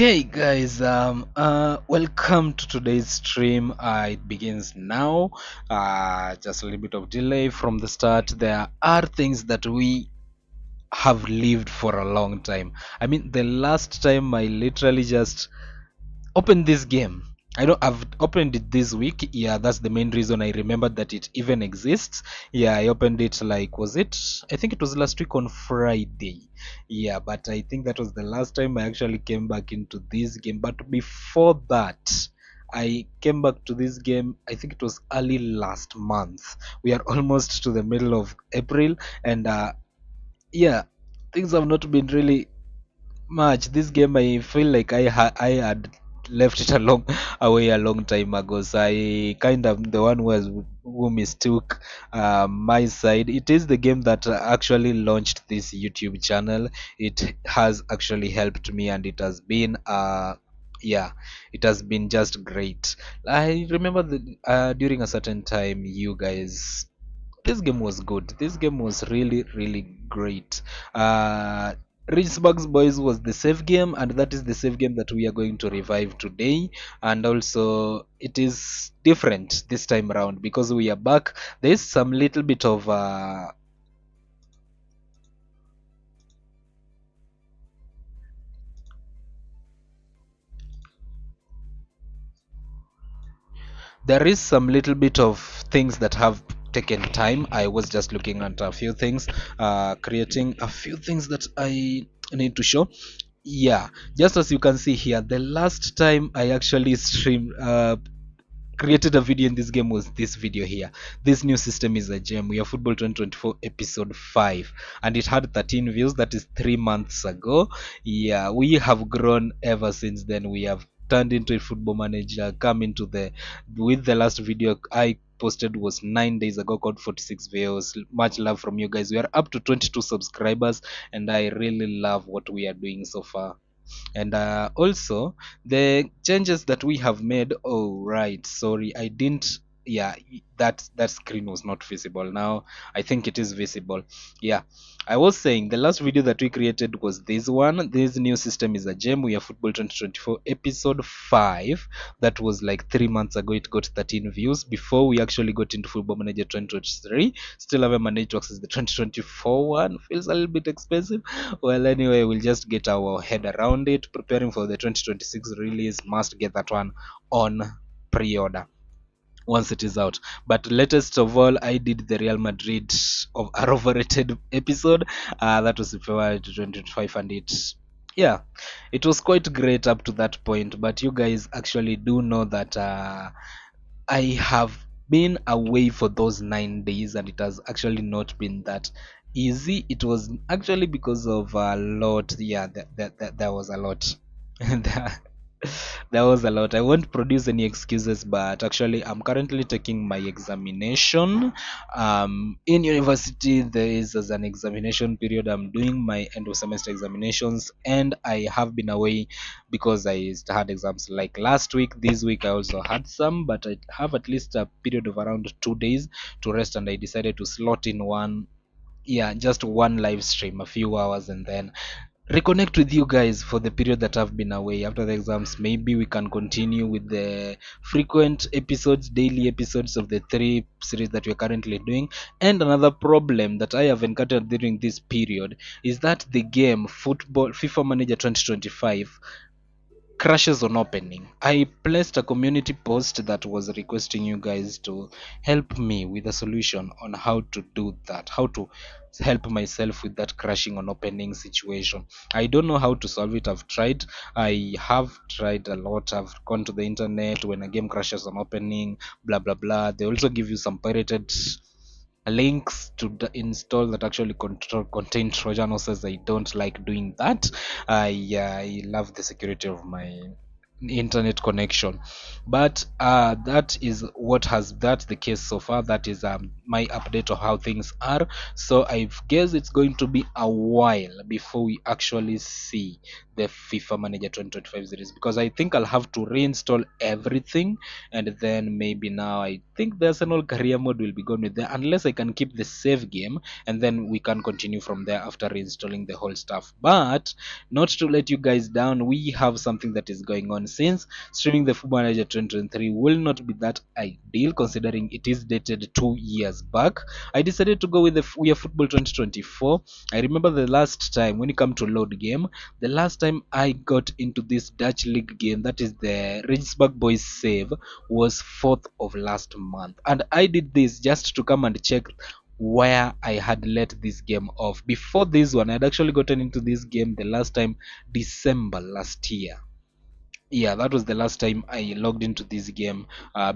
Okay, guys, welcome to today's stream. It begins now. Just a little bit of delay from the start. There are things that we have lived for a long time. I mean, the last time I literally just opened this game. I've opened it this week. Yeah, that's the main reason I remembered that it even exists. Yeah, I opened it like, was it? I think it was last week on Friday. Yeah, but I think that was the last time I actually came back into this game. But before that, I came back to this game, I think it was early last month. We are almost to the middle of April, and yeah, things have not been really much. This game, I feel like I had left it along away a long time ago. So I kind of the one who mistook my side. It is the game that actually launched this YouTube channel. It has actually helped me, and it has been yeah, it has been just great. I remember during a certain time, you guys, this game was good. This game was really great. Uh, Rijnsburgse Boys was the save game, and that is the save game that we are going to revive today. And also, it is different this time around because we are back. There is some little bit of there is some little bit of things that have taken time. I was just looking at a few things, creating a few things that I need to show. Yeah, just as you can see here, the last time I actually streamed created a video in this game was this video here. This new system is a gem. We are Football 2024 episode 5, and it had 13 views. That is 3 months ago. Yeah, we have grown ever since then. We have turned into a football manager, come into the with the last video I posted was 9 days ago, got 46 views. Much love from you guys. We are up to 22 subscribers, and I really love what we are doing so far. And also the changes that we have made. Oh right, sorry, I didn't. Yeah, that screen was not visible. Now I think it is visible. Yeah, I was saying the last video that we created was this one. This new system is a gem. We are Football 2024 episode 5. That was like 3 months ago. It got 13 views before we actually got into Football Manager 2023. Still haven't managed to access the 2024 one. Feels a little bit expensive. Well, anyway, we'll just get our head around it. Preparing for the 2026 release, must get that one on pre-order once it is out. But latest of all, I did the Real Madrid of our overrated episode. That was in February 2025, and yeah, it was quite great up to that point. But you guys actually do know that I have been away for those 9 days, and it has actually not been that easy. It was actually because of a lot. Yeah, there was a lot. there, there was a lot. I won't produce any excuses, but actually, I'm currently taking my examination. In university, there is as an examination period. I'm doing my end of semester examinations, and I have been away because I had exams like last week. This week, I also had some, but I have at least a period of around 2 days to rest, and I decided to slot in one. Yeah, just one live stream, a few hours, and then reconnect with you guys for the period that I've been away. After the exams, maybe we can continue with the frequent episodes, daily episodes of the 3 series that we're currently doing. And another problem that I have encountered during this period is that the game football FIFA Manager 2025 crashes on opening. I placed a community post that was requesting you guys to help me with a solution on how to do that, how to help myself with that crashing on opening situation. I don't know how to solve it. I have tried a lot. I've gone to the internet. When a game crashes on opening, blah blah blah, they also give you some pirated links to install that actually contain Trojan horses. I don't like doing that. I love the security of my internet connection, but that's the case so far. That is my update of how things are. So I guess it's going to be a while before we actually see the FIFA Manager 2025 series, because I think I'll have to reinstall everything, and then maybe now I think the Arsenal career mode will be gone with there, unless I can keep the save game, and then we can continue from there after reinstalling the whole stuff. But not to let you guys down, we have something that is going on, since streaming the Football Manager 2023 will not be that ideal considering it is dated 2 years back. I decided to go with the We Are Football 2024. I remember the last time when it come to load game, the last time I got into this Dutch league game, that is the Rijnsburgse boys save, was 4th of last month, and I did this just to come and check where I had let this game off. Before this one, I had actually gotten into this game the last time December last year. Yeah, that was the last time I logged into this game,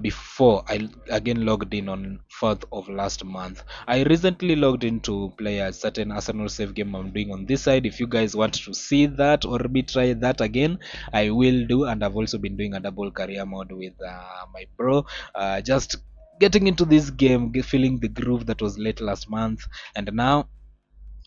before I again logged in on 4th of last month. I recently logged into play a certain Arsenal save game I'm doing on this side. If you guys want to see that or maybe try that again, I will do. And I've also been doing a double career mode with my bro, just getting into this game, feeling the groove that was late last month. And now,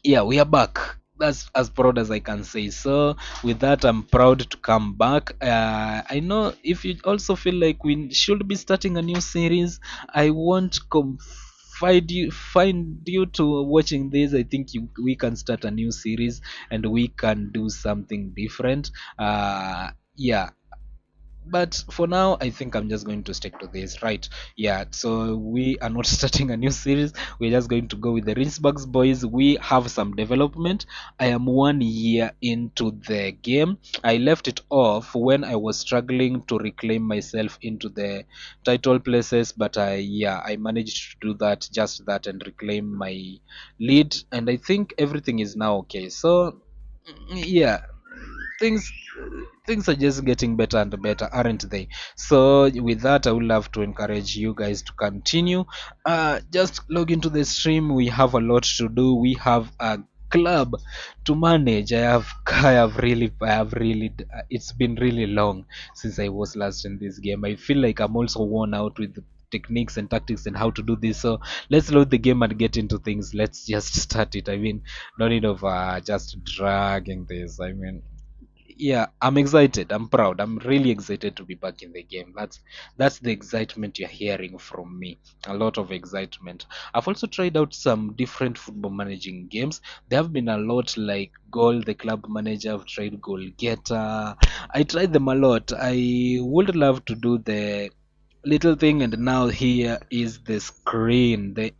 yeah, we are back. That's as proud as I can say. So with that, I'm proud to come back. I know if you also feel like we should be starting a new series, I won't find you to watching this. I think we can start a new series and we can do something different. Yeah, but for now I think I'm just going to stick to this, right? Yeah, so we are not starting a new series. We're just going to go with the Rijnsburgse boys. We have some development. I am 1 year into the game. I left it off when I was struggling to reclaim myself into the title places, but I managed to do that, just that, and reclaim my lead, and I think everything is now okay. So yeah, things things are just getting better and better, aren't they? So with that, I would love to encourage you guys to continue. Just log into the stream. We have a lot to do. We have a club to manage. I have really it's been really long since I was last in this game. I feel like I'm also worn out with the techniques and tactics and how to do this. So let's load the game and get into things. Let's just start it. I mean, no need of just dragging this. I mean, yeah, I'm excited, I'm proud, I'm really excited to be back in the game. That's the excitement you're hearing from me. A lot of excitement. I've also tried out some different football managing games. There have been a lot, like Goal, the club manager. I've tried Goal Getter. I tried them a lot. I would love to do the little thing, and now here is the screen, the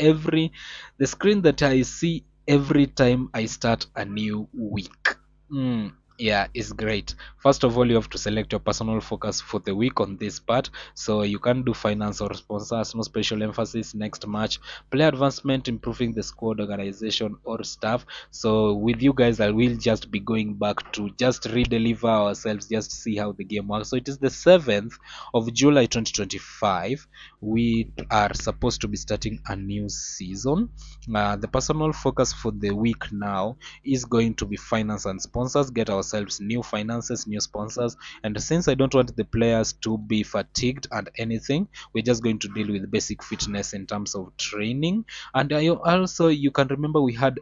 screen that I see every time I start a new week. Mm, yeah, it's great. First of all, you have to select your personal focus for the week on this part. So you can do finance or sponsors, no special emphasis, next match, player advancement, improving the squad, organization, or staff. So with you guys, I will just be going back to just redeliver ourselves, just see how the game works. So it is the 7th of July 2025. We are supposed to be starting a new season. The personal focus for the week now is going to be finance and sponsors. Get ourselves new finances, new sponsors. And since I don't want the players to be fatigued and anything, we're just going to deal with basic fitness in terms of training. And I also, you can remember we had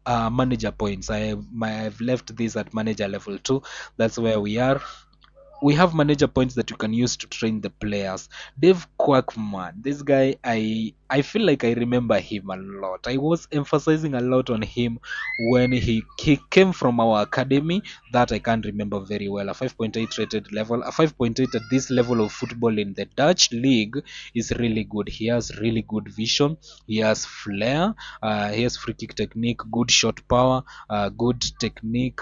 manager points. I've left this at manager level 2. That's where we are. We have manager points that you can use to train the players. Dave Quackman, this guy, I feel like I remember him a lot. I was emphasizing a lot on him when he came from our academy. That I can't remember very well. A 5.8 rated level, a 5.8 at this level of football in the Dutch league is really good. He has really good vision. He has flair. He has free kick technique, good shot power, good technique.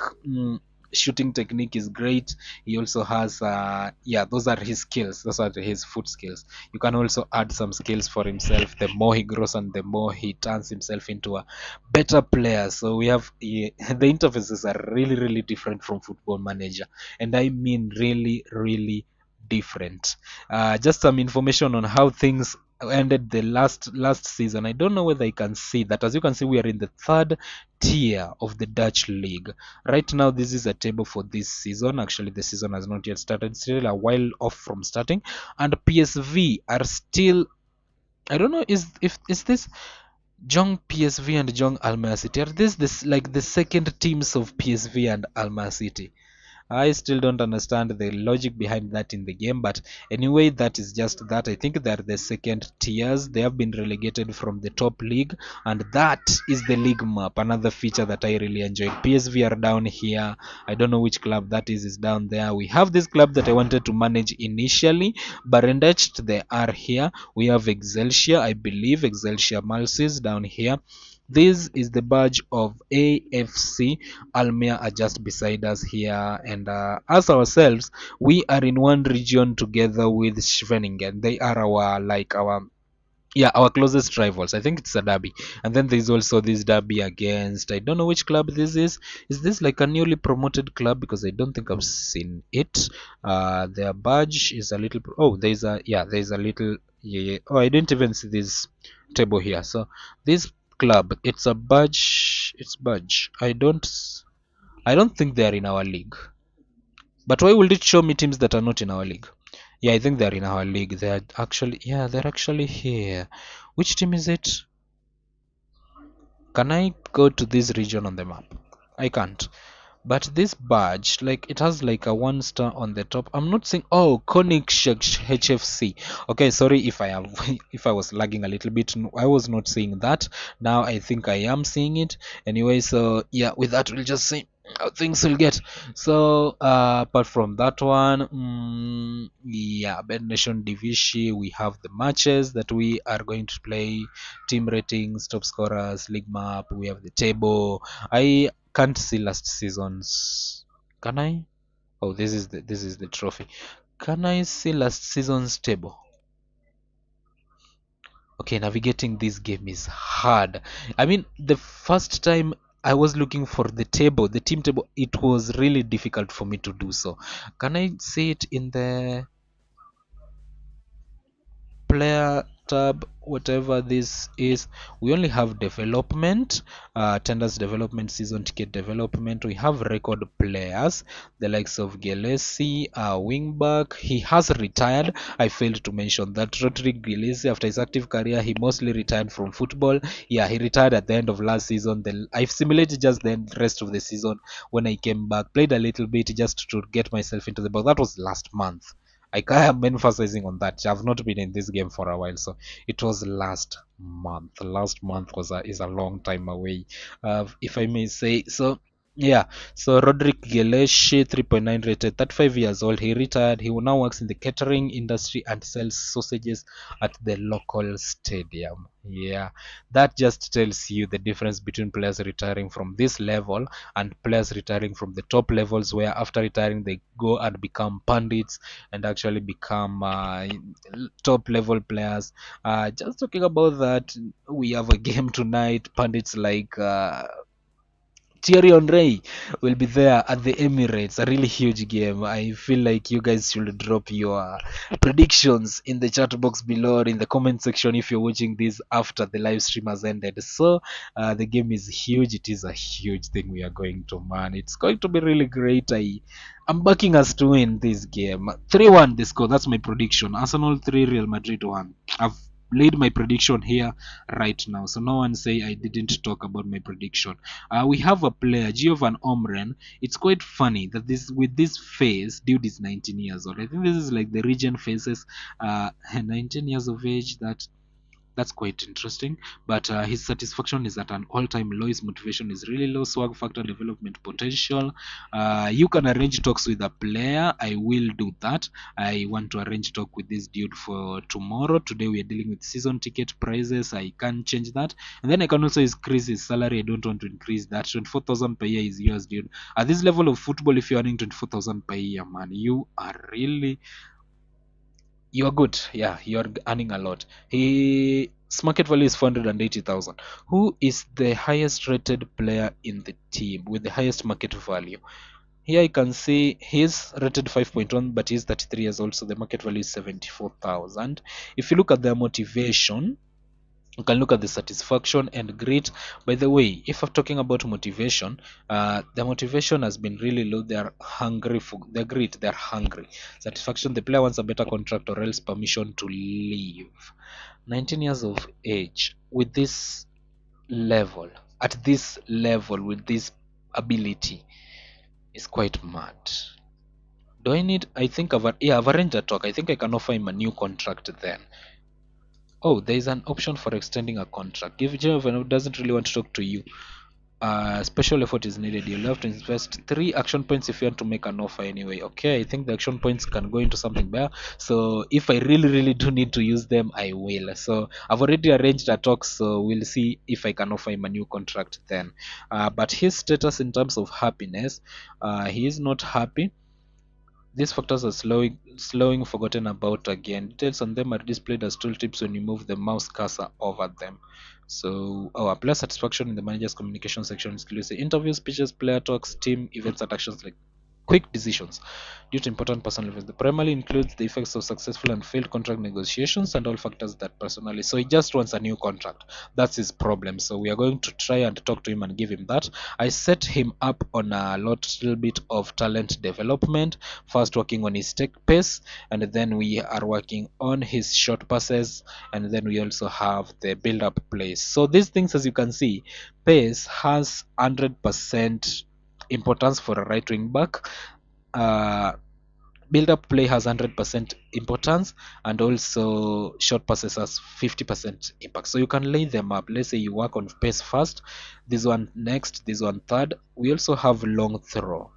Shooting technique is great. He also has those are his skills, those are his foot skills. You can also add some skills for himself. The more he grows and the more he turns himself into a better player. So we have the interfaces are really different from Football Manager, and I mean really different. Just some information on how things ended the last season. I don't know whether I can see that. As you can see, we are in the 3rd tier of the Dutch league right now. This is a table for this season. Actually, the season has not yet started, still a while off from starting, and PSV are still I don't know, is this Jong PSV and Jong Almere City? Are this like the second teams of PSV and Almere City? I still don't understand the logic behind that in the game, but anyway, that is just that. I think they're the second tiers. They have been relegated from the top league, and that is the league map. Another feature that I really enjoyed. PSV are down here. I don't know which club that is down there. We have this club that I wanted to manage initially, Barendecht, they are here. We have Excelsior, I believe, Excelsior Malsis down here. This is the badge of AFC. Almere are just beside us here, and us ourselves, we are in one region together with Schwenningen. They are our like our yeah, our closest rivals. I think it's a derby. And then there's also this derby against, I don't know which club this is. Is this like a newly promoted club? Because I don't think I've seen it. Their badge is a little, oh, there's a little, yeah. Oh, I didn't even see this table here. So this club, it's a badge, it's badge. I don't think they are in our league. But why would it show me teams that are not in our league? Yeah, I think they're in our league. They're actually here. Which team is it? Can I go to this region on the map? I can't. But this badge, like it has like a 1 star on the top. I'm not seeing. Oh, Konig HFC. Okay, sorry if I have if I was lagging a little bit. No, I was not seeing that. Now I think I am seeing it. Anyway, so yeah, with that we'll just see how things will get. So apart from that one, yeah, Bed Nation Division. We have the matches that we are going to play, team ratings, top scorers, league map. We have the table. I can't see last season's. Can I? Oh, this is the trophy. Can I see last season's table? Okay, navigating this game is hard. I mean, the first time I was looking for the table, the team table, it was really difficult for me to do so. Can I see it in the player tab, whatever this is? We only have development, tenders development, season ticket development. We have record players, the likes of Gelesi, wingback. He has retired. I failed to mention that Rodrigo Gelesi, after his active career, he mostly retired from football. Yeah, he retired at the end of last season. I've simulated just the rest of the season. When I came back, played a little bit just to get myself into the ball. That was last month. I am emphasizing on that. I've not been in this game for a while, so it was last month. Last month is a long time away, if I may say. So yeah, so Roderick Geleshi, 3.9 rated, 35 years old. He retired. He now works in the catering industry and sells sausages at the local stadium. Yeah, that just tells you the difference between players retiring from this level and players retiring from the top levels, where after retiring they go and become pundits and actually become top level players. Just talking about that, we have a game tonight. Pundits like Thierry Henry will be there at the Emirates. A really huge game. I feel like you guys should drop your predictions in the chat box below or in the comment section if you're watching this after the live stream has ended. So the game is huge. It is a huge thing we are going to, man. It's going to be really great. I'm backing us to win this game. 3-1 the score. That's my prediction. Arsenal 3, Real Madrid 1. I've laid my prediction here right now, so no one say I didn't talk about my prediction. We have a player, Giovan Omren. It's quite funny that this with this face, dude is 19 years old. I think this is like the region faces. 19 years of age. That's quite interesting. But his satisfaction is at an all-time low. His motivation is really low. Swag factor, development potential. You can arrange talks with a player. I will do that. I want to arrange talk with this dude for tomorrow. Today we are dealing with season ticket prices. I can change that, and then I can also increase his salary. I don't want to increase that. 24,000 per year is yours, dude. At this level of football, if you're earning 24,000 per year, man, you're good. Yeah, you're earning a lot. His market value is 480,000. Who is the highest rated player in the team with the highest market value? Here I can see he's rated 5.1, but he's 33 years old, so the market value is 74,000. If you look at their motivation, You can look at the satisfaction and grit. By the way, if I'm talking about motivation, the motivation has been really low. They are hungry for the grit. They are hungry. Satisfaction, the player wants a better contract or else permission to leave. 19 years of age with this level, at this level, with this ability, is quite mad. Do I need? I think I've arranged a talk. I think I can offer him a new contract then. Oh, there is an option for extending a contract. If Jovan doesn't really want to talk to you, special effort is needed. You'll have to invest 3 action points if you want to make an offer anyway. Okay, I think the action points can go into something better. So if I really, really do need to use them, I will. So I've already arranged a talk, so we'll see if I can offer him a new contract then. But his status in terms of happiness, he is not happy. These factors are slowing forgotten about again. Details on them are displayed as tooltips when you move the mouse cursor over them. So our player satisfaction in the manager's communication section is clearly interviews, speeches, player talks, team events, and actions like quick decisions due to important personal events. The primarily includes the effects of successful and failed contract negotiations and all factors that personally. So he just wants a new contract. That's his problem. So we are going to try and talk to him and give him that. I set him up on a little bit of talent development. First working on his tech pace, and then we are working on his short passes, and then we also have the build up plays. So these things, as you can see, pace has 100% importance for a right wing back. Uh, Build up play has 100% importance, and also short passes has 50% impact. So you can lay them up. Let's say you work on pace first, this one next, this one third. We also have long throw.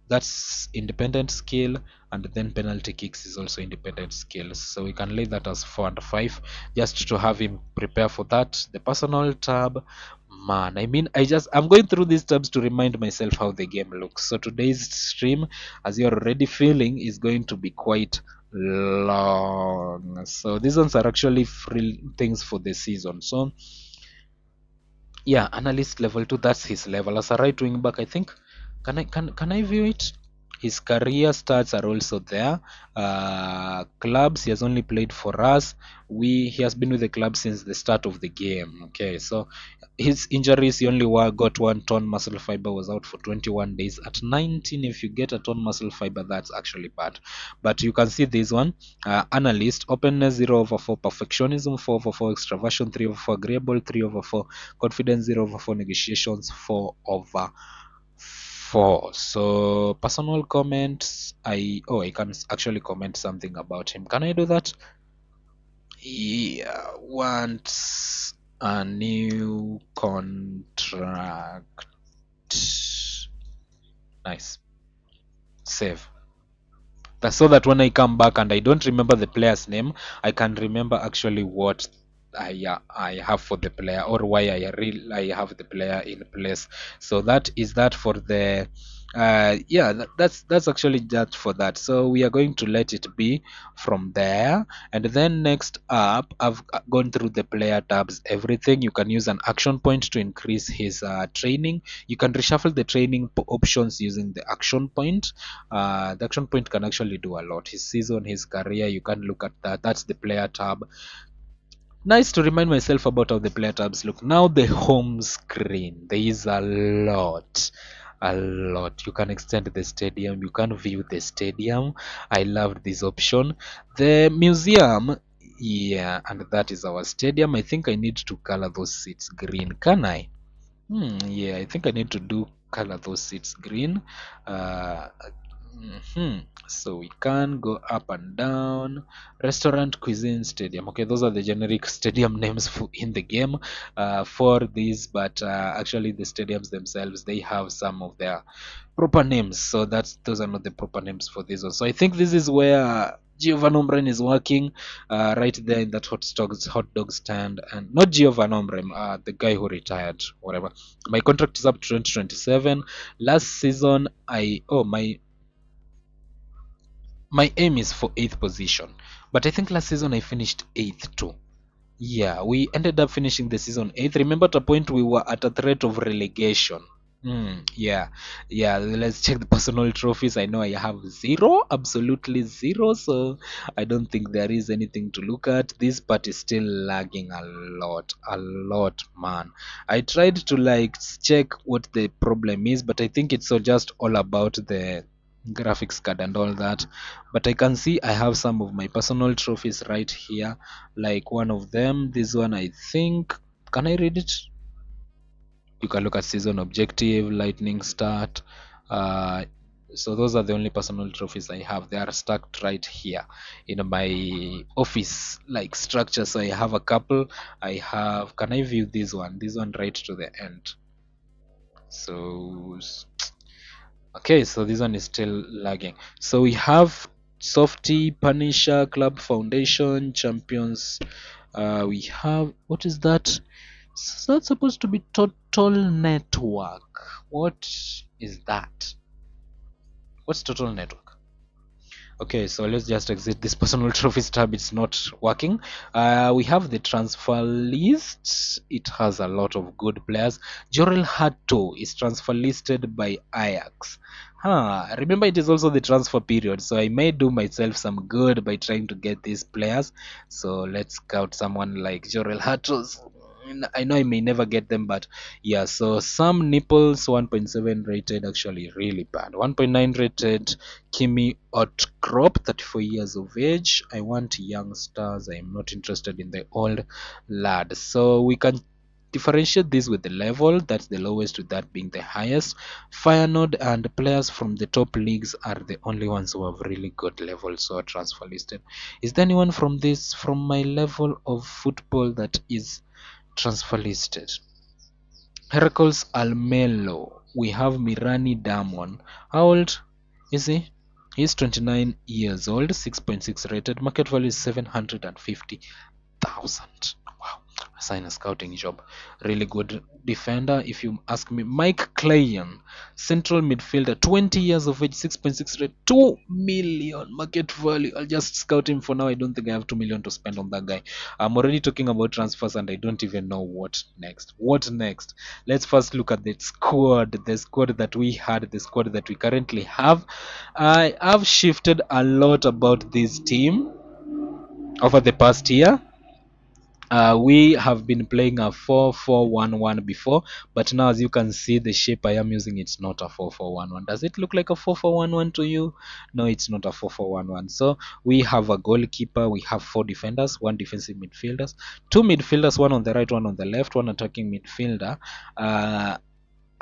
That's independent skill, and then penalty kicks is also independent skill. So we can lay that as 4 and 5 just to have him prepare for that. The personal tab, man, I mean, I'm going through these tabs to remind myself how the game looks. So today's stream, as you're already feeling, is going to be quite long. So these ones are actually free things for the season. So yeah, analyst level 2, that's his level. As a right wing back, I think, can I view it? His career stats are also there. Clubs, he has only played for us. He has been with the club since the start of the game. Okay, so his injuries, he only got one torn muscle fiber, was out for 21 days. At 19, if you get a torn muscle fiber, that's actually bad. But you can see this one. Analyst, openness 0/4, perfectionism 4/4, extraversion 3/4, agreeable 3/4, confidence 0/4, negotiations 4/4. So personal comments, I can actually comment something about him. Can I do that? He wants a new contract. Nice. Save. That's so that when I come back and I don't remember the player's name, I can remember actually what I have for the player, or why I have the player in place. So that is that for the yeah, that's actually that for that. So we are going to let it be from there. And then next up, I've gone through the player tabs, everything. You can use an action point to increase his training. You can reshuffle the training options using the action point. The action point can actually do a lot. His season, his career, you can look at that. That's the player tab. Nice to remind myself about how the player tabs look. Now the home screen, there is a lot. A lot. You can extend the stadium, you can view the stadium. I loved this option. The museum, yeah, and that is our stadium. I think I need to color those seats green. Can I? Yeah, I think I need to do color those seats green. Uh, So we can go up and down. Restaurant, cuisine, stadium. Okay, those are the generic stadium names in the game for these, but actually the stadiums themselves, they have some of their proper names. So those are not the proper names for this one. So I think this is where Giovanni Omren is working, right there in that hot dog stand. And not Giovanni Omren, the guy who retired, whatever. My contract is up to 2027. Last season, my aim is for 8th position, but I think last season I finished 8th too. Yeah, we ended up finishing the season 8th. Remember, at a point we were at a threat of relegation. Yeah, yeah. Let's check the personal trophies. I know I have zero, absolutely zero. So I don't think there is anything to look at. This part is still lagging a lot, man. I tried to like check what the problem is, but I think it's just all about the graphics card and all that. But I can see I have some of my personal trophies right here. Like one of them, this one, I think. Can I read it? You can look at season objective, lightning start. uh, so those are the only personal trophies I have. They are stacked right here in my office like structure. So I have a couple. I have, can I view this one right to the end? So okay, so this one is still lagging. So we have Softy, Punisher, Club Foundation, Champions. We have, what is that? So that's supposed to be Total Network. What is that? What's Total Network? Okay, so let's just exit this personal trophies tab. It's not working. We have the transfer list. It has a lot of good players. Jorel Hato is transfer listed by Ajax. Remember, it is also the transfer period, so I may do myself some good by trying to get these players. So let's scout someone like Jorel Hatos. I know I may never get them, but yeah. So some nipples 1.7 rated, actually really bad. 1.9 rated. Kimi Otkrop, 34 years of age. I want young stars. I am not interested in the old lad. So we can differentiate this with the level. That's the lowest, with that being the highest. Feyenoord and players from the top leagues are the only ones who have really good levels, so transfer listed. Is there anyone from my level of football that is transfer listed? Heracles Almelo. We have Mirani Damon. How old is he? He's 29 years old, 6.6 rated. Market value is 750,000. Wow. Assign a scouting job. Really good defender, if you ask me. Mike Clayon, central midfielder, 20 years of age, 6.6 rated, 2 million market value. I'll just scout him for now. I don't think I have 2 million to spend on that guy. I'm already talking about transfers and I don't even know what next. What next? Let's first look at the squad that we had, the squad that we currently have. I have shifted a lot about this team over the past year. We have been playing a 4-4-1-1 before, but now as you can see, the shape I am using, it's not a 4-4-1-1. Does it look like a 4-4-1-1 to you? No, it's not a 4-4-1-1. So we have a goalkeeper, we have 4 defenders, 1 defensive midfielders, 2 midfielders, 1 on the right, 1 on the left, 1 attacking midfielder.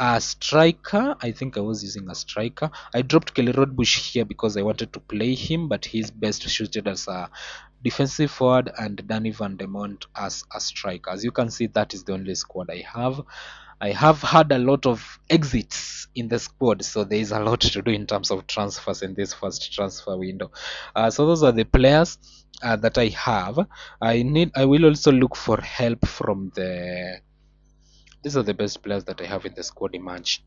A striker, I think I was using a striker. I dropped Kelly Rodbush here because I wanted to play him, but he's best suited as a defensive forward, and Danny Van de Mont as a striker. As you can see, that is the only squad I have. I have had a lot of exits in the squad, so there is a lot to do in terms of transfers in this first transfer window. So those are the players that I have. I will also look for help from the. These are the best players that I have in the squad emerge.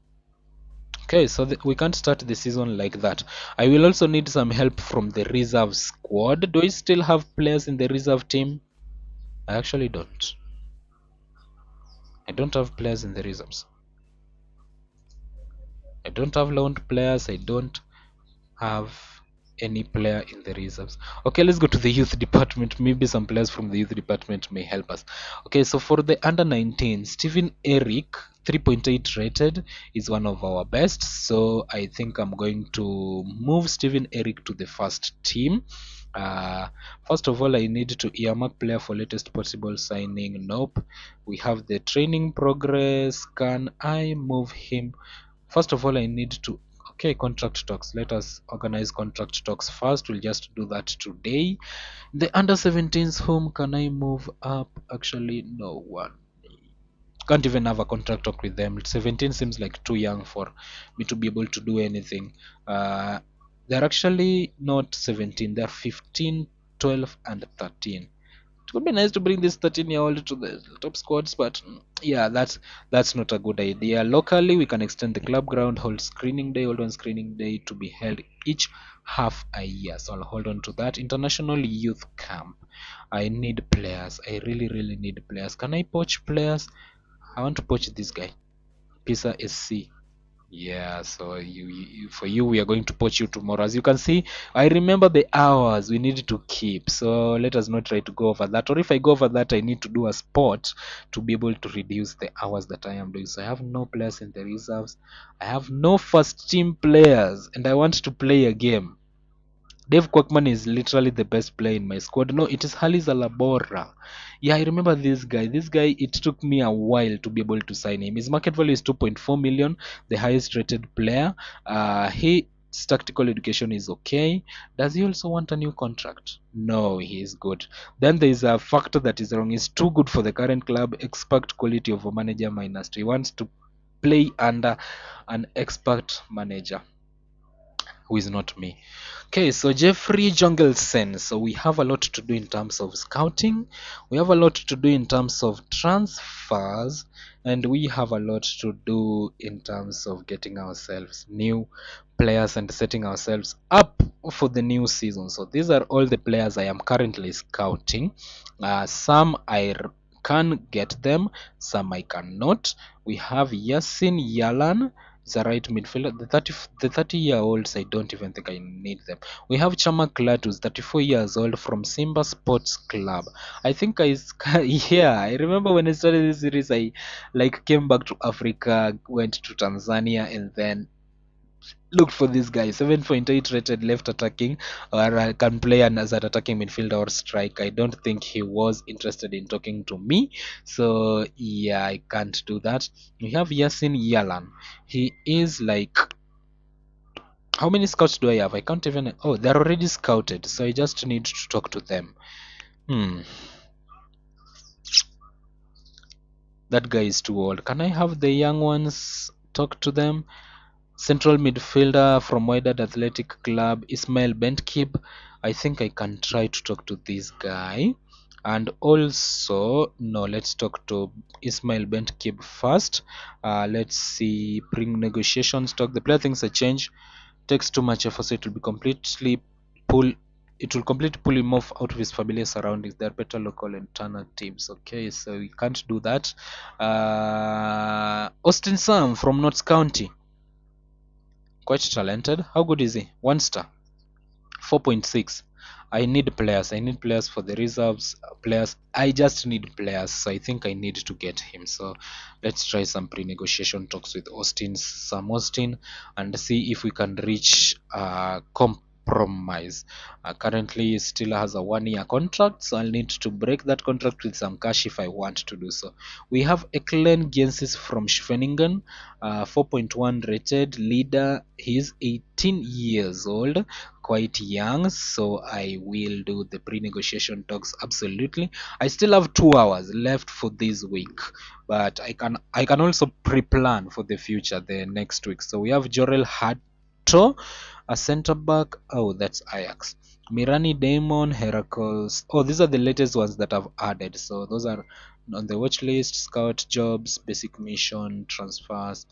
Okay, so we can't start the season like that. I will also need some help from the reserve squad. Do I still have players in the reserve team? I actually don't. I don't have players in the reserves. I don't have loaned players. I don't have any player in the reserves. Okay, let's go to the youth department. Maybe some players from the youth department may help us. Okay, so for the under 19, Steven Eric, 3.8 rated, is one of our best. So I think I'm going to move Steven Eric to the first team. First of all, I need to earmark player for latest possible signing. Nope. We have the training progress. Can I move him? First of all, I need to. Okay, contract talks. Let us organize contract talks first. We'll just do that today. The under 17s, whom can I move up? Actually, no one. Can't even have a contract talk with them. 17 seems like too young for me to be able to do anything. They're actually not 17, they're 15, 12, and 13. It would be nice to bring this 13-year-old to the top squads, but yeah, that's not a good idea. Locally, we can extend the club ground, hold on screening day to be held each half a year. So I'll hold on to that. International youth camp. I need players. I really, need players. Can I poach players? I want to poach this guy. Pisa SC. Yeah, so for you, we are going to poach you tomorrow. As you can see, I remember the hours we need to keep. So let us not try to go over that. Or if I go over that, I need to do a spot to be able to reduce the hours that I am doing. So I have no players in the reserves. I have no first team players, and I want to play a game. Dave Kwakman is literally the best player in my squad. No, it is Hali Zalabora. Yeah, I remember this guy. This guy, it took me a while to be able to sign him. His market value is 2.4 million, the highest rated player. His tactical education is okay. Does he also want a new contract? No, he is good. Then there is a factor that is wrong. He's too good for the current club. Expert quality of a manager minus 2. He wants to play under an expert manager who is not me. Okay, so Jeffrey Jongelsen. So we have a lot to do in terms of scouting. We have a lot to do in terms of transfers, and we have a lot to do in terms of getting ourselves new players and setting ourselves up for the new season. So these are all the players I am currently scouting. Some can get them, some I cannot. We have Yasin Yalan, the right midfielder. The 30-year-olds, I don't even think I need them. We have Chama Klat, who's 34 years old, from Simba Sports Club. I think yeah, I remember when I started this series, I like came back to Africa, went to Tanzania, and then looked for this guy. 7.8 rated left attacking, or can play as an attacking midfielder or strike. I don't think he was interested in talking to me, so yeah, I can't do that. We have Yasin Yalan. He is like, how many scouts do I have? I can't even. Oh, they're already scouted, so I just need to talk to them. Hmm, that guy is too old. Can I have the young ones talk to them? Central midfielder from Wydad Athletic Club, Ismail Bentkib. I think I can try to talk to this guy. And also, no, let's talk to Ismail Bentkib first. Let's see, pre-negotiations talk. The player thinks a change takes too much effort, so pull it will completely pull him off out of his familiar surroundings. There are better local and internal teams. Okay, so we can't do that. Austin Sam from Notts County, quite talented. How good is he? One star. 4.6. I need players. I need players for the reserves. Players. I just need players. So I think I need to get him. So let's try some pre-negotiation talks with Sam Austin, and see if we can reach a compromise. Currently, he still has a 1 year contract, so I'll need to break that contract with some cash if I want to do so. We have Eklen Gensis from Schwenningen, 4.1 rated leader. He's 18 years old, quite young, so I will do the pre-negotiation talks. Absolutely, I still have 2 hours left for this week, but I can also pre-plan for the future, the next week. So we have Jorel Hato, a center back. Oh, that's Ajax. Mirani Damon, Heracles. Oh, these are the latest ones that I've added. So those are on the watch list. Scout jobs, basic mission, transfers.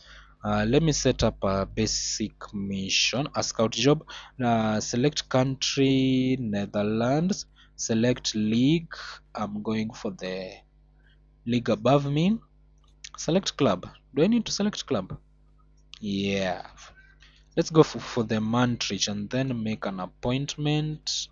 Let me set up a basic mission, a scout job. Select country, Netherlands. Select league. I'm going for the league above me. Select club. Do I need to select club? Yeah. Let's go for the Mantrich and then make an appointment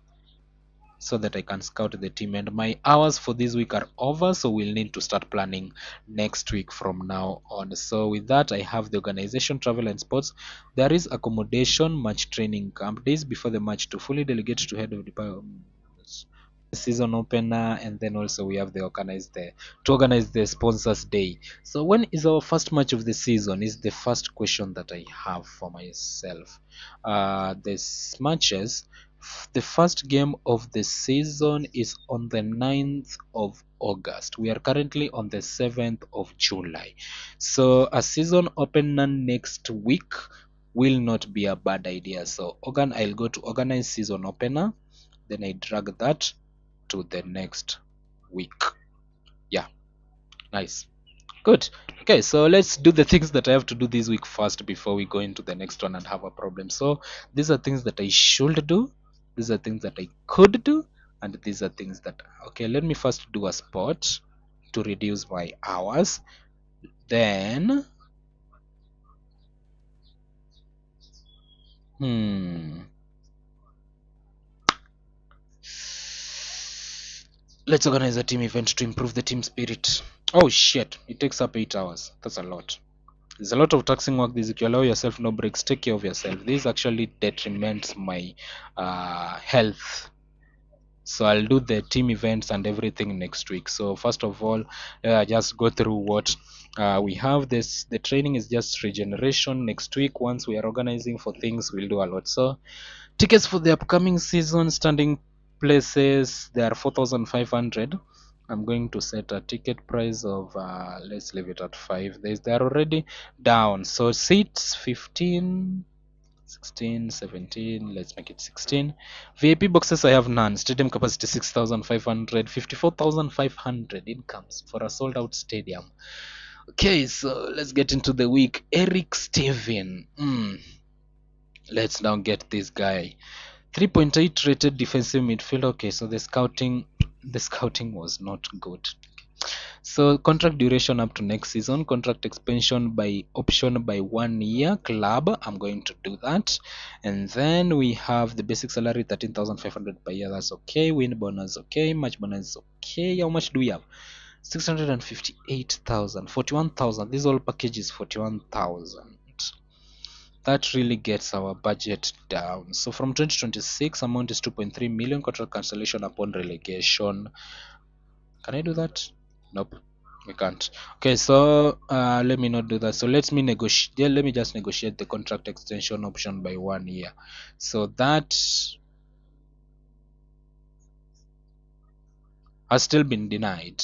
so that I can scout the team. And my hours for this week are over, so we'll need to start planning next week from now on. So with that, I have the organization, travel and sports. There is accommodation, match training camp, days before the match to fully delegate to head of departments, season opener, and then also we have the organize the sponsors day. So when is our first match of the season is the first question that I have for myself. This matches, the first game of the season is on the 9th of August. We are currently on the 7th of July. So a season opener next week will not be a bad idea. So I'll go to organize season opener, then I drag that to the next week. Yeah, nice. Good. Okay, so let's do the things that I have to do this week first before we go into the next one and have a problem. So these are things that I should do, these are things that I could do, and these are things that, okay, let me first do a spot to reduce my hours. Then Hmm. Let's organize a team event to improve the team spirit. Oh shit! It takes up 8 hours. That's a lot. There's a lot of taxing work. This, if you allow yourself no breaks, take care of yourself. This actually detriments my health. So I'll do the team events and everything next week. So first of all, just go through what we have. This the training is just regeneration. Next week, once we are organizing for things, we'll do a lot. So tickets for the upcoming season, standing places, they are 4,500. I'm going to set a ticket price of let's leave it at 5. They are already down. So seats 15, 16, 17, let's make it 16. VIP boxes I have none. Stadium capacity 6,500, 54,500 incomes for a sold out stadium. Okay, so let's get into the week. Eric Steven. Let's now get this guy. 3.8 rated defensive midfield. Okay, so the scouting was not good. So contract duration up to next season, contract expansion by option by 1 year club. I'm going to do that. And then we have the basic salary 13,500 per year. That's okay. Win bonus okay. Match bonus okay. How much do we have? 658,000, 41,000. These all packages 41,000. That really gets our budget down. So from 2026, amount is 2.3 million. Contract cancellation upon relegation. Can I do that? Nope, we can't. Okay, so let me not do that. So let me negotiate. Yeah, let me just negotiate the contract extension option by 1 year. So that has still been denied.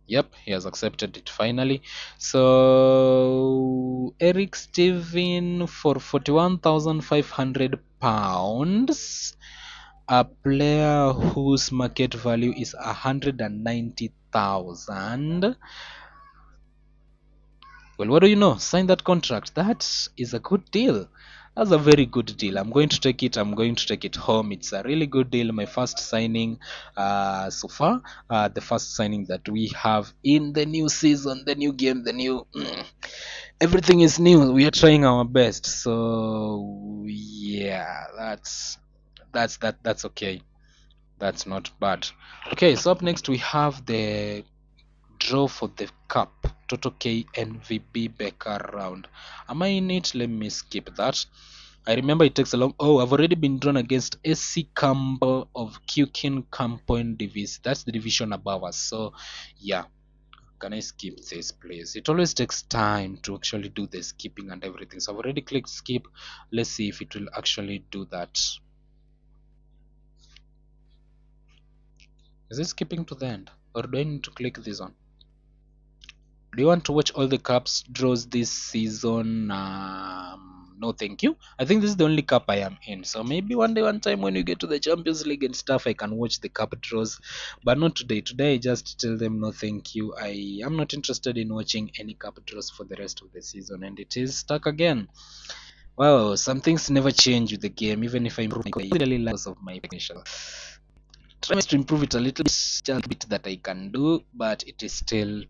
Yep, he has accepted it finally. So Eric Steven for 41,500 pounds, a player whose market value is 190,000. Well, what do you know? Sign that contract. That is a good deal. That's a very good deal. I'm going to take it. I'm going to take it home. It's a really good deal. My first signing so far. The first signing that we have in the new season, the new game, the new. Everything is new. We are trying our best. So yeah, that's okay. That's not bad. Okay, so up next we have the draw for the cup. Total K NVB Becker round. Am I in it? Let me skip that. I remember it takes a long. Oh, I've already been drawn against SC Campo of Kukin Campoin Divis. That's the division above us. So, yeah. Can I skip this, please? It always takes time to actually do the skipping and everything. So I've already clicked skip. Let's see if it will actually do that. Is it skipping to the end, or do I need to click this one? Do you want to watch all the cups draws this season? No, thank you. I think this is the only cup I am in. So maybe one day, one time when you get to the Champions League and stuff, I can watch the cup draws. But not today. Today, I just tell them no, thank you. I am not interested in watching any cup draws for the rest of the season, and it is stuck again. Well, some things never change with the game, even if I improve my really lots of my potential. Try to improve it a little bit, just a bit that I can do, but it is still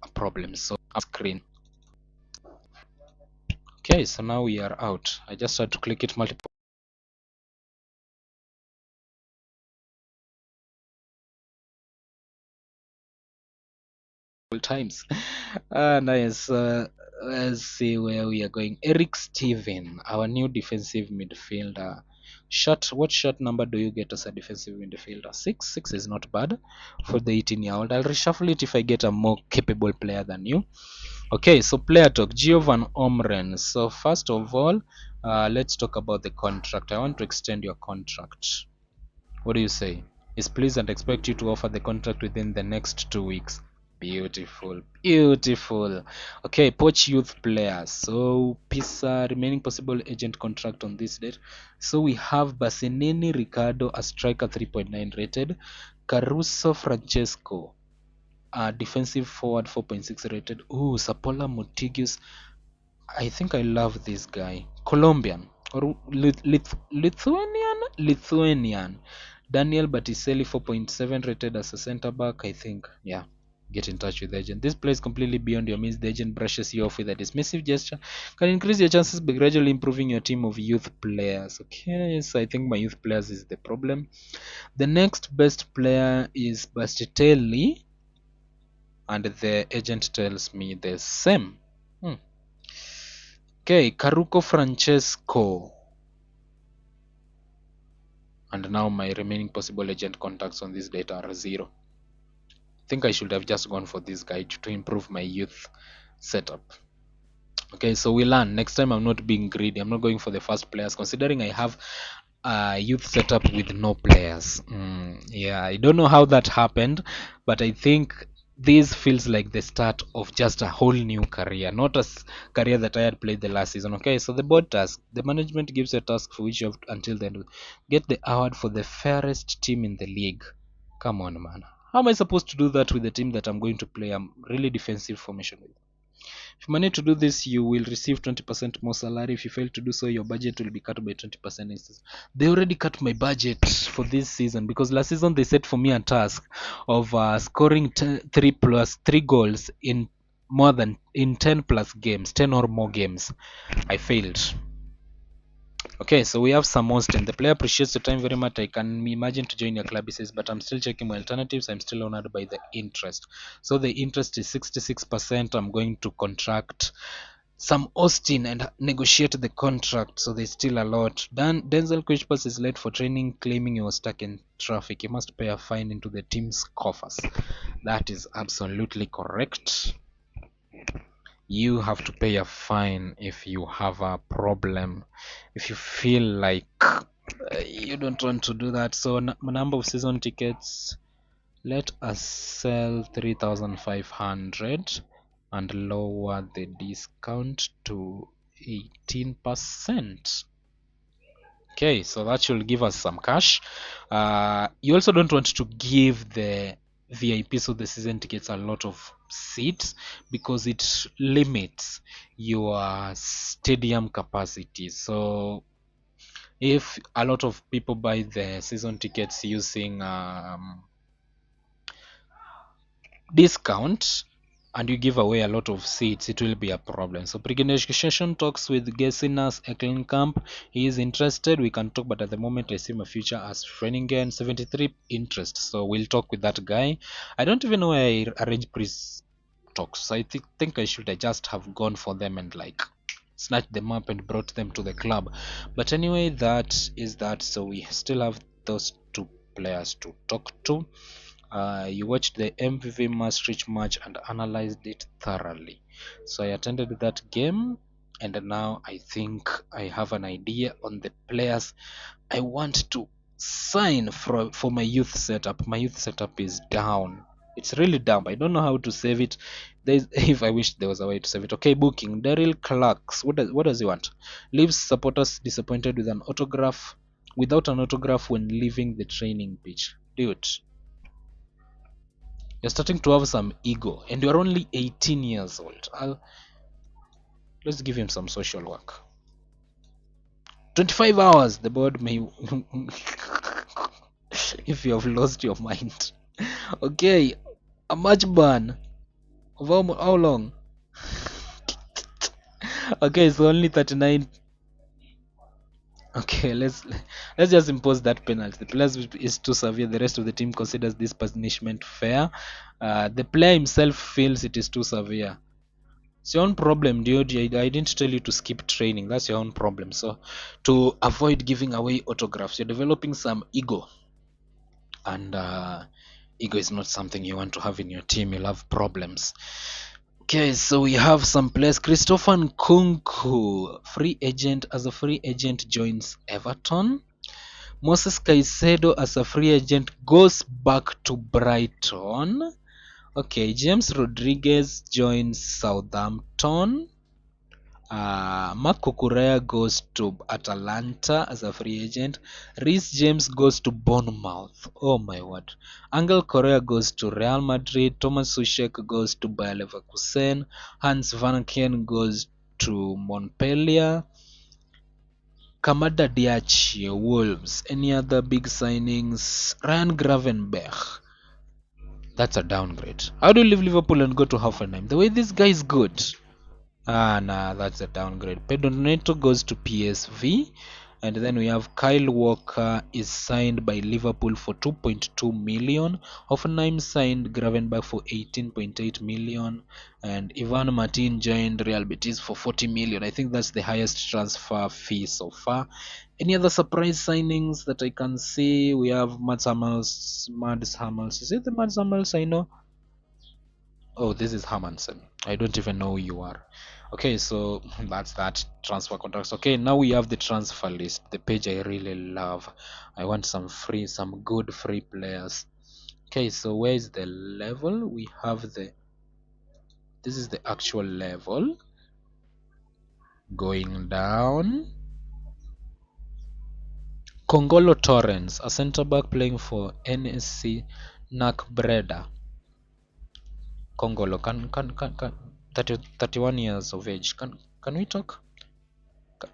a problem. So screen. Okay, so now we are out. I just had to click it multiple times. Nice. Let's see where we are going. Eric Steven, our new defensive midfielder. What shot number do you get as a defensive midfielder? 6. 6 is not bad for the 18-year-old. I'll reshuffle it if I get a more capable player than you. Okay, so player talk. Giovan Omren. So first of all, let's talk about the contract. I want to extend your contract. What do you say? Is pleased and expect you to offer the contract within the next 2 weeks. Beautiful, beautiful. Okay, poach youth players. So Pisa remaining possible agent contract on this date. So we have Basenini Ricardo, a striker 3.9 rated. Caruso Francesco, a defensive forward 4.6 rated. Ooh, Sapola Motigus. I think I love this guy. Colombian or Lithuanian? Lithuanian. Daniel Battiselli 4.7 rated as a center back, I think. Yeah. Get in touch with the agent. This plays completely beyond your means. The agent brushes you off with a dismissive gesture. Can increase your chances by gradually improving your team of youth players. Okay, so I think my youth players is the problem. The next best player is Bastitelli, and the agent tells me the same. Okay, Caruco Francesco. And now my remaining possible agent contacts on this data are 0. I think I should have just gone for this guy to improve my youth setup. Okay, so we learn next time. I'm not being greedy. I'm not going for the first players, considering I have a youth setup with no players. Yeah, I don't know how that happened, but I think this feels like the start of just a whole new career, not a career that I had played the last season. Okay, so the board task. The management gives you a task for which you have until then get the award for the fairest team in the league. Come on, man. How am I supposed to do that with the team that I'm going to play? I'm really defensive formation with. If you manage to do this, you will receive 20% more salary. If you fail to do so, your budget will be cut by 20% instead. They already cut my budget for this season because last season they set for me a task of scoring 3 plus 3 goals in more than in 10 plus games, 10 or more games. I failed. Okay, so we have Samosten. The player appreciates the time very much. I can imagine to join your club, he says, but I'm still checking my alternatives. I'm still honored by the interest. So the interest is 66%. I'm going to contract Sam Austin and negotiate the contract. So there's still a lot. Denzel Quishpas is late for training, claiming he was stuck in traffic. He must pay a fine into the team's coffers. That is absolutely correct. You have to pay a fine if you have a problem, if you feel like you don't want to do that. So number of season tickets, let us sell 3,500 and lower the discount to 18%. Okay, so that should give us some cash. You also don't want to give the VIPs of the season tickets a lot of seats because it limits your stadium capacity. So if a lot of people buy the season tickets using discount and you give away a lot of seats, it will be a problem. So pre-negotiation talks with Gesinas Eklenkamp. He is interested. We can talk, but at the moment I see my future as Frenningen. 73 interest. So we'll talk with that guy. I don't even know why I arrange pre-talks. I think I should have just have gone for them and like snatched them up and brought them to the club. But anyway, that is that. So we still have those two players to talk to. You watched the MVV Maastricht match and analyzed it thoroughly. So I attended that game, and now I think I have an idea on the players I want to sign for my youth setup. My youth setup is down. It's really down. I don't know how to save it. If I wish there was a way to save it. Okay, booking. Daryl Clarks. What does he want? Leaves supporters disappointed with an autograph, without an autograph when leaving the training pitch. Dude, you're starting to have some ego, and you're only 18 years old. Let's give him some social work. 25 hours. The board may if you have lost your mind. Okay, a match ban of how long? Okay, so only 39. Okay, let's just impose that penalty. The player is too severe. The rest of the team considers this punishment fair. The player himself feels it is too severe. It's your own problem, dude. I didn't tell you to skip training. That's your own problem. So to avoid giving away autographs, you're developing some ego, and ego is not something you want to have in your team. You'll have problems. Okay, so we have some players. Christopher Nkunku, free agent. As a free agent, joins Everton. Moses Caicedo, as a free agent, goes back to Brighton. Okay, James Rodriguez joins Southampton. Marco Correa goes to Atalanta as a free agent. Reece James goes to Bournemouth. Oh my word. Angel Correa goes to Real Madrid. Thomas Suchek goes to Bayer Leverkusen. Hans Vanken goes to Montpellier. Kamada Diachi, Wolves. Any other big signings? Ryan Gravenberch. That's a downgrade. How do you leave Liverpool and go to Hoffenheim? The way this guy is good. Ah, nah, that's a downgrade. Pedro Neto goes to PSV, and then we have Kyle Walker is signed by Liverpool for 2.2 million. Hoffenheim signed Gravenberch for 18.8 million, and Ivan Martin joined Real Betis for 40 million. I think that's the highest transfer fee so far. Any other surprise signings that I can see? We have Mads Hummels. Is it the Mads Hummels I know? Oh, this is Hermansen. I don't even know who you are. Okay, so that's that transfer contracts. Okay, now we have the transfer list, the page I really love. I want some good free players. Okay, so where is the level? We have this is the actual level going down. Kongolo Torrens, a centre back playing for NSC Nakbreda. Kongolo, can 31 years of age. Can we talk?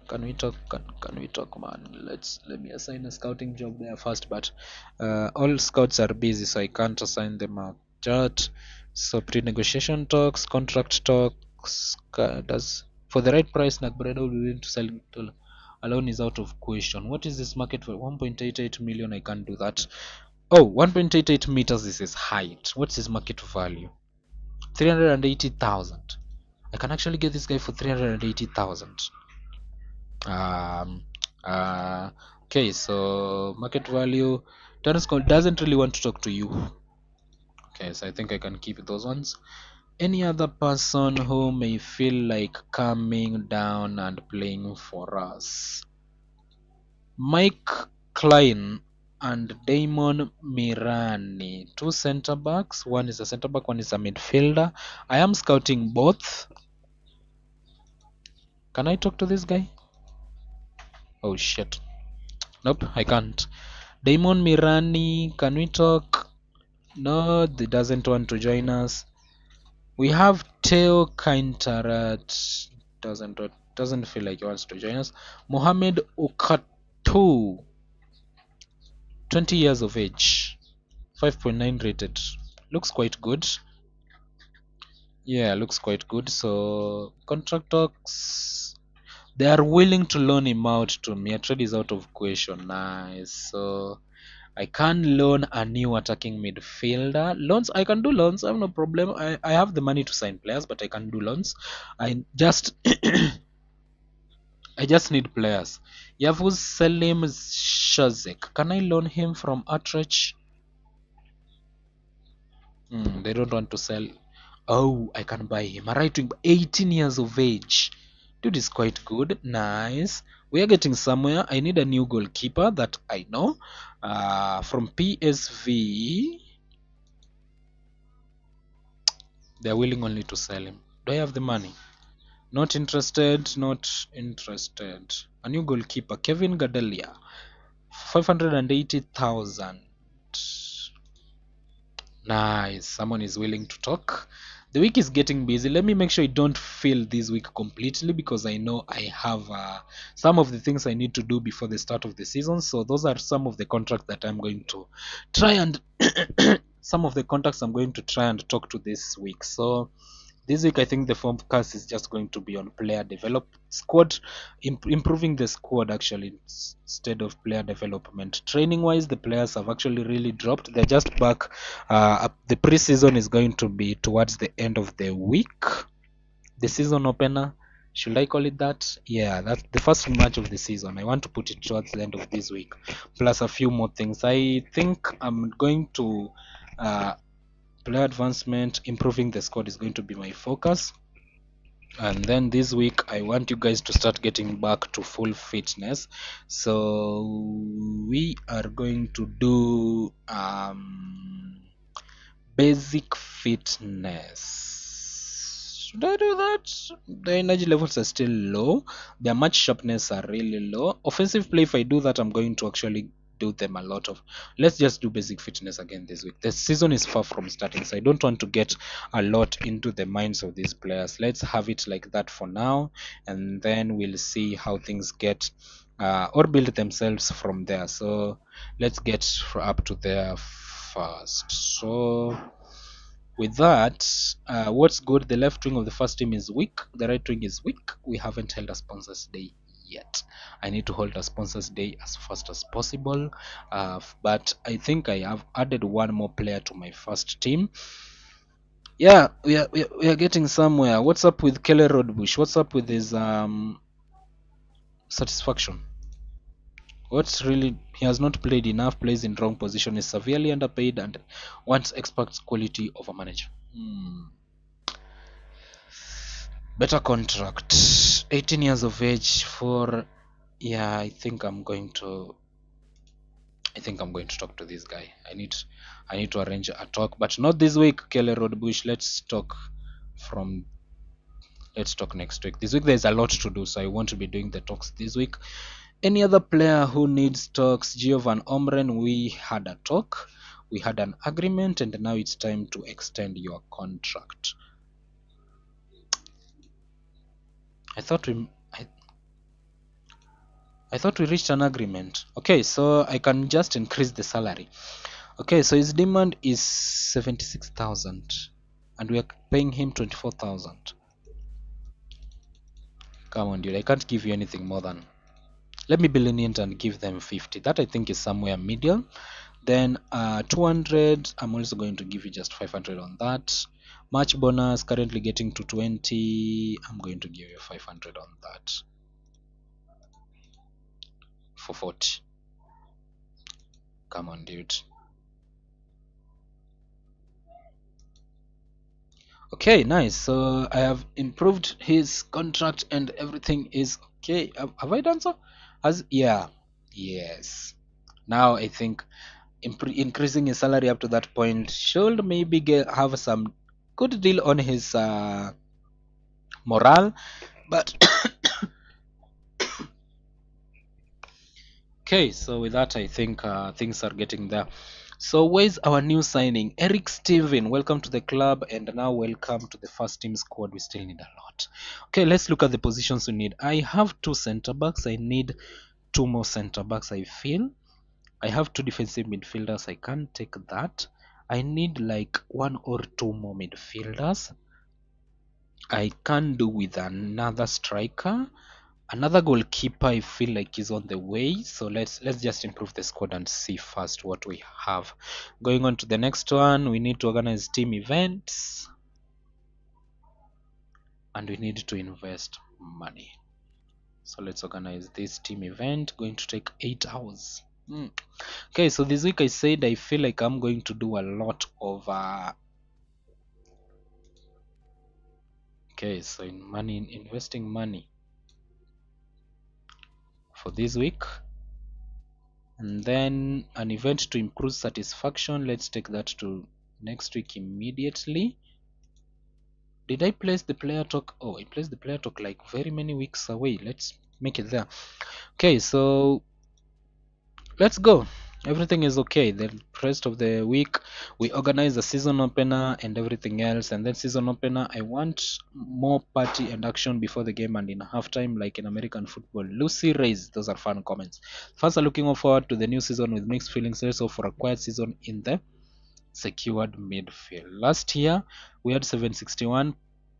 Can we talk? Can we talk, man? Let me assign a scouting job there first. But all scouts are busy, so I can't assign them a chat. So pre-negotiation talks, contract talks. Does for the right price, Nakbreda will be willing to sell it alone is out of question. What is this market for? 1.88 million. I can't do that. Oh, 1.88 meters is his height. What's his market value? 380,000. I can actually get this guy for 380,000. um okay, so market value. Terence doesn't really want to talk to you. Okay, so I think I can keep those ones. Any other person who may feel like coming down and playing for us? Mike Klein and Damon Mirani, two center backs. One is a center back, one is a midfielder. I am scouting both. Can I talk to this guy? Oh shit. Nope, I can't. Damon Mirani, can we talk? No, he doesn't want to join us. We have Teo Kaintarat, doesn't feel like he wants to join us. Mohamed Okatu, 20 years of age, 5.9 rated. Looks quite good. Yeah, looks quite good. So contract talks. They are willing to loan him out to me. A trade is out of question. Nice. So I can loan a new attacking midfielder. Loans, I can do loans. I have no problem. I have the money to sign players, but I can do loans. I just I just need players. Yavuz Selim Shazek. Can I loan him from Utrecht? They don't want to sell. Oh, I can buy him. A right wing, 18 years of age. Dude is quite good. Nice. We are getting somewhere. I need a new goalkeeper that I know. From PSV. They're willing only to sell him. Do I have the money? Not interested. Not interested. A new goalkeeper, Kevin Gadelia, 580,000. Nice. Someone is willing to talk. The week is getting busy. Let me make sure I don't fill this week completely because I know I have some of the things I need to do before the start of the season. So those are some of the contracts that I'm going to try and some of the contacts I'm going to try and talk to this week. So this week I think the focus is just going to be on player develop squad, improving the squad actually instead of player development. Training wise, the players have actually really dropped. They're just back. The preseason is going to be towards the end of the week. The season opener, should I call it that? Yeah, that's the first match of the season. I want to put it towards the end of this week, plus a few more things. I think I'm going to player advancement, improving the squad is going to be my focus. And then this week I want you guys to start getting back to full fitness. So we are going to do basic fitness. Should I do that? The energy levels are still low. Their match sharpness are really low. Offensive play, if I do that, I'm going to actually do them a lot of. Let's just do basic fitness again this week. The season is far from starting, so I don't want to get a lot into the minds of these players. Let's have it like that for now, and then we'll see how things get or build themselves from there. So let's get up to there first. So With that, what's good? The left wing of the first team is weak. The right wing is weak. We haven't held a sponsors day yet. I need to hold a sponsors day as fast as possible. But I think I have added one more player to my first team. Yeah, we are getting somewhere. What's up with Kelly Rodbush? What's up with his satisfaction? What's really, he has not played enough, plays in wrong position, is severely underpaid, and wants expects quality of a manager. Better contract. 18 years of age for, yeah, I think I'm going to talk to this guy. I need to arrange a talk, but not this week, Kelly Rodbush. From let's talk next week. This week there's a lot to do, so I want to be doing the talks this week. Any other player who needs talks? Giovan Omren, we had a talk, we had an agreement, and now it's time to extend your contract. I thought we reached an agreement. Okay, so I can just increase the salary. Okay, so his demand is 76,000 and we are paying him 24,000. Come on, dude, I can't give you anything more than, let me be lenient and give them 50. That I think is somewhere medium. Then 200, I'm also going to give you just 500 on that. Match bonus currently getting to 20, I'm going to give you 500 on that for 40. Come on, dude. Okay, nice. So I have improved his contract and everything is okay. Have I done so? Yeah, yes. Now I think increasing his salary up to that point should maybe have some good deal on his morale. But okay, so with that I think things are getting there. So where's our new signing? Eric Steven, welcome to the club, and now welcome to the first team squad. We still need a lot. Okay, let's look at the positions we need. I have 2 center backs. I need 2 more center backs, I feel. I have 2 defensive midfielders. I can't take that. I need like 1 or 2 more midfielders. I can do with another striker. Another goalkeeper I feel like is on the way. So let's just improve the squad and see first what we have. Going on to the next one, we need to organize team events and we need to invest money. So let's organize this team event, going to take 8 hours. Okay, so this week I said I feel like I'm going to do a lot of okay, so investing money for this week. And then an event to improve satisfaction, let's take that to next week immediately. Did I place the player talk? Oh, I placed the player talk like very many weeks away. Let's make it there. Okay, so let's go. Everything is okay. The rest of the week we organize the season opener and everything else, and then season opener I want more party and action before the game and in halftime like in American football. Lucy Rays, those are fun comments. First, are looking forward to the new season with mixed feelings. Let's hope for a quiet season in the secured midfield. Last year we had 761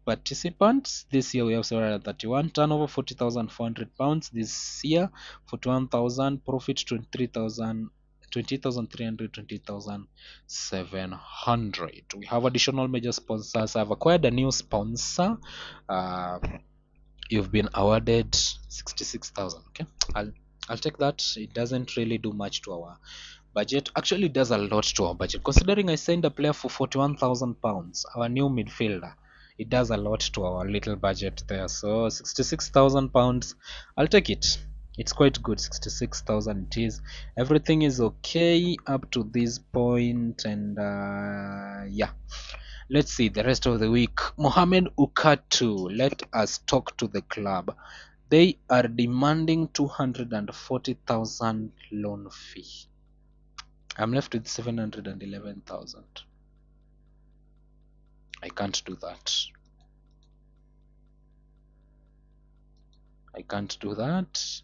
participants. This year we have 731. Turnover 40,400 pounds. This year 41,000. Profit 23,000. 20,300, 20,700. We have additional major sponsors. I've acquired a new sponsor. You've been awarded 66,000. Okay, I'll take that. It doesn't really do much to our budget. Actually, it does a lot to our budget. Considering I signed a player for 41,000 pounds, our new midfielder, it does a lot to our little budget there. So 66,000 pounds, I'll take it. It's quite good. 66,000 it is. Everything is okay up to this point, and yeah. Let's see the rest of the week. Mohamed Ukatu, let us talk to the club. They are demanding 240,000 loan fee. I'm left with 711,000. I can't do that. I can't do that.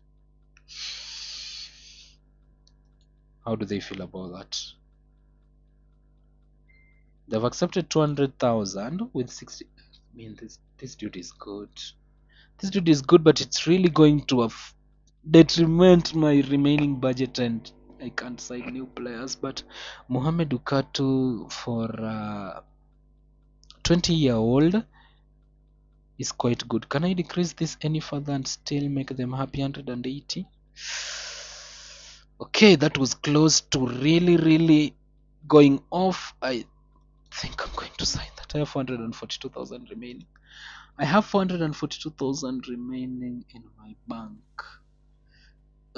How do they feel about that? They've accepted 200,000 with 60. I mean, this dude is good. This dude is good, but it's really going to detriment my remaining budget, and I can't sign new players. But Mohamed Ukatu for 20-year-old is quite good. Can I decrease this any further and still make them happy? 180. Okay, that was close to really going off. I think I'm going to sign that. I have 442,000 remaining. I have 442,000 remaining in my bank.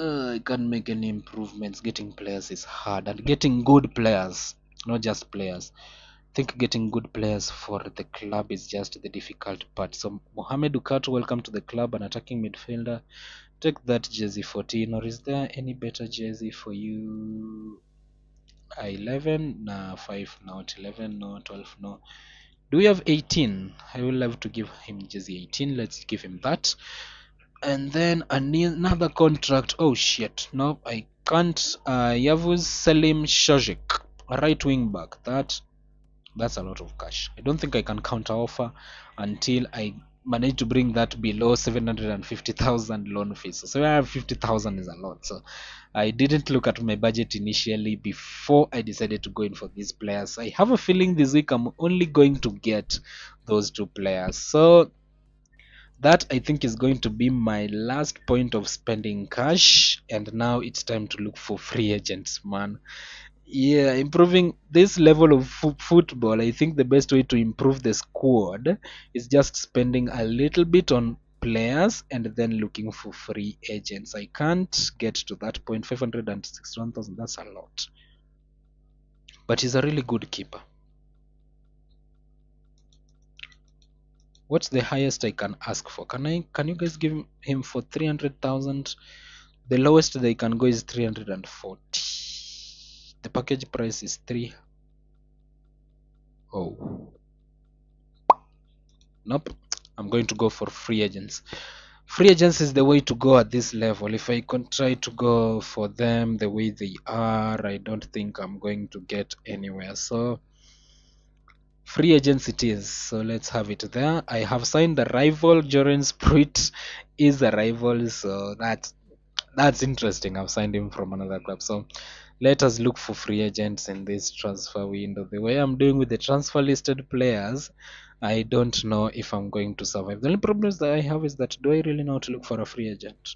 I can't make any improvements. Getting players is hard, and getting good players, not just players. I think getting good players for the club is just the difficult part. So Mohamed Ukatu, welcome to the club, an attacking midfielder. Take that jersey 14, or is there any better jersey for you? 11, nah, 5, not 11, no, 12, no. Do we have 18? I will have to give him jersey 18. Let's give him that. And then another contract. Oh shit, no, I can't. Yavuz Selim Shajik, a right wing back. That's a lot of cash. I don't think I can counter offer until I manage to bring that below 750,000 loan fees. So 750,000 is a lot. So I didn't look at my budget initially before I decided to go in for these players. I have a feeling this week I'm only going to get those two players. So that I think is going to be my last point of spending cash. And now it's time to look for free agents, man. Yeah, improving this level of football, I think the best way to improve the squad is just spending a little bit on players and then looking for free agents. I can't get to that point. 561,000, that's a lot. But he's a really good keeper. What's the highest I can ask for? Can you guys give him for 300,000? The lowest they can go is 340. The package price is 3. Oh. Nope. I'm going to go for free agents. Free agents is the way to go at this level. If I can try to go for them the way they are, I don't think I'm going to get anywhere. So free agents it is. So let's have it there. I have signed the rival. Joren Spruit is a rival, so that's interesting. I've signed him from another club. So let us look for free agents in this transfer window. The way I'm doing with the transfer listed players, I don't know if I'm going to survive. The only problem that I have is that do I really know how to look for a free agent?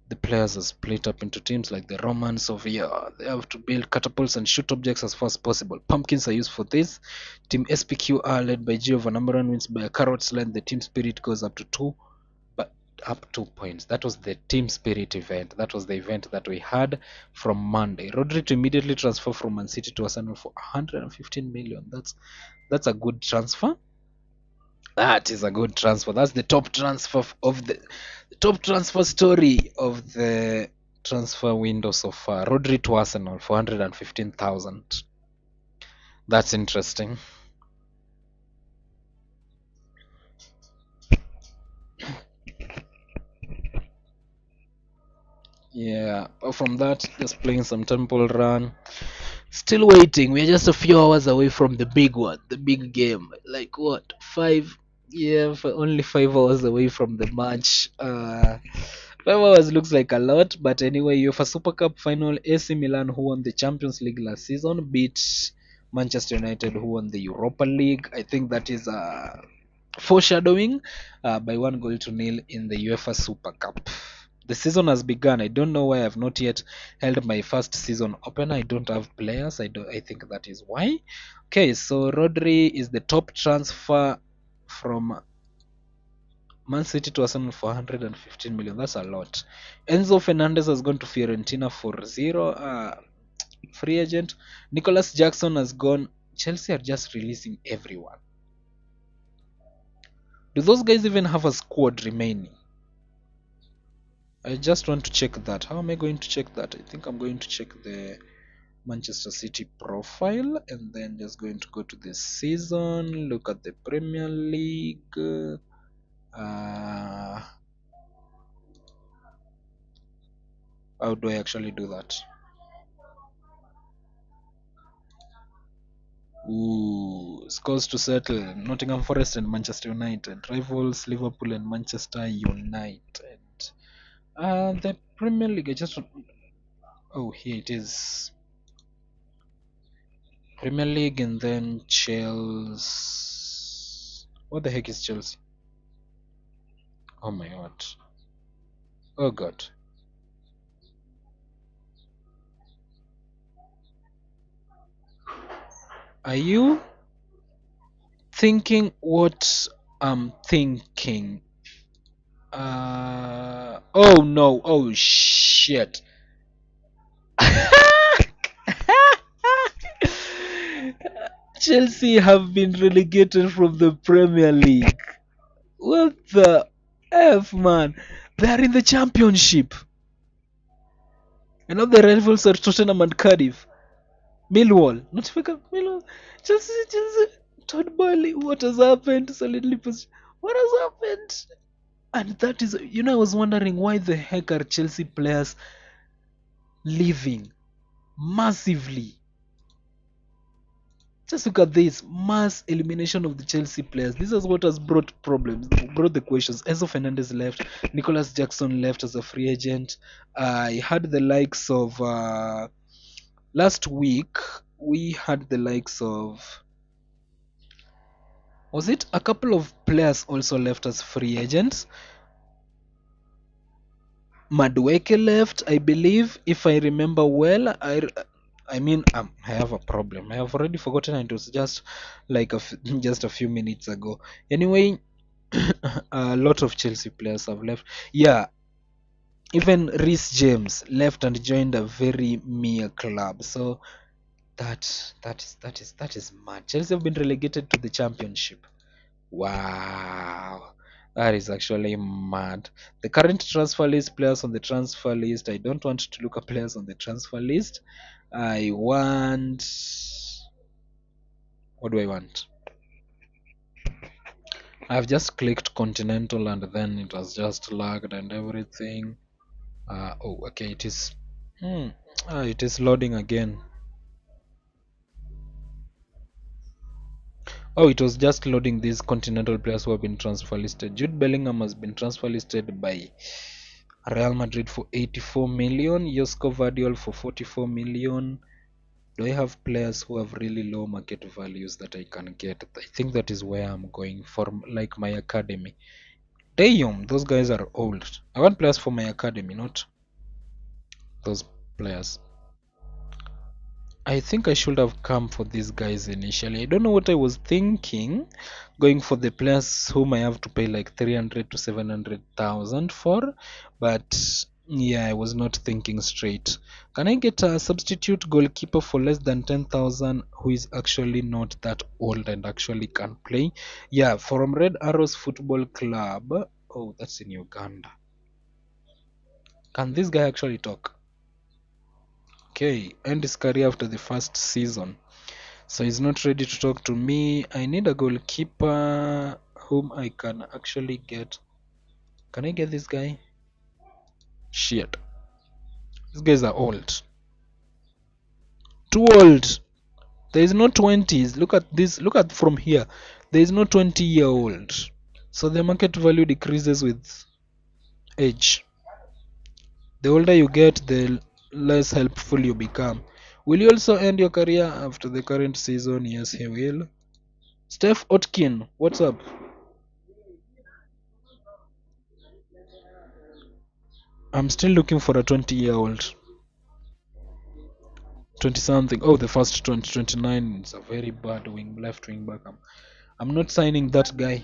The players are split up into teams like the Romans of here. They have to build catapults and shoot objects as far as possible. Pumpkins are used for this. Team SPQR led by Gio Van Ameron wins by a carrot's length. The team spirit goes up to 2, but up 2 points. That was the team spirit event. That was the event that we had from Monday. Rodri to immediately transfer from Man City to Arsenal for 115 million. That's a good transfer. That is a good transfer. That's the top transfer of the top transfer story of the transfer window so far. Rodri to Arsenal for 115,000. That's interesting. Yeah. Apart from that, just playing some Temple Run. Still waiting. We're just a few hours away from the big one, the big game. Like what? 5? Yeah, only 5 hours away from the match. 5 hours looks like a lot, but anyway, UEFA Super Cup final. AC Milan, who won the Champions League last season, beat Manchester United, who won the Europa League. I think that is foreshadowing by 1 goal to nil in the UEFA Super Cup. The season has begun. I don't know why I've not yet held my first season open. I don't have players. I think that is why. Okay, so Rodri is the top transfer from Man City to Arsenal for 115 million. That's a lot. Enzo Fernandez has gone to Fiorentina for 0. Free agent. Nicholas Jackson has gone. Chelsea are just releasing everyone. Do those guys even have a squad remaining? I just want to check that. How am I going to check that? I think I'm going to check the Manchester City profile and then just going to go to the season, look at the Premier League. How do I actually do that? Ooh, scores to settle. Nottingham Forest and Manchester United. Rivals Liverpool and Manchester United. The Premier League. I just. Oh, here it is. Premier League and then Chelsea. What the heck is Chelsea? Oh my god. Oh god. Are you thinking what I'm thinking? Oh no. Oh shit. Chelsea have been relegated from the Premier League. What the F, man? They're in the Championship. And now the rivals are Tottenham and Cardiff. Millwall. Not Beckham. Millwall. Chelsea. Todd Boehly. What has happened? Solidly positioned. What has happened? And that is, I was wondering why the heck are Chelsea players leaving massively. Just look at this mass elimination of the Chelsea players. This is what has brought problems, brought the questions. Enzo Fernandez left, Nicholas Jackson left as a free agent. I had the likes of last week. We had the likes of, was it a couple of players also left as free agents? Madueke left, I believe, if I remember well. I have a problem. I have already forgotten. It was just like just a few minutes ago. Anyway, a lot of Chelsea players have left. Yeah, even Reece James left and joined a very mere club. So that is mad. Chelsea have been relegated to the Championship. Wow, that is actually mad. The current transfer list, players on the transfer list. I don't want to look at players on the transfer list. I want. What do I want? I've just clicked Continental and then it has just lagged and everything. Oh, okay, it is. Hmm, it is loading again. Oh, it was just loading these Continental players who have been transfer listed. Jude Bellingham has been transfer listed by Real Madrid for 84 million. Josko Vardiol for 44 million. Do I have players who have really low market values that I can get? I think that is where I'm going for, like my academy. Damn, those guys are old. I want players for my academy, not those players. I think I should have come for these guys initially. I don't know what I was thinking, going for the players whom I have to pay like 300 to 700,000 for, but yeah, I was not thinking straight. Can I get a substitute goalkeeper for less than 10,000 who is actually not that old and actually can play? Yeah, from Red Arrows Football Club. Oh, that's in Uganda. Can this guy actually talk? Okay, end his career after the first season. So he's not ready to talk to me. I need a goalkeeper whom I can actually get. Can I get this guy? Shit. These guys are old. Too old. There is no 20s. Look at this. Look at from here. There is no 20-year-old. So the market value decreases with age. The older you get, the less helpful you become. Will you also end your career after the current season? Yes, he will. Steph Otkin, what's up? I'm still looking for a 20-year-old. 20 something. Oh, the first 2029 is a very bad left wing back. I'm not signing that guy.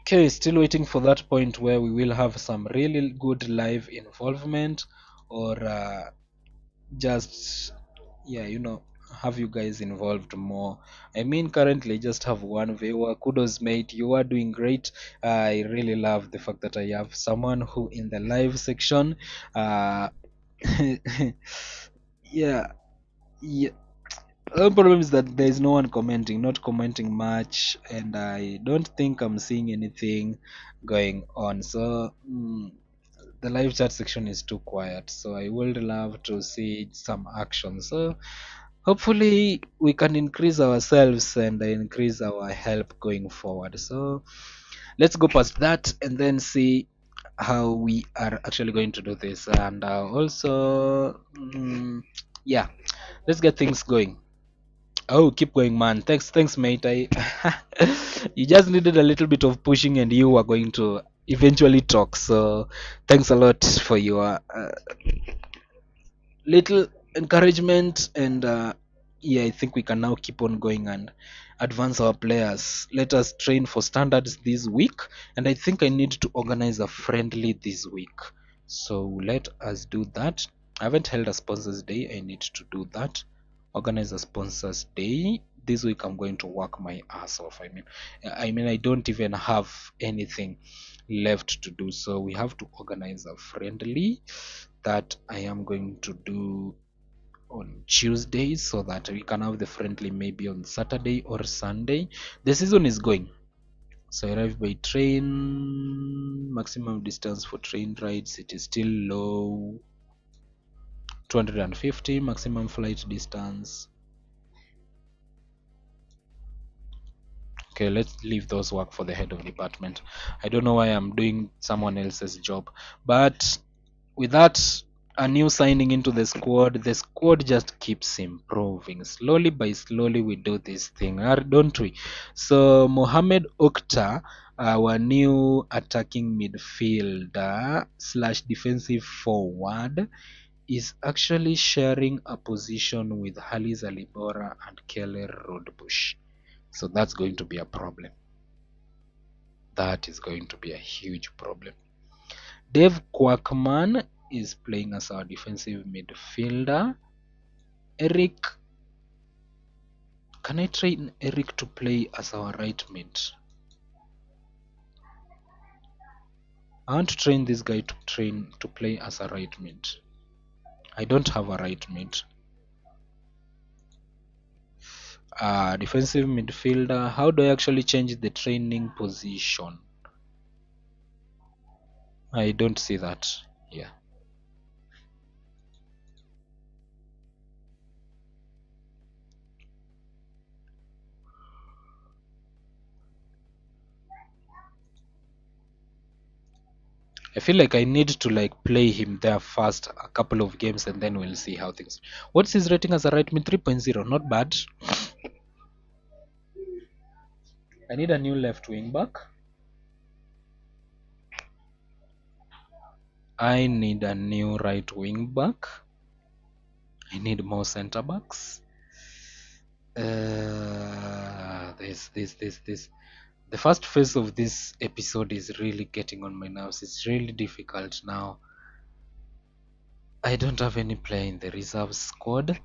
Okay, still waiting for that point where we will have some really good live involvement, or just, yeah, have you guys involved more. I mean, currently just have one viewer. Kudos, mate, you are doing great. I really love the fact that I have someone who in the live section, uh yeah, yeah. The problem is that there is no one commenting, not commenting much, and I don't think I'm seeing anything going on. So the live chat section is too quiet, so I would love to see some action. So hopefully we can increase ourselves and increase our help going forward. So let's go past that and then see how we are actually going to do this. And also, yeah, let's get things going. Oh, keep going, man. Thanks, mate. You just needed a little bit of pushing, and you were going to eventually talk. So, thanks a lot for your little encouragement. And yeah, I think we can now keep on going and advance our players. Let us train for standards this week, and I think I need to organize a friendly this week. So let us do that. I haven't held a sponsors day. I need to do that. Organize a sponsors day this week. I'm going to work my ass off. I mean I don't even have anything left to do, so we have to organize a friendly that I am going to do on Tuesdays so that we can have the friendly maybe on Saturday or Sunday. The season is going. So I arrive by train. Maximum distance for train rides, it is still low. 250 maximum flight distance. Okay, let's leave those work for the head of department. I don't know why I'm doing someone else's job, but with that, a new signing into the squad just keeps improving. Slowly by slowly, we do this thing, don't we? So Mohamed Okta, our new attacking midfielder slash defensive forward, is actually sharing a position with Halis Alibora and Keller Rodbush. So that's going to be a problem. That is going to be a huge problem. Dave Quackman is playing as our defensive midfielder. Eric, can I train Eric to play as our right mid? I want to train this guy to play as a right mid. I don't have a right mid. Defensive midfielder. How do I actually change the training position? I don't see that here. I feel like I need to play him there first a couple of games and then we'll see how things. What's his rating as a right mid? 3.0. Not bad. I need a new left wing back. I need a new right wing back. I need more center backs. This. The first phase of this episode is really getting on my nerves. It's really difficult now. I don't have any player in the reserve squad.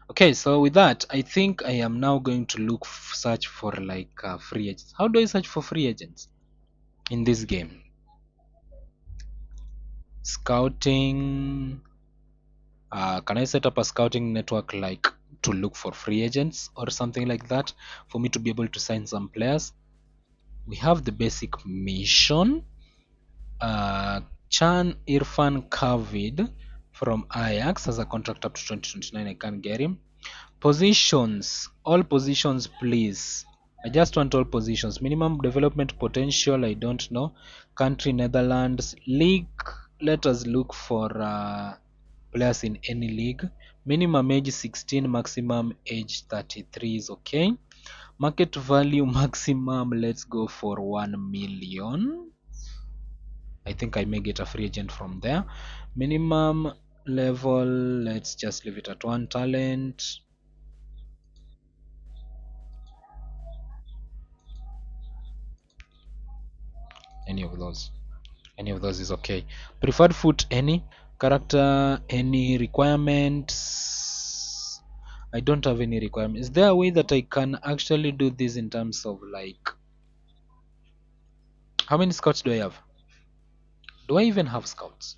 Okay, so with that, I think I am now going to search for free agents. How do I search for free agents in this game? Scouting. Can I set up a scouting network to look for free agents or something like that for me to be able to sign some players? We have the basic mission. Chan Irfan Kavid from Ajax has a contract up to 2029. I can't get him. Positions, all positions, please. I just want all positions. Minimum development potential, I don't know. Country, Netherlands. League, let us look for players in any league. Minimum age 16, maximum age 33 is okay. Market value maximum, let's go for 1 million. I think I may get a free agent from there. Minimum level, let's just leave it at 1 talent. Any of those is okay. Preferred foot, any. Character, any. Requirements, I don't have any requirements. Is there a way that I can actually do this in terms of how many scouts do I have? Do I even have scouts?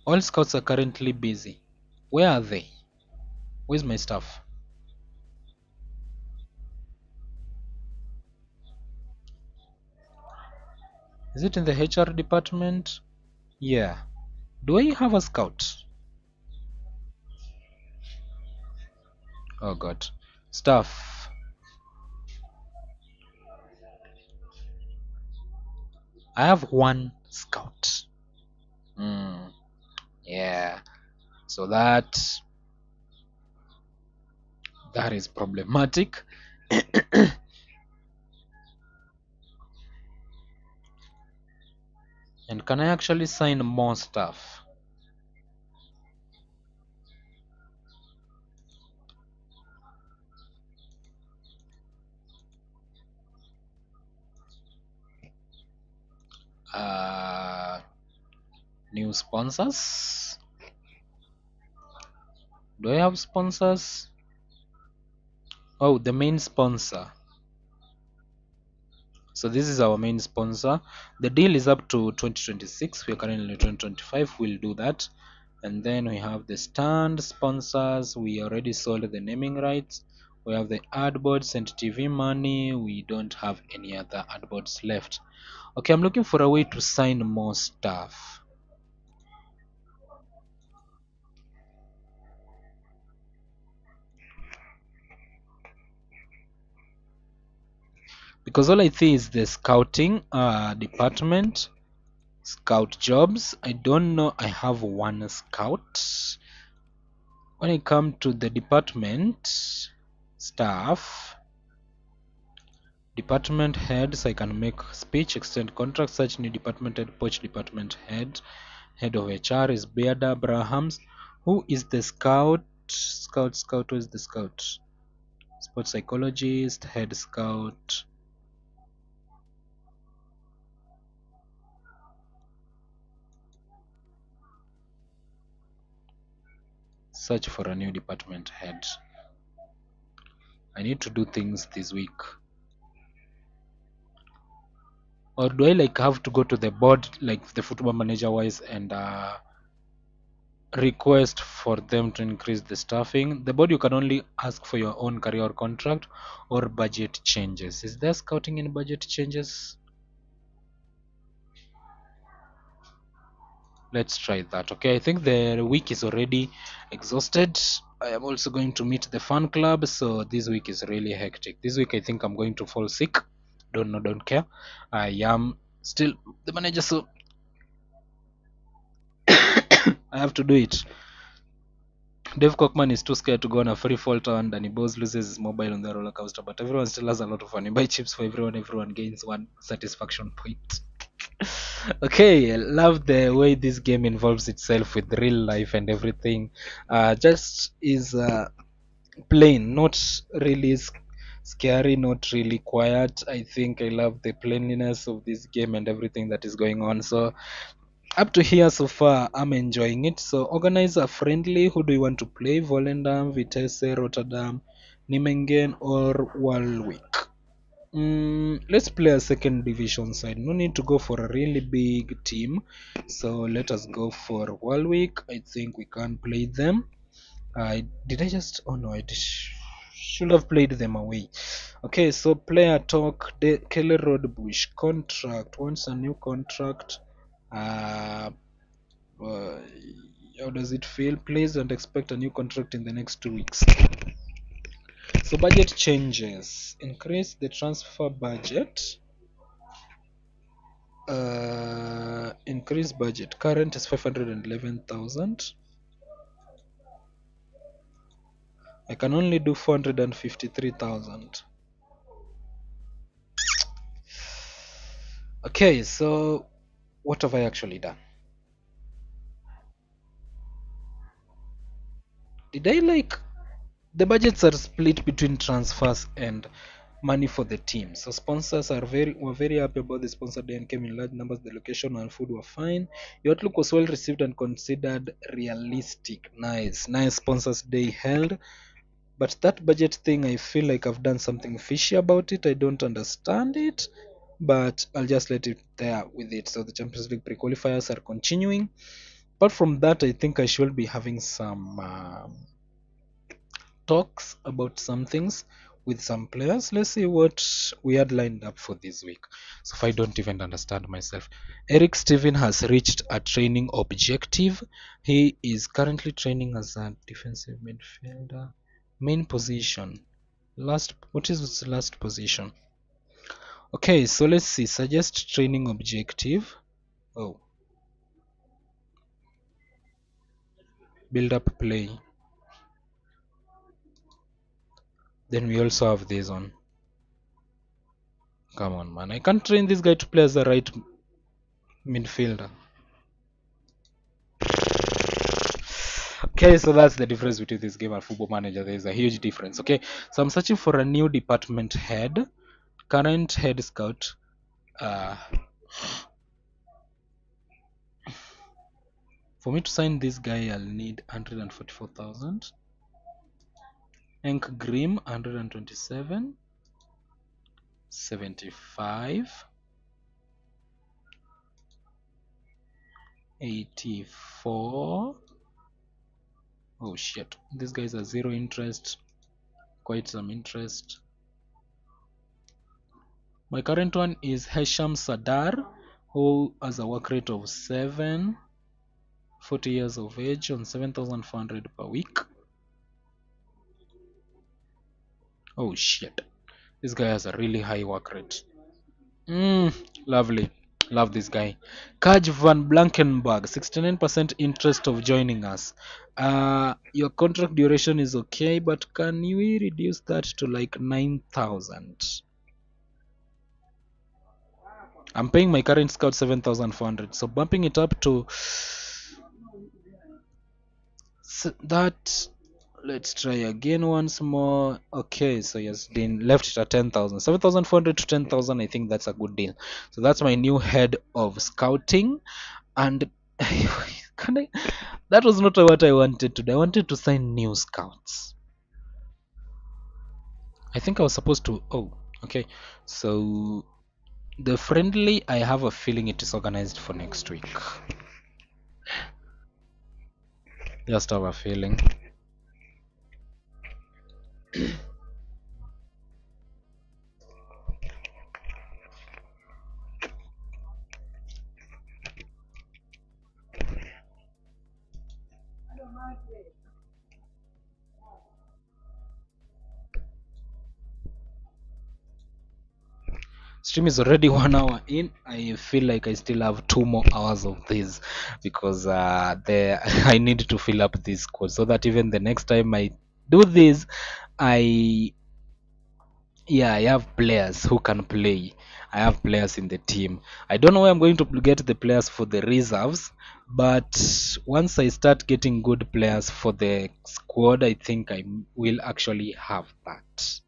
All scouts are currently busy. Where are they? Where's my stuff? Is it in the HR department? Yeah. Do I have a scout? Oh god. Stuff. I have one scout. Hmm. Yeah. So that is problematic. And can I actually sign more stuff? Uh, New sponsors? Do I have sponsors? Oh, the main sponsor. So this is our main sponsor. The deal is up to 2026. We are currently in 2025. We'll do that. And then we have the stand sponsors. We already sold the naming rights. We have the adboards and TV money. We don't have any other adboards left. Okay, I'm looking for a way to sign more stuff. Because all I see is the scouting department, scout jobs. I don't know. I have one scout. When I come to the department staff, department heads, I can make speech, extend contracts, such new department head, poach department head. Head of HR is Bearda Abrahams. Who is the scout? Scout, who is the scout? Sports psychologist, head scout. Search for a new department head. I need to do things this week. Or do I like have to go to the board, like the football manager wise, and request for them to increase the staffing? The board, you can only ask for your own career contract or budget changes. Is there scouting in budget changes? Let's try that. Okay, I think the week is already exhausted. I am also going to meet the fan club, so this week is really hectic. This week I think I'm going to fall sick. Don't know, don't care. I am still the manager, so I have to do it. Dave Cockman is too scared to go on a free fall turn, and he both loses his mobile on the roller coaster, but everyone still has a lot of fun. You buy chips for everyone, everyone gains one satisfaction point. Okay, I love the way this game involves itself with real life and everything. Just is plain, not really scary, not really quiet. I think I love the plainness of this game and everything that is going on. So up to here so far, I'm enjoying it. So organizer friendly. Who do you want to play? Volendam, Vitesse, Rotterdam, Nijmegen, or Walwick? Let's play a second division side. No need to go for a really big team. So let us go for Walwick. I think we can play them. Did I just? Oh no, should have played them away. Okay, so player talk. Kelly Roadbush contract. Wants a new contract. Uh, uh, how does it feel? Please don't expect a new contract in the next 2 weeks. So budget changes. Increase the transfer budget. Increase budget. Current is 511,000. I can only do 453,000. Okay, so what have I actually done? Did I like the budgets are split between transfers and money for the team. So sponsors were very happy about the sponsor day and came in large numbers. The location and food were fine. Your outlook was well received and considered realistic. Nice sponsors day held. But that budget thing, I feel like I've done something fishy about it. I don't understand it. but I'll just let it there with it. So the Champions League pre-qualifiers are continuing. Apart from that, I think I should be having some talks about some things with some players. Let's see what we had lined up for this week. So if I don't even understand myself, Eric Steven has reached a training objective. He is currently training as a defensive midfielder, main position. Last, what is its last position? Okay, so let's see. Suggest training objective. Oh, build up play. Then we also have this one. Come on, man. I can't train this guy to play as a right midfielder. Okay, so that's the difference between this game and Football Manager. There is a huge difference. Okay, so I'm searching for a new department head. Current head scout. Uh, for me to sign this guy, I'll need 144,000. Enk Grimm 127, 75, 84. Oh shit, these guys are zero interest. Quite some interest. My current one is Hesham Sadar, who has a work rate of 7, 40 years of age on 7,400 per week. Oh shit, this guy has a really high work rate. Lovely. Love this guy. Kaj van Blankenburg, 69% interest of joining us. Your contract duration is okay, but can we reduce that to like 9,000? I'm paying my current scout 7,400, so bumping it up to that. Let's try again once more. Okay, so yes, then left it at 10,000. 7,400 to 10,000. I think that's a good deal. So that's my new head of scouting. And can I, that was not what I wanted to do. I wanted to sign new scouts. I think I was supposed to. Oh, okay. So the friendly, I have a feeling it is organized for next week. Just have a feeling. Stream is already 1 hour in. I feel like I still have 2 more hours of this because I need to fill up this code so that even the next time I do this, I I have players who can play. I have players in the team. I don't know where I'm going to get the players for the reserves, but once I start getting good players for the squad, I think I will actually have that.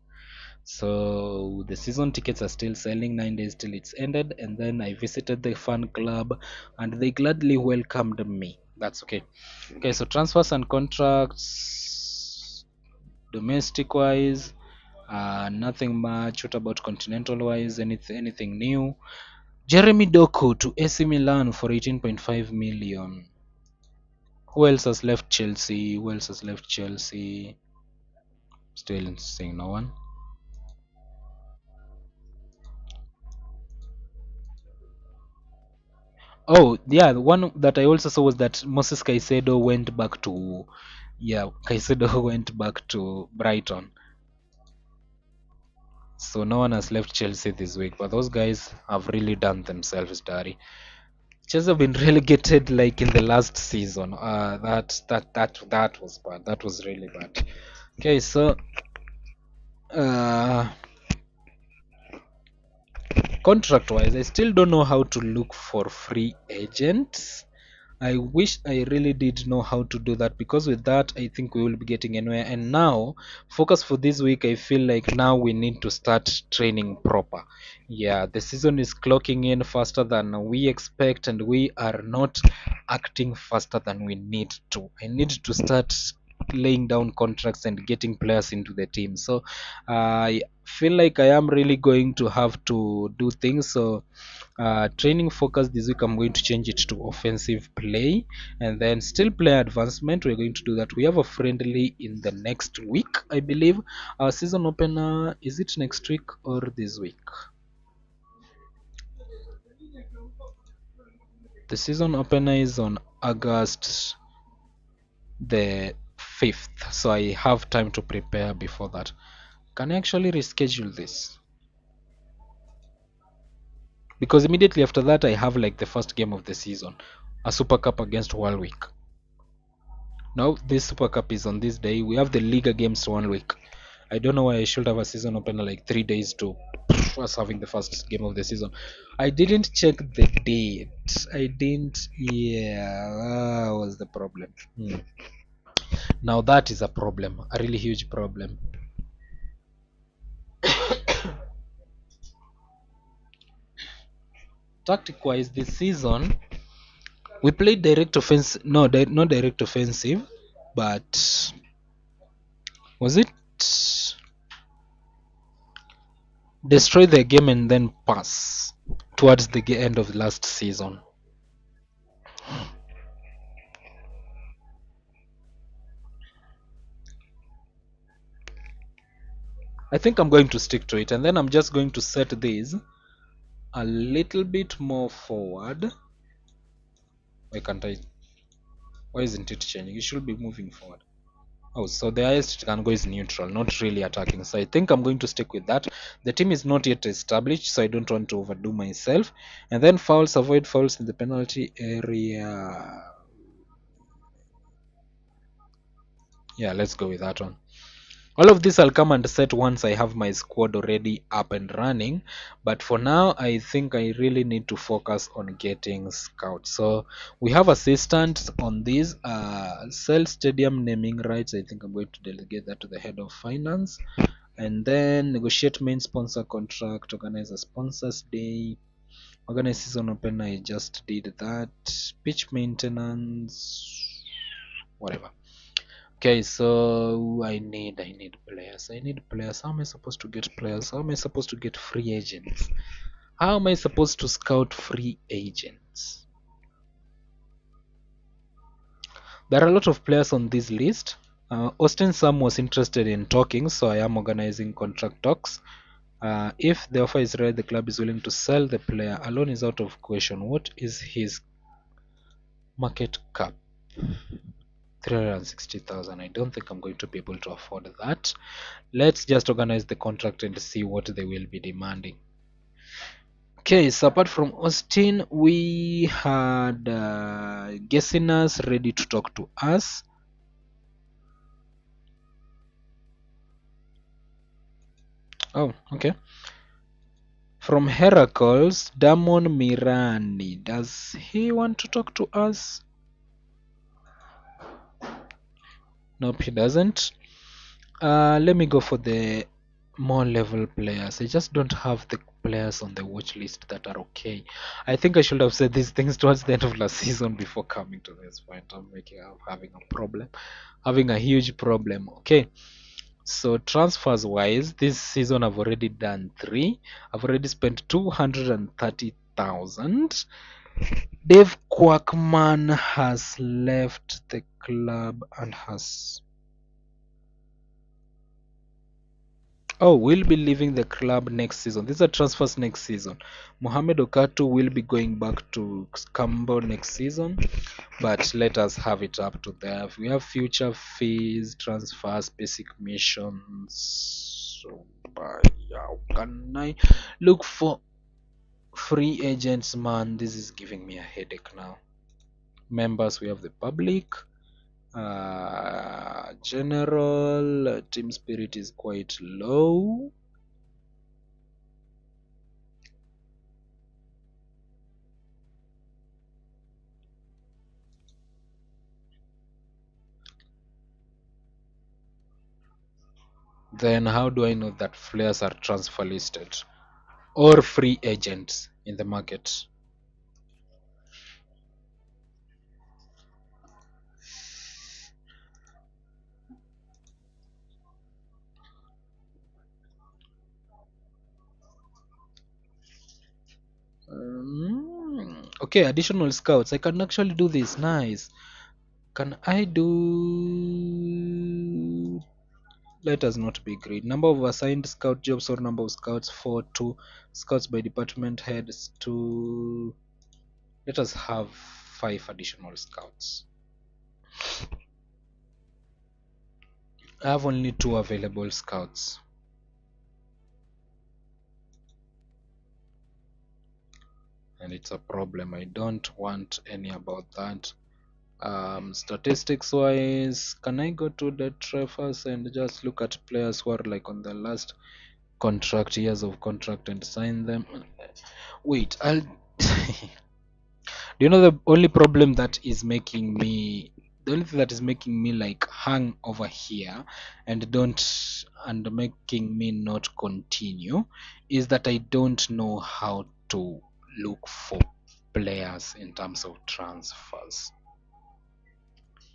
So the season tickets are still selling 9 days till it's ended, and then I visited the fan club and they gladly welcomed me. That's okay. Okay, so transfers and contracts, domestic wise, nothing much. What about continental wise? Anything new? Jeremy Doku to AC Milan for 18.5 million. Who else has left Chelsea? Who else has left Chelsea? Still seeing no one. Oh, yeah, the one that I also saw was that Moses Caicedo went back to, Caicedo went back to Brighton. So no one has left Chelsea this week, but those guys have really done themselves dirty. Chelsea have been relegated like in the last season. That was bad. That was really bad. Okay, so uh, contract wise, I still don't know how to look for free agents. I wish I really did know how to do that because with that, I think we will be getting anywhere. And now, focus for this week, I feel like now we need to start training proper. Yeah, the season is clocking in faster than we expect, and we are not acting faster than we need to. I need to start laying down contracts and getting players into the team. So, feel like I am really going to have to do things. So training focus this week, I'm going to change it to offensive play, and then still player advancement. We're going to do that. We have a friendly in the next week, I believe. Our season opener, is it next week or this week? The season opener is on August the 5th, so I have time to prepare before that. Can I actually reschedule this? Because immediately after that, I have like the first game of the season, a Super Cup against Warwick. Now, this Super Cup is on this day. We have the Liga games 1 week. I don't know why I should have a season opener like 3 days to us having the first game of the season. I didn't check the date. I didn't. Yeah, that was the problem. Now that is a problem, a really huge problem. Tactic wise, this season we played direct offense. No, not direct offensive, but was it destroy the game and then pass towards the end of last season? I think I'm going to stick to it, and then I'm just going to set this a little bit more forward. Why can't I? Why isn't it changing? It should be moving forward. Oh, so the highest it can go is neutral, not really attacking. So I think I'm going to stick with that. The team is not yet established, so I don't want to overdo myself. And then fouls, avoid fouls in the penalty area. Yeah, let's go with that one. All of this I'll come and set once I have my squad already up and running. But for now, I think I really need to focus on getting scouts. So we have assistants on these. Sell stadium naming rights. I think I'm going to delegate that to the head of finance. And then negotiate main sponsor contract, organize a sponsors day, organize season opener. I just did that. Pitch maintenance, whatever. Okay, so I need players. I need players. How am I supposed to get players? How am I supposed to get free agents? How am I supposed to scout free agents? There are a lot of players on this list. Austin Sam was interested in talking, so I am organizing contract talks. If the offer is right, the club is willing to sell the player. A loan is out of question. What is his market cap? 360,000. I don't think I'm going to be able to afford that. Let's just organize the contract and see what they will be demanding. Okay, so apart from Austin, we had Gessinas ready to talk to us. Oh, okay. From Heracles, Damon Mirani. Does he want to talk to us? Nope, he doesn't. Let me go for the more level players. I just don't have the players on the watch list that are okay. I think I should have said these things towards the end of last season before coming to this point. I'm having a problem, having a huge problem. Okay, so transfers wise, this season I've already done three. I've already spent 230,000. Dave Quackman has left the club and has. Oh, we'll be leaving the club next season. These are transfers next season. Mohamed Okatu will be going back to Cambo next season, but let us have it up to there. We have future fees, transfers, basic missions. So, how can I look for free agents? Man, this is giving me a headache now. Members, we have the public. General team spirit is quite low. Then how do I know that players are transfer listed or free agents in the market? Okay, additional scouts. I can actually do this. Nice. Can I do? Let us not be great. Number of assigned scout jobs or number of scouts for 2. Scouts by department heads 2. Let us have 5 additional scouts. I have only 2 available scouts. And it's a problem. I don't want any about that. Statistics wise, can I go to the Treffers and just look at players who are like on the last years of contract and sign them? Wait, I'll do you know the only problem that is making me the only thing that is making me like hang over here and don't and making me not continue is that I don't know how to look for players in terms of transfers.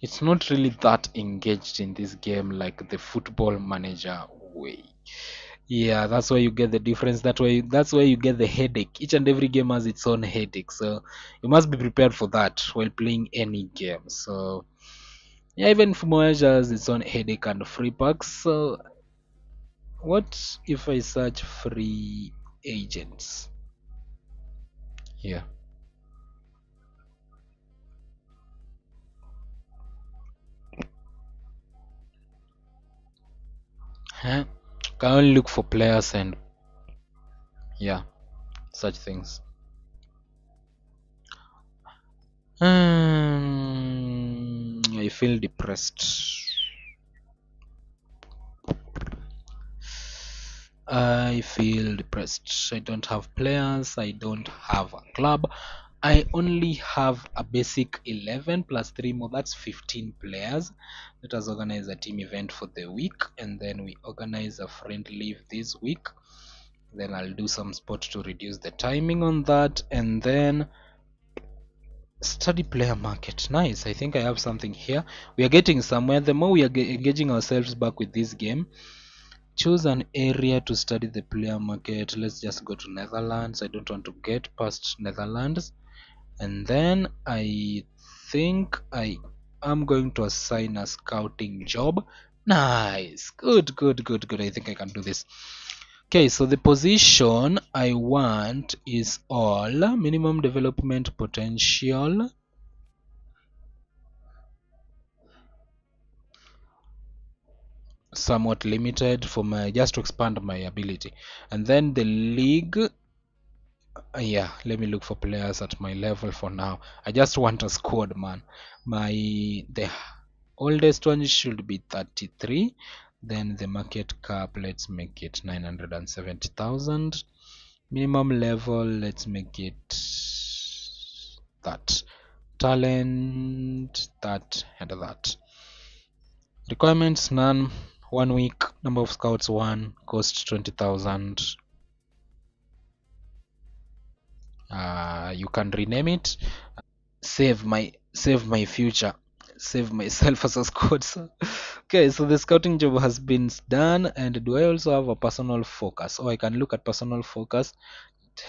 It's not really that engaged in this game like the football manager way. Yeah, that's why you get the difference. That's why you get the headache. Each and every game has its own headache, so you must be prepared for that while playing any game. So yeah, even Fumoja has its own headache and free packs. So what if I search free agents? Yeah. Huh? Can only look for players and yeah, such things. I feel depressed. I feel depressed. I don't have players. I don't have a club. I only have a basic 11 plus 3 more. That's 15 players. Let us organize a team event for the week and then we organize a friend leave this week. Then I'll do some sport to reduce the timing on that and then study player market. Nice. I think I have something here. We are getting somewhere. The more we are engaging ourselves back with this game, choose an area to study the player market. Let's just go to Netherlands. I don't want to get past Netherlands. And then I think I am going to assign a scouting job. Nice. Good, good, good, good. I think I can do this. Okay, so the position I want is all minimum development potential. Somewhat limited for my just to expand my ability. And then the league, yeah, let me look for players at my level for now. I just want a squad, man. The oldest one should be 33. Then the market cap, let's make it 970,000. Minimum level, let's make it that. Talent, that, and that. Requirements none. 1 week. Number of scouts 1. Cost 20,000. You can rename it. Save my future. Save myself as a squad. So, okay, so the scouting job has been done. And do I also have a personal focus? Oh, I can look at personal focus.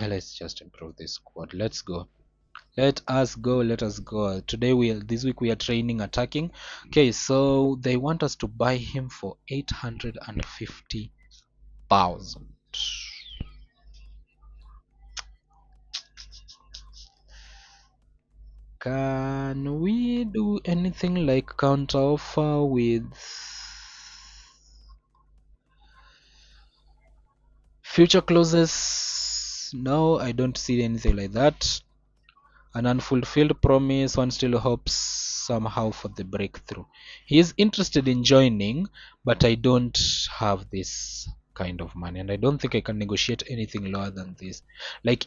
Let's just improve this squad. Let's go. Let us go. Let us go. This week we are training attacking. Okay, so they want us to buy him for 850,000. Can we do anything like counter offer with future clauses? No, I don't see anything like that. An unfulfilled promise, one still hopes somehow for the breakthrough. He is interested in joining, but I don't have this kind of money, and I don't think I can negotiate anything lower than this. Like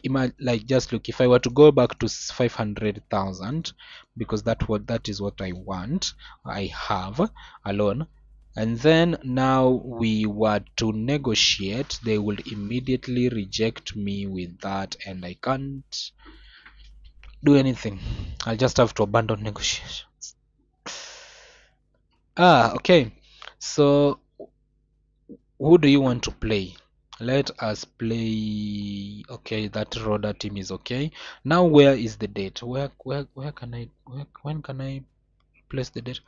just look, if I were to go back to 500,000, because that is what I want, I have alone. And then now we were to negotiate, they will immediately reject me with that, and I can't do anything. I'll just have to abandon negotiations. Okay. So who do you want to play? Let us play. Okay, that Roda team is okay. Now where is the date? Where can when can I place the date?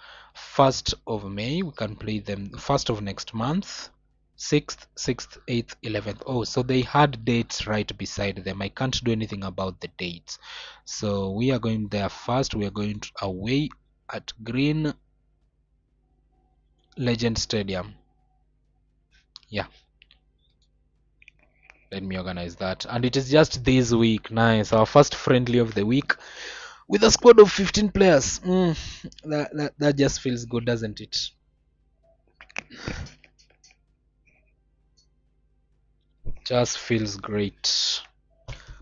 1st of May. We can play them 1st of next month. 6th, 8th, 11th. Oh, so they had dates right beside them. I can't do anything about the dates. So we are going there first. We are going away at Green Legend Stadium. Yeah, let me organize that. And it is just this week. Nice. Our first friendly of the week with a squad of 15 players. That just feels good, doesn't it? Just feels great.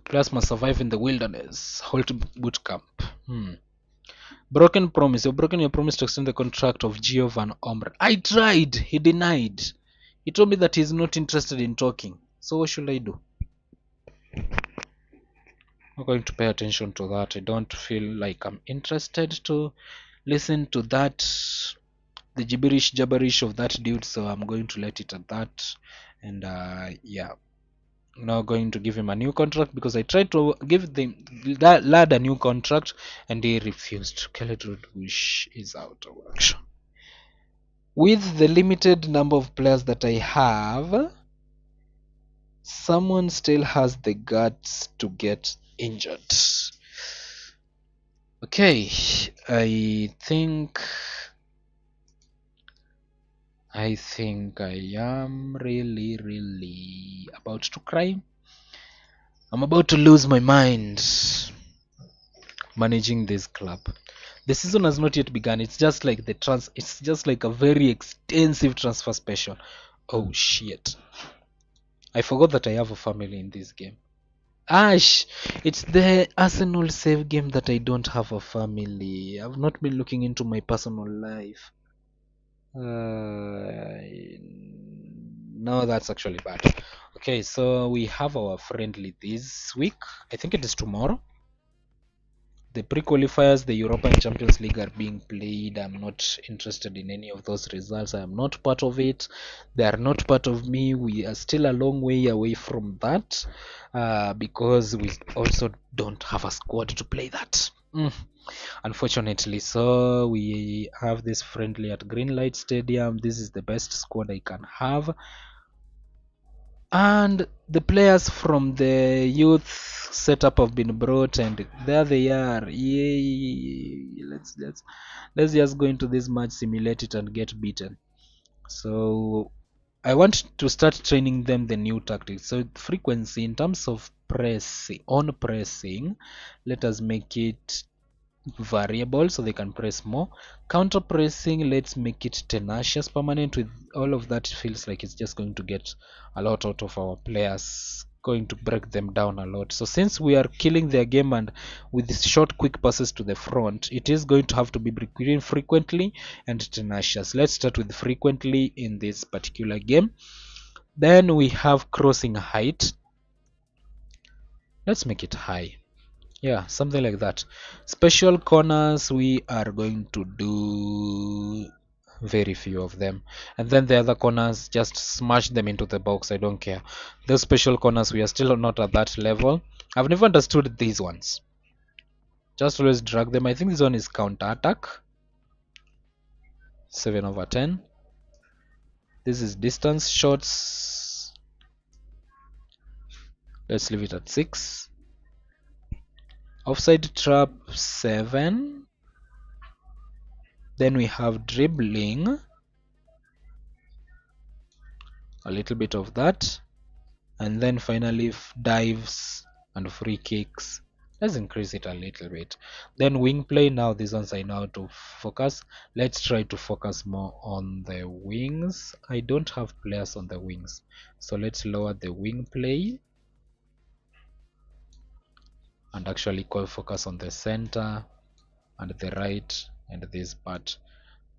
Players must survive in the wilderness. Halt boot camp. Broken promise. You've broken your promise to extend the contract of Gio Van Omre. I tried. He denied. He told me that he's not interested in talking. So what should I do? I'm going to pay attention to that. I don't feel like I'm interested to listen to that, the gibberish of that dude. So I'm going to let it at that. And yeah, I'm now going to give him a new contract because I tried to give the lad a new contract and he refused. Keledrod Wish is out of action. With the limited number of players that I have, someone still has the guts to get injured. Okay, I think I am really about to cry. I'm about to lose my mind managing this club. The season has not yet begun. It's just like it's just like a very extensive transfer special. Oh shit. I forgot that I have a family in this game. Ash, it's the Arsenal save game that I don't have a family. I've not been looking into my personal life. No, that's actually bad. Okay, so we have our friendly this week. I think it is tomorrow. The pre-qualifiers, the European Champions League are being played. I'm not interested in any of those results. I am not part of it. They are not part of me. We are still a long way away from that because we also don't have a squad to play that. Unfortunately, so we have this friendly at Greenlight Stadium. This is the best squad I can have, and the players from the youth setup have been brought, and there they are. Yay! Let's just go into this match, simulate it, and get beaten. So I want to start training them the new tactics. So frequency in terms of pressing, let us make it variable so they can press more. Counter pressing, let's make it tenacious. Permanent, with all of that feels like it's just going to get a lot out of our players, going to break them down a lot. So since we are killing their game and with short quick passes to the front, it is going to have to be between frequently and tenacious. Let's start with frequently in this particular game. Then we have crossing height. Let's make it high. Yeah, something like that. Special corners, we are going to do very few of them, and then the other corners, just smash them into the box. I don't care. Those special corners, we are still not at that level. I've never understood these ones. Just always drag them. I think this one is counter attack. 7/10. This is distance shots. Let's leave it at 6. Offside trap 7. Then we have dribbling, a little bit of that, and then finally dives and free kicks. Let's increase it a little bit. Then wing play. Now these ones I know how to focus. Let's try to focus more on the wings. I don't have players on the wings, so let's lower the wing play and actually focus on the center and the right and this part.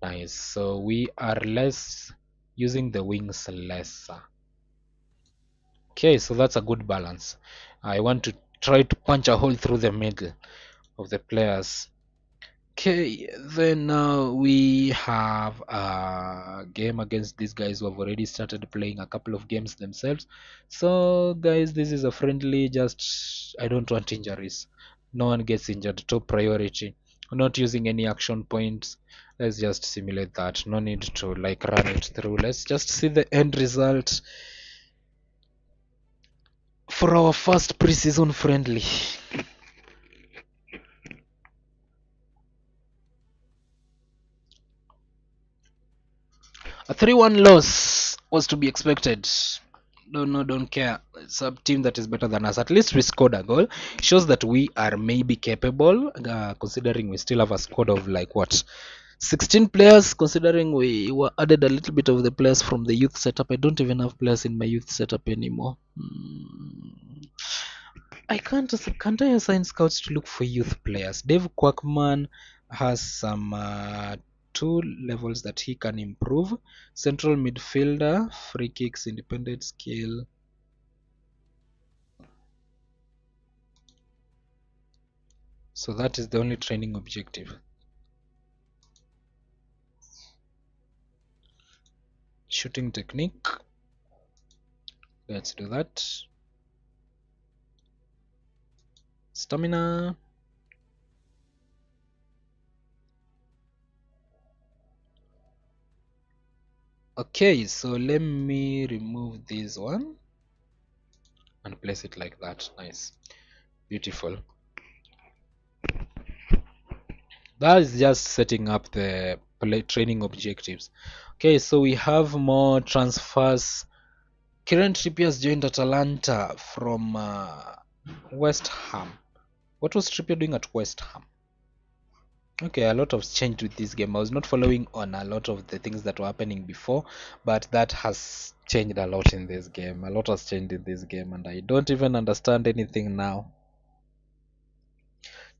Nice. So we are less using the wings lesser. Okay, so that's a good balance. I want to try to punch a hole through the middle of the players. Okay, then we have a game against these guys who have already started playing a couple of games themselves. So, guys, this is a friendly, just I don't want injuries. No one gets injured. Top priority. Not using any action points. Let's just simulate that. No need to like run it through. Let's just see the end result for our first preseason friendly. A 3-1 loss was to be expected. No, no, don't care. It's a team that is better than us. At least we scored a goal. Shows that we are maybe capable, considering we still have a squad of like what, 16 players. Considering we were added a little bit of the players from the youth setup. I don't even have players in my youth setup anymore. Can't I assign scouts to look for youth players? Dave Quackman has some two levels that he can improve: central midfielder, free kicks, independent skill. So that is the only training objective. Shooting technique. Let's do that. Stamina. Okay, so let me remove this one and place it like that. Nice. Beautiful. That is just setting up the training objectives. Okay, so we have more transfers. Kieran Trippier has joined Atalanta from West Ham. What was Trippier doing at West Ham? Okay, a lot has changed with this game. I was not following on a lot of the things that were happening before, but that has changed a lot in this game. A lot has changed in this game, and I don't even understand anything now.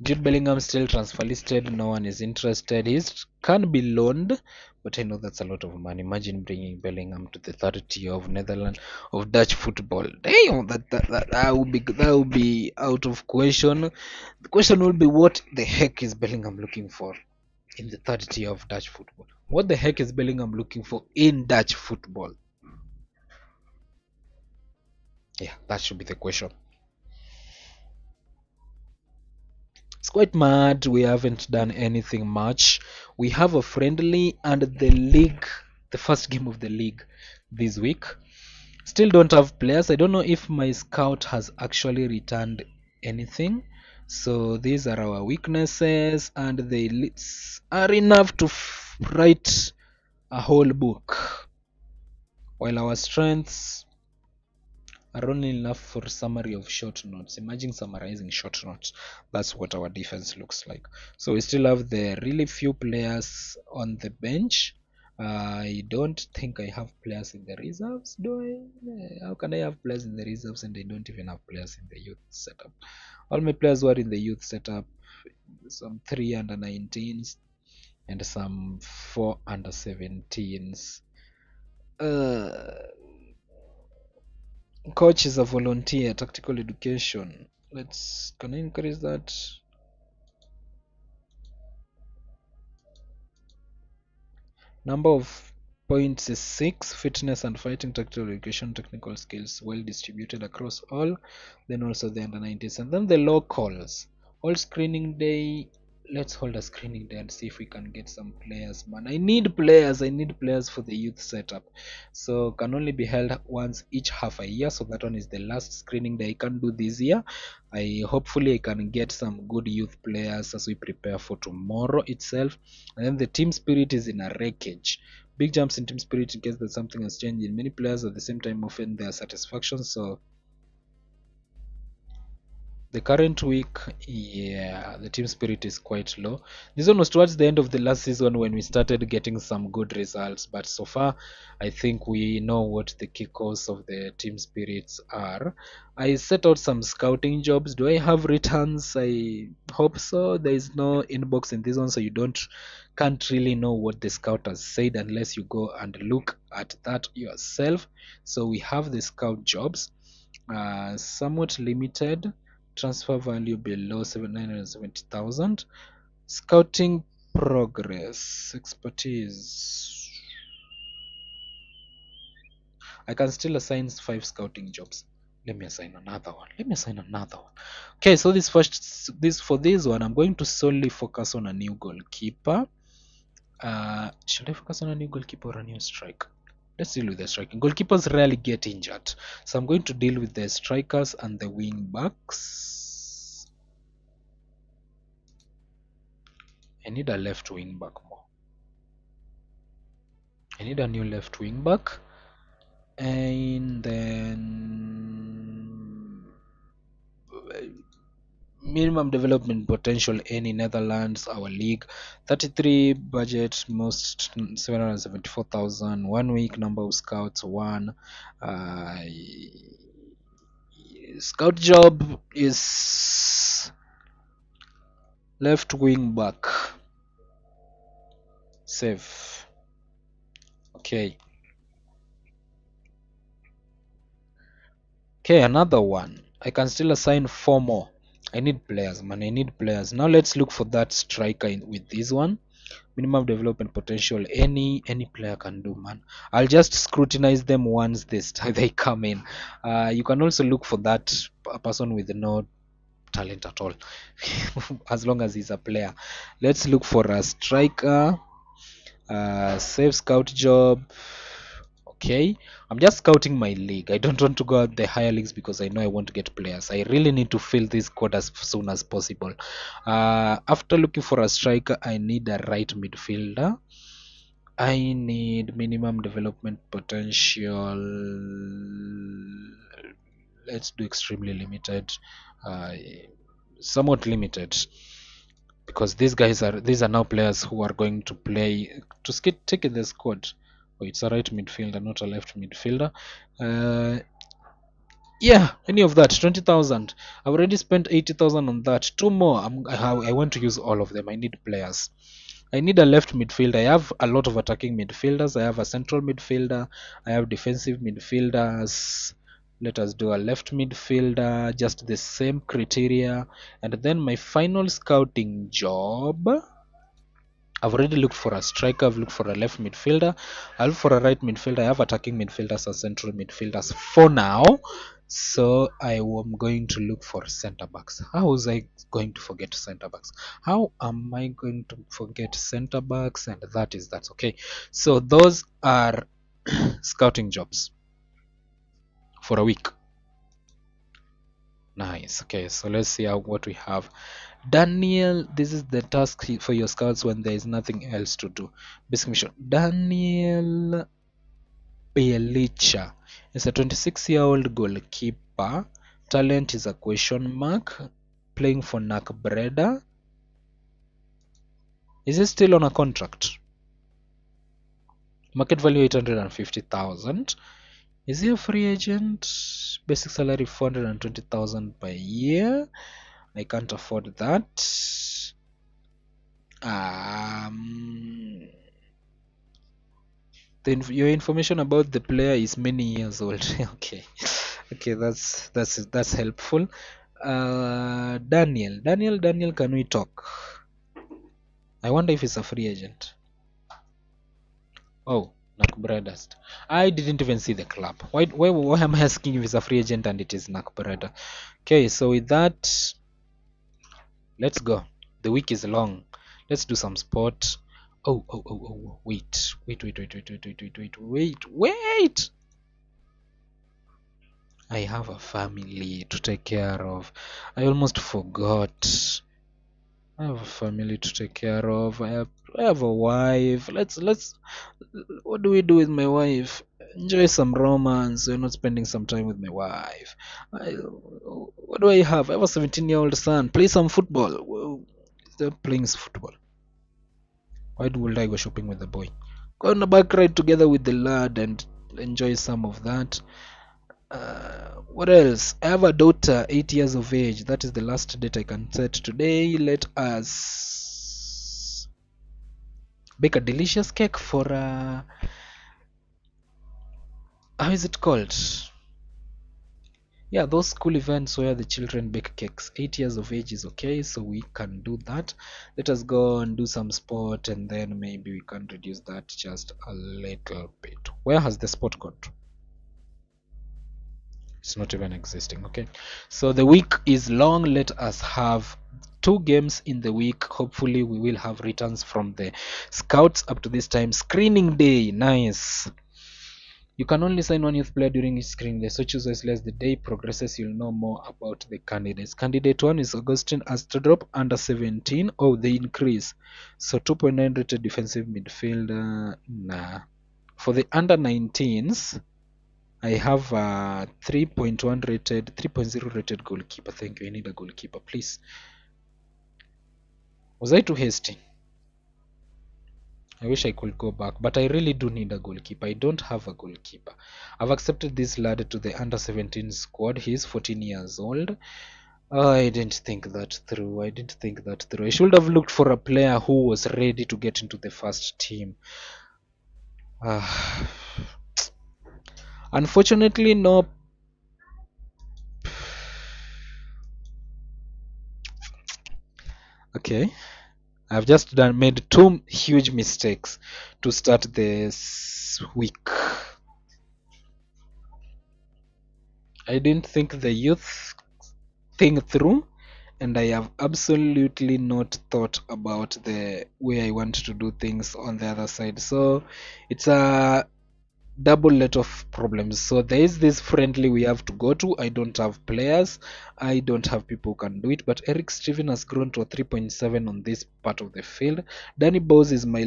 Jude Bellingham still transfer listed. No one is interested. He can be loaned, but I know that's a lot of money. Imagine bringing Bellingham to the third tier of Netherlands of Dutch football. Damn, that would be out of question. The question will be, what the heck is Bellingham looking for in the third tier of Dutch football? What the heck is Bellingham looking for in Dutch football? Yeah, that should be the question. It's quite mad. We haven't done anything much. We have a friendly and the league, the first game of the league this week. Still don't have players. I don't know if my scout has actually returned anything. So these are our weaknesses, and the lists are enough to write a whole book. While our strengths are only enough for summary of short notes. Imagine summarizing short notes. That's what our defense looks like. So we still have the really few players on the bench. I don't think I have players in the reserves, do I? How can I have players in the reserves and I don't even have players in the youth setup? All my players were in the youth setup, some 3 under 19s and some 4 under 17s. Coach is a volunteer. Tactical education. Can I increase that? Number of points is 6. Fitness and fighting, tactical education, technical skills well distributed across all. Then also the under 90s. And then the locals. All screening day. Let's hold a screening day and see if we can get some players, man. I need players for the youth setup. So can only be held once each half a year. So that one is the last screening day I can do this year. I can get some good youth players as we prepare for tomorrow itself. And then the team spirit is in a wreckage. Big jumps in team spirit in case that something has changed in many players at the same time, often their satisfaction. So the current week, yeah, the team spirit is quite low. This one was towards the end of the last season when we started getting some good results, but so far, I think we know what the key cause of the team spirits are. I set out some scouting jobs. Do I have returns? I hope so. There is no inbox in this one, so can't really know what the scout has said unless you go and look at that yourself. So we have the scout jobs, somewhat limited, transfer value below 970,000. Scouting progress, expertise. I can still assign 5 scouting jobs. Let me assign another one. Let me assign another one. Okay, so this one, I'm going to solely focus on a new goalkeeper. Should I focus on a new goalkeeper or a new striker? Let's deal with the striking. Goalkeepers rarely get injured, so I'm going to deal with the strikers and the wing backs. I need a left wing back more. I need a new left wing back, and then minimum development potential any Netherlands, our league. 33 budget, most 774,000. 1 week number of scouts, one. Scout job is left wing back. Save. Okay. Okay, another one. I can still assign 4 more. I need players, man. I need players. Now let's look for that striker with this one. Minimum development potential. Any player can do, man. I'll just scrutinize them once they come in. You can also look for that person with no talent at all, as long as he's a player. Let's look for a striker. Save scout job. Okay, I'm just scouting my league. I don't want to go out the higher leagues because I know I want to get players. I really need to fill this squad as soon as possible. After looking for a striker, I need a right midfielder. I need minimum development potential. Let's do extremely limited. uh, Somewhat limited, because these are now players who are going to play to take in the squad. Oh, it's a right midfielder, not a left midfielder. uh, yeah, any of that. 20,000. I've already spent 80,000 on that. Two more. I want to use all of them. I need players. I need a left midfielder. I have a lot of attacking midfielders. I have a central midfielder. I have defensive midfielders. Let us do a left midfielder. Just the same criteria. And then my final scouting job. I've already looked for a striker. I've looked for a left midfielder. I'll look for a right midfielder. I have attacking midfielders and central midfielders for now. So I am going to look for center backs. How was I going to forget center backs? How am I going to forget center backs? And that's okay. So those are scouting jobs for a week. Nice. Okay, so let's see what we have. Daniel, this is the task for your scouts when there is nothing else to do. Basic mission. Daniel Bielicha is a 26-year-old goalkeeper. Talent is a question mark. Playing for NAC Breda. Is he still on a contract? Market value 850,000. Is he a free agent? Basic salary 420,000 per year. I can't afford that. Your information about the player is many years old. Okay, okay, that's helpful. Daniel, can we talk? I wonder if he's a free agent. Oh, Nakbreda. I didn't even see the club. Why am I asking if he's a free agent and it is Nakbreda? Okay, so with that, let's go. The week is long. Let's do some sport. Oh, wait. I have a family to take care of. I almost forgot. I have a family to take care of. I have a wife. Let's what do we do with my wife? Enjoy some romance. We're not spending some time with my wife. What do I have? I have a 17-year-old son. Play some football. Well, they're playing football. Why would I go shopping with the boy? Go on a bike ride together with the lad and enjoy some of that. What else? I have a daughter, 8 years of age. That is the last date I can set today. Let us bake a delicious cake for how is it called? Yeah, those school events where the children bake cakes. 8 years of age is okay, so we can do that. Let us go and do some sport, and then maybe we can reduce that just a little bit. Where has the sport gone to? It's not even existing. Okay, so the week is long. Let us have 2 games in the week. Hopefully we will have returns from the scouts up to this time. Screening day, nice. You can only sign one youth player during each screening day, so choose wisely. As the day progresses, you'll know more about the candidates. Candidate 1 is Augustine Astrodrop, under 17. Oh, they increase. So 2.9 rated defensive midfielder. Nah. For the under 19s, I have a 3.1 rated, 3.0 rated goalkeeper. Thank you. I need a goalkeeper, please. Was I too hasty? I wish I could go back, but I really do need a goalkeeper. I don't have a goalkeeper. I've accepted this lad to the under 17 squad. He's 14 years old. I didn't think that through. I didn't think that through. I should have looked for a player who was ready to get into the first team. Uh, Unfortunately, no. Okay. I've just made 2 huge mistakes to start this week. I didn't think the youth thing through, and I have absolutely not thought about the way I want to do things on the other side. So it's a double lot of problems. So there is this friendly we have to go to. I don't have players, I don't have people who can do it, but Eric Steven has grown to a 3.7 on this part of the field. Danny Bowes is my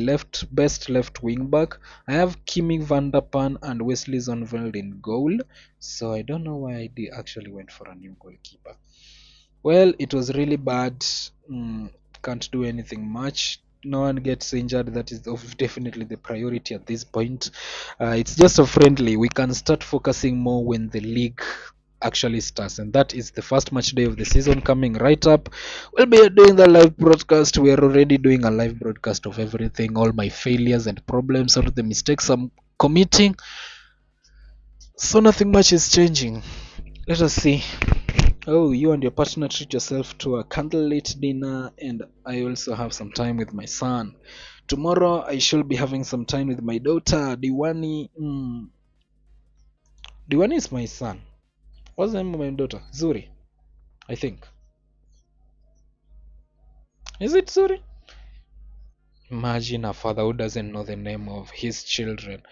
best left wing back. I have Kimi van der Pan and Wesley Zonveld in goal, so I don't know why actually went for a new goalkeeper. Well, it was really bad. Can't do anything much. No one gets injured. That is definitely the priority at this point. It's just a friendly. We can start focusing more when the league actually starts, and that is the first match day of the season coming right up. We'll be doing the live broadcast. We are already doing a live broadcast of everything, all my failures and problems, all the mistakes I'm committing. So nothing much is changing. Let us see. Oh, you and your partner treat yourself to a candlelit dinner, and I also have some time with my son. Tomorrow, I should be having some time with my daughter, Diwani. Diwani is my son. What's the name of my daughter? Zuri, I think. Is it Zuri? Imagine a father who doesn't know the name of his children.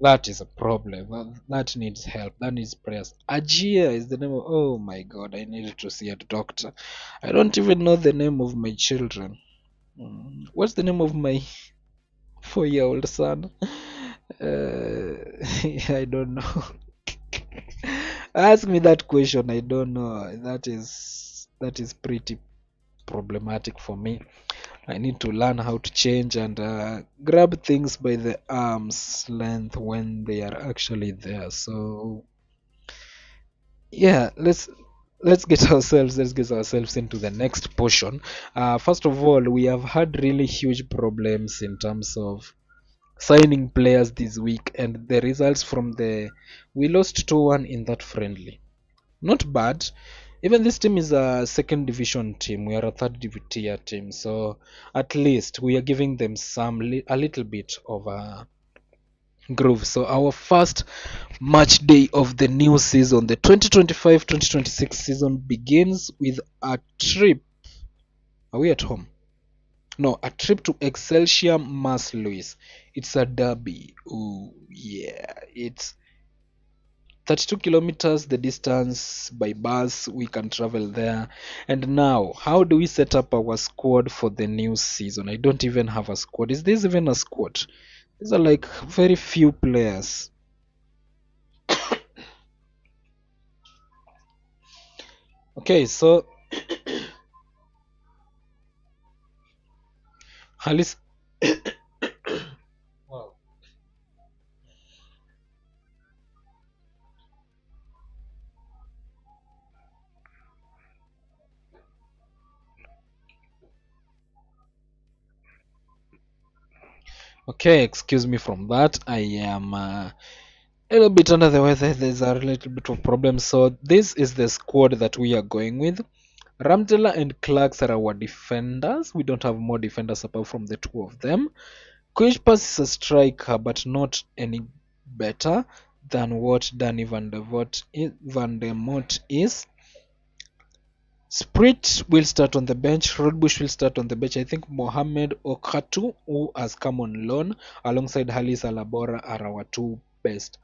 That is a problem. That needs help. That needs prayers. Ajia is the name of. Oh my God, I needed to see a doctor. I don't even know the name of my children. What's the name of my 4-year-old son? I don't know. Ask me that question. I don't know. That is pretty problematic for me. I need to learn how to change and grab things by the arm's length when they are actually there. So yeah, let's get ourselves into the next portion. First of all, we have had really huge problems in terms of signing players this week, and the results from the we lost 2-1 in that friendly. Not bad. Even this team is a second division team. We are a third tier team, so at least we are giving them a little bit of a groove. So our first match day of the new season, the 2025-2026 season, begins with a trip. Are we at home? No, a trip to Excelsior Mas Luis. It's a derby. Oh yeah, it's 32 kilometers the distance by bus. We can travel there. And now, how do we set up our squad for the new season? I don't even have a squad. Is this even a squad? These are like very few players. Okay, so Halis. Wow. Okay, excuse me from that. I am A little bit under the weather. There's a little bit of problem. So this is the squad that we are going with. Ramtela and Clarks are our defenders. We don't have more defenders apart from the two of them. Kuipers is a striker, but not any better than what Danny Van der Mot is. Sprit will start on the bench. Rodbush will start on the bench. I think Mohamed Okatu, who has come on loan, alongside Halis Alabora, are our two best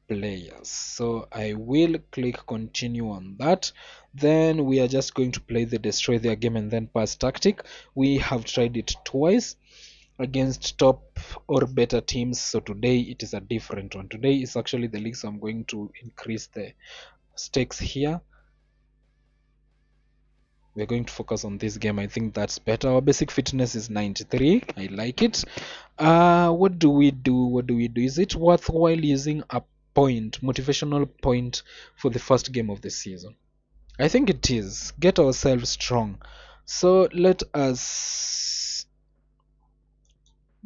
players. So I will click continue on that. Then we are just going to play the destroy their game and then pass tactic. We have tried it twice against top or better teams, so today it is a different one. Today is actually the league, so I'm going to increase the stakes here. We're going to focus on this game. I think that's better. Our basic fitness is 93. I like it. What do we do? Is it worthwhile using a motivational point for the first game of the season? I think it is. Get ourselves strong. So let us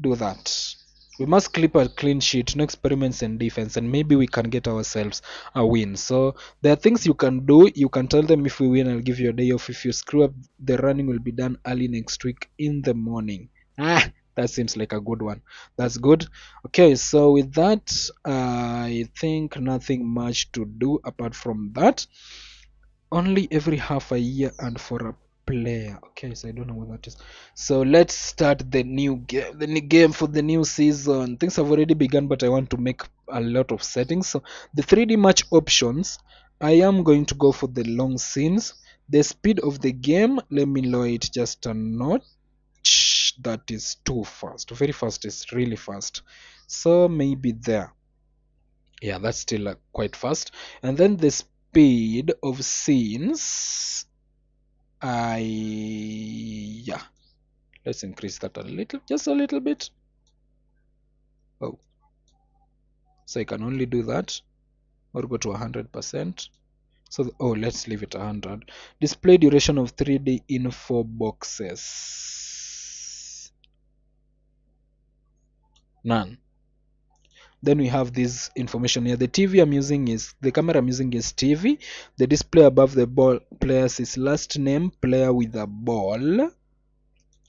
do that. We must clip a clean sheet, no experiments in defense, and maybe we can get ourselves a win. So there are things you can do. You can tell them, if we win, I'll give you a day off. If you screw up, the running will be done early next week in the morning. That seems like a good one. That's good. Okay, so with that, I think nothing much to do apart from that. Only every half a year and for a player. Okay, so I don't know what that is. So let's start the new game. The new game for the new season. Things have already begun, but I want to make a lot of settings. So the 3D match options, I am going to go for the long scenes. The speed of the game, let me lower it just a notch. That is too fast. Very fast is really fast. So maybe there. Yeah, that's still quite fast. And then the speed of scenes, yeah, let's increase that a little, just a little bit. Oh, so I can only do that or go to 100%. So let's leave it 100. Display duration of 3D info boxes, none. Then we have this information here. The camera I'm using is TV. The display above the ball players is last name, player with a ball.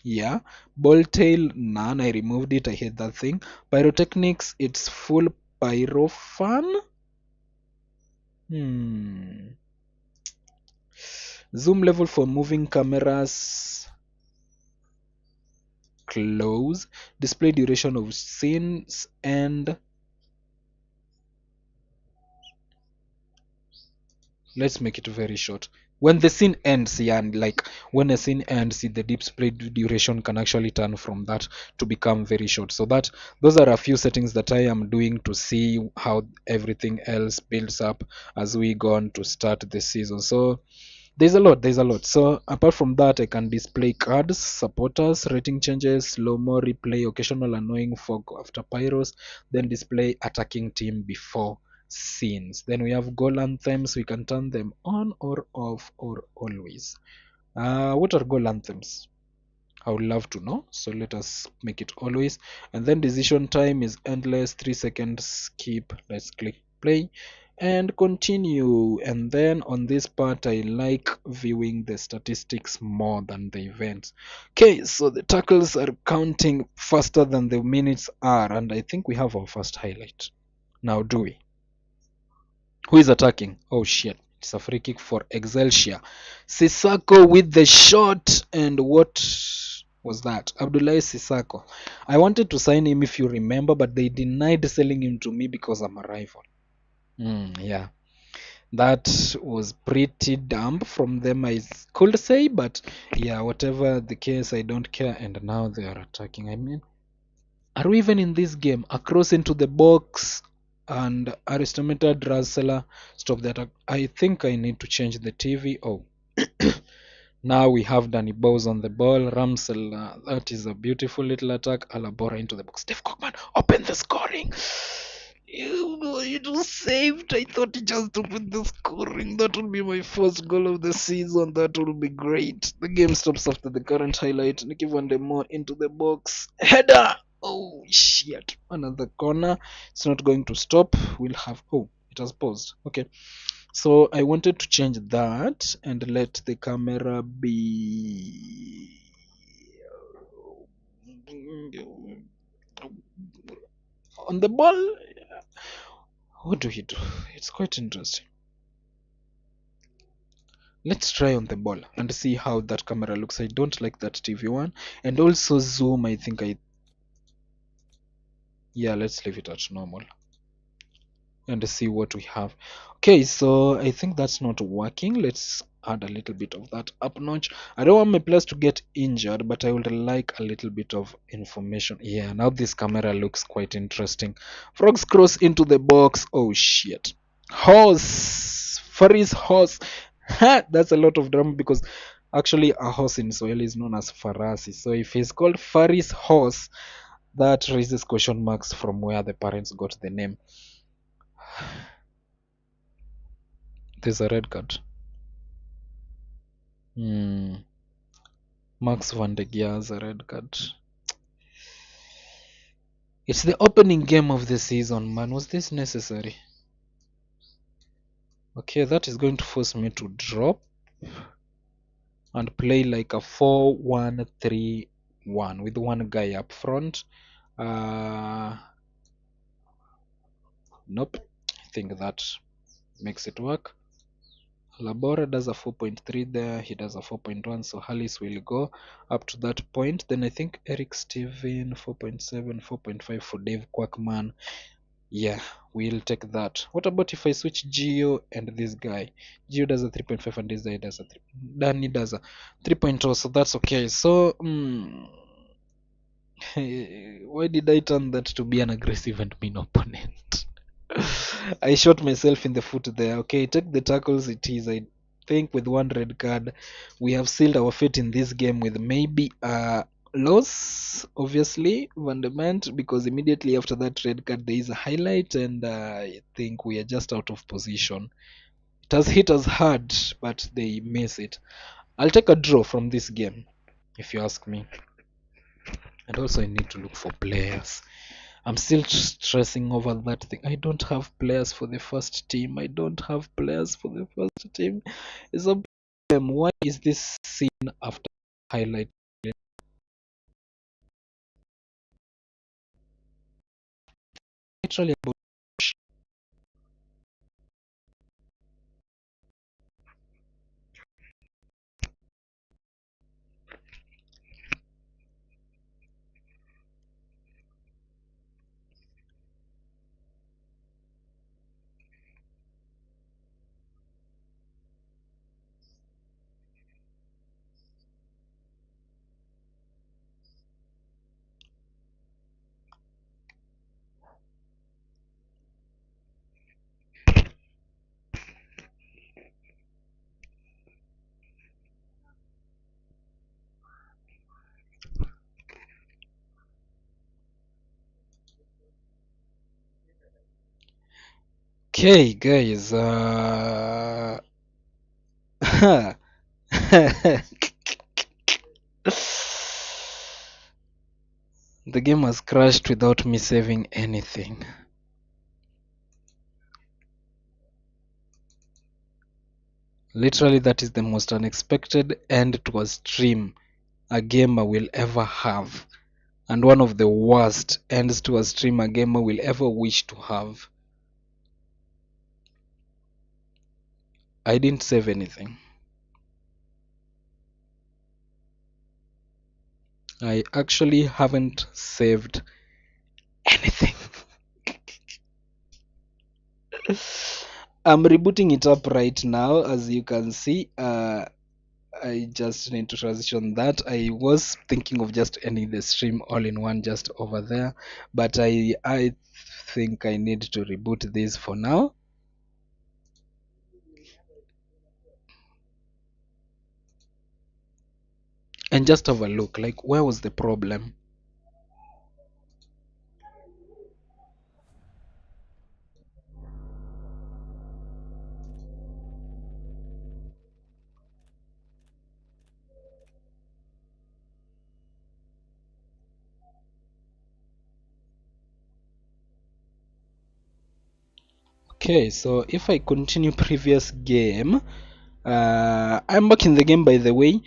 Yeah. Ball tail, none. I removed it. I hate that thing. Pyrotechnics, it's full pyrofan. Zoom level for moving cameras, close. Display duration of scenes, and let's make it very short. When the scene ends, yeah, and like when a scene ends, the display duration can actually turn from that to become very short. So those are a few settings that I am doing to see how everything else builds up as we go on to start the season. So there's a lot. So apart from that, I can display cards, supporters, rating changes, slow-mo, replay, occasional annoying fog after pyros, then display attacking team before scenes. Then we have goal anthems. We can turn them on or off or always. What are goal anthems? I would love to know. So let us make it always. And then decision time is endless, 3 seconds skip. Let's click play and continue. And then on this part, I like viewing the statistics more than the events. Okay, so the tackles are counting faster than the minutes are, and I think we have our first highlight. Now, do we? Who is attacking? Oh shit. It's a free kick for Excelsior. Sissako with the shot. And what was that? Abdullahi Sissako. I wanted to sign him, if you remember, but they denied selling him to me because I'm a rival. Yeah. That was pretty dumb from them, I could say, but yeah, whatever the case, I don't care. And now they are attacking. I mean, are we even in this game? A cross into the box, and Aristometa Drasela stop the attack. I think I need to change the TV. Oh, now we have Danny Bowes on the ball. Ramsel, that is a beautiful little attack. Alabora into the box. Steve Cockman, open the scoring. It was saved. I thought he just opened the scoring. That will be my first goal of the season. That will be great. The game stops after the current highlight. Nicky Van de Moor into the box. Header. Oh shit, another corner. It's not going to stop. We'll have, oh, it has paused. Okay, so I wanted to change that and let the camera be on the ball. What do we do? It's quite interesting. Let's try on the ball and see how that camera looks. I don't like that TV one. And also zoom, I think yeah, let's leave it at normal and see what we have. Okay, so I think that's not working. Let's add a little bit of that up notch. I don't want my players to get injured, but I would like a little bit of information. Yeah, now this camera looks quite interesting. Frogs cross into the box. Oh shit. Horse. Faris horse. Ha, that's a lot of drama because actually a horse in Swahili is known as farasi. So if he's called Faris horse, that raises question marks from where the parents got the name. There's a red card. Max van de Geer has a red card. It's the opening game of the season, man. Was this necessary? Okay, that is going to force me to drop and play like a 4-1-3-1 with one guy up front. Nope. I think that makes it work. Labora does a 4.3 there, he does a 4.1, so Hallis will go up to that point. Then I think Eric Steven 4.7, 4.5 for Dave Quackman. Yeah, we'll take that. What about if I switch Gio and this guy? Gio does a 3.5 and this guy does a 3. Danny does a 3.0, so that's okay. So, why did I turn that to be an aggressive and mean opponent? I shot myself in the foot there. Okay, take the tackles it is. I think with one red card, we have sealed our fate in this game with maybe a loss, obviously, Vandement, because immediately after that red card, there is a highlight, and I think we are just out of position. It has hit us hard, but they miss it. I'll take a draw from this game, if you ask me. And also, I need to look for players. I'm still stressing over that thing. I don't have players for the first team. I don't have players for the first team. It's a problem. Why is this seen after highlight? Literally about okay, guys. The game has crashed without me saving anything. Literally, that is the most unexpected end to a stream a gamer will ever have, and one of the worst ends to a stream a gamer will ever wish to have. I didn't save anything. I actually haven't saved anything. I'm rebooting it up right now, as you can see. I just need to transition that. I was thinking of just ending the stream all in one just over there, but I think I need to reboot this for now. And just have a look, like, where was the problem? Okay, so if I continue previous game, I'm back in the game, by the way.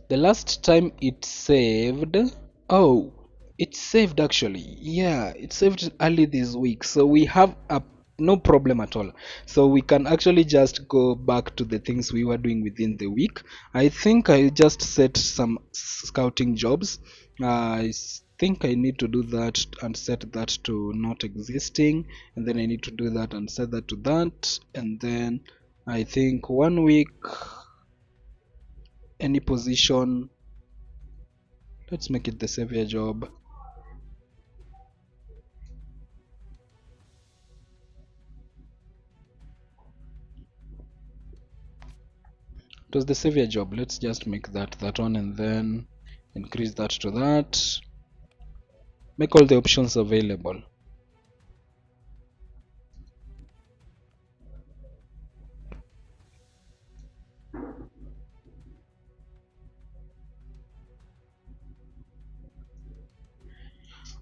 The last time it saved. Oh, it saved actually. Yeah, it saved early this week. So we have no problem at all. So we can actually just go back to the things we were doing within the week. I think I just set some scouting jobs. Think I need to do that and set that to not existing. And then I need to do that and set that to that. And then I think 1 week, any position. Let's make it the savior job. It was the savior job. Let's just make that one and then increase that to that. Make all the options available.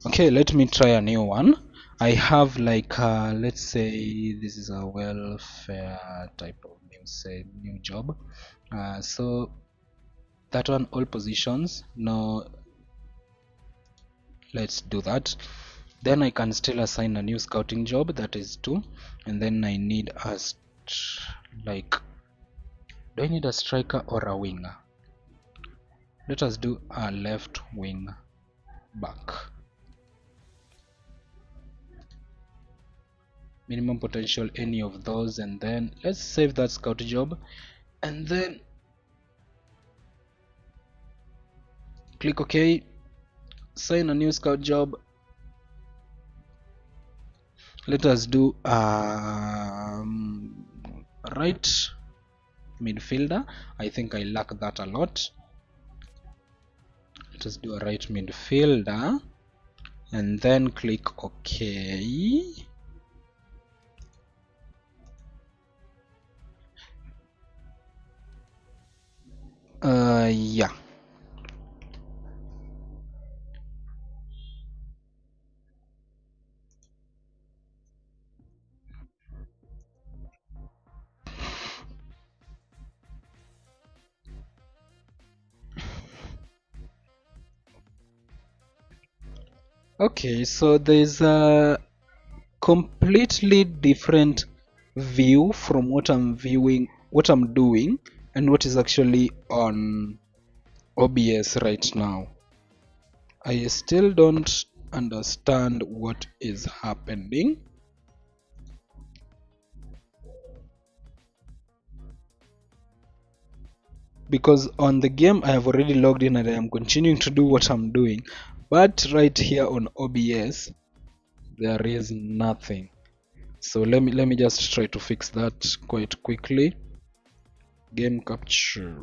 Okay, let me try a new one. I have like let's say this is a welfare type of new job. So that one, all positions. No, let's do that. Then I can still assign a new scouting job, that is 2. And then I need like, do I need a striker or a winger? Let us do a left wing back. Minimum potential, any of those, and then let's save that scout job and then click OK. Sign a new scout job. Let us do right midfielder. I think I lack that a lot. Let us do a right midfielder and then click OK. Yeah. Okay, so there's a completely different view from what I'm doing, and what is actually on OBS right now. I still don't understand what is happening. Because on the game I have already logged in and I am continuing to do what I'm doing. But right here on OBS, there is nothing. So let me just try to fix that quite quickly. Game capture.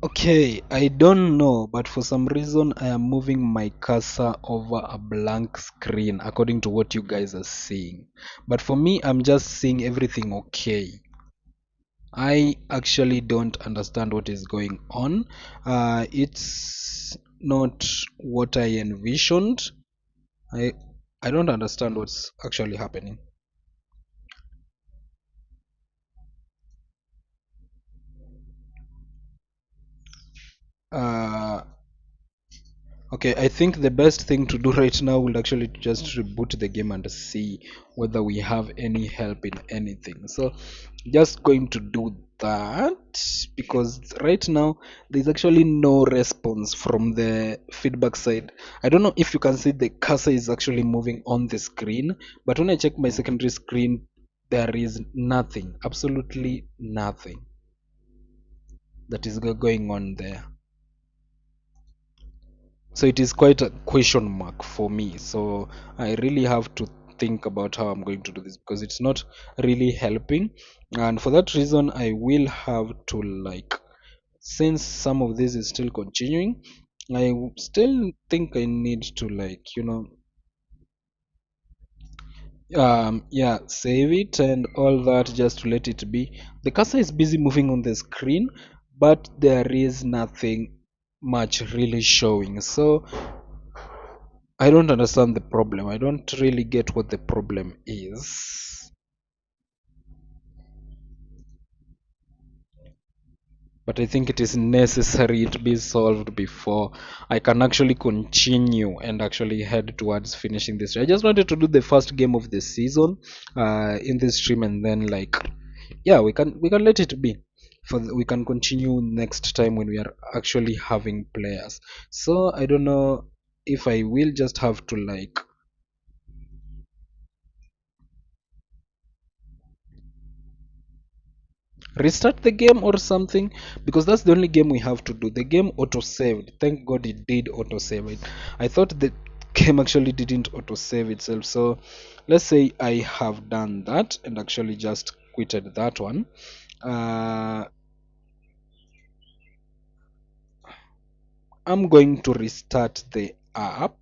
Okay, I don't know, but for some reason I am moving my cursor over a blank screen according to what you guys are seeing. But for me, I'm just seeing everything okay. I actually don't understand what is going on. It's not what I envisioned. I I don't understand what's actually happening. Uh, Okay, I think the best thing to do right now will actually just reboot the game and see whether we have any help in anything. So, just going to do that because right now there's actually no response from the feedback side. I don't know if you can see the cursor is actually moving on the screen, but when I check my secondary screen, there is nothing, absolutely nothing that is going on there. So it is quite a question mark for me. So I really have to think about how I'm going to do this because it's not really helping. And for that reason, I will have to like, since some of this is still continuing, still think I need to like, yeah, save it and all that just to let it be. The cursor is busy moving on the screen, but there is nothing much really showing. So I don't understand the problem. I don't really get what the problem is. But I think it is necessary to be solved before I can actually continue and actually head towards finishing this. I just wanted to do the first game of the season in this stream, and then like, yeah, we can let it be. We can continue next time when we are actually having players. So I don't know if I will just have to like restart the game or something, because that's the only game we have to do. The game auto saved, thank god it did auto save it. I thought the game actually didn't auto save itself. So let's say I have done that and actually just quitted that one. uh, I'm going to restart the app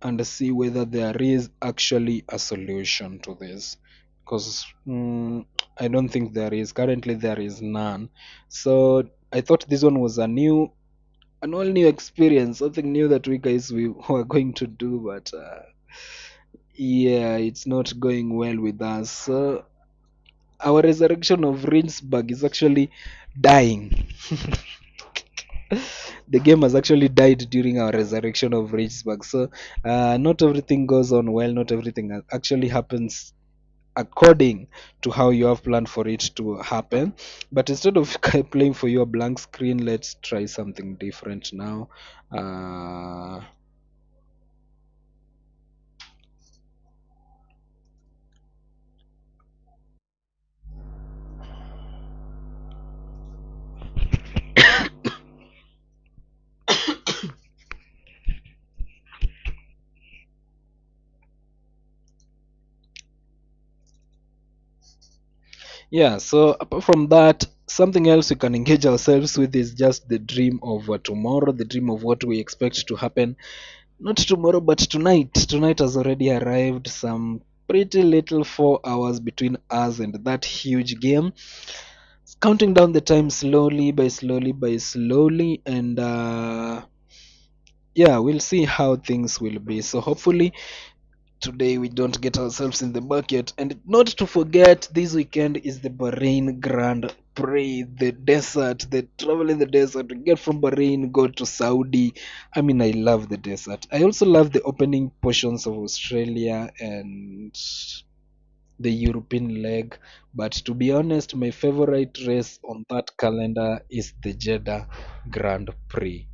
and see whether there is actually a solution to this, because I don't think there is. Currently there is none. So I thought this one was an all new experience, something new that we guys we were going to do, but yeah, it's not going well with us. So our resurrection of Rijnsburg is actually dying. The game has actually died during our resurrection of Rijnsburg. So not everything goes on well. Not everything actually happens according to how you have planned for it to happen. But instead of playing for you a blank screen, let's try something different now. Uh, yeah, so apart from that, something else we can engage ourselves with is just the dream of tomorrow, the dream of what we expect to happen. Not tomorrow, but tonight. Tonight has already arrived. Some pretty little 4 hours between us and that huge game. Counting down the time slowly by slowly by slowly, and yeah, we'll see how things will be. So hopefully today we don't get ourselves in the bucket. And not to forget, this weekend is the Bahrain Grand Prix, the desert, the travel in the desert. We get from Bahrain, go to Saudi. I mean, I love the desert. I also love the opening portions of Australia and the European leg. But to be honest, my favorite race on that calendar is the Jeddah Grand Prix.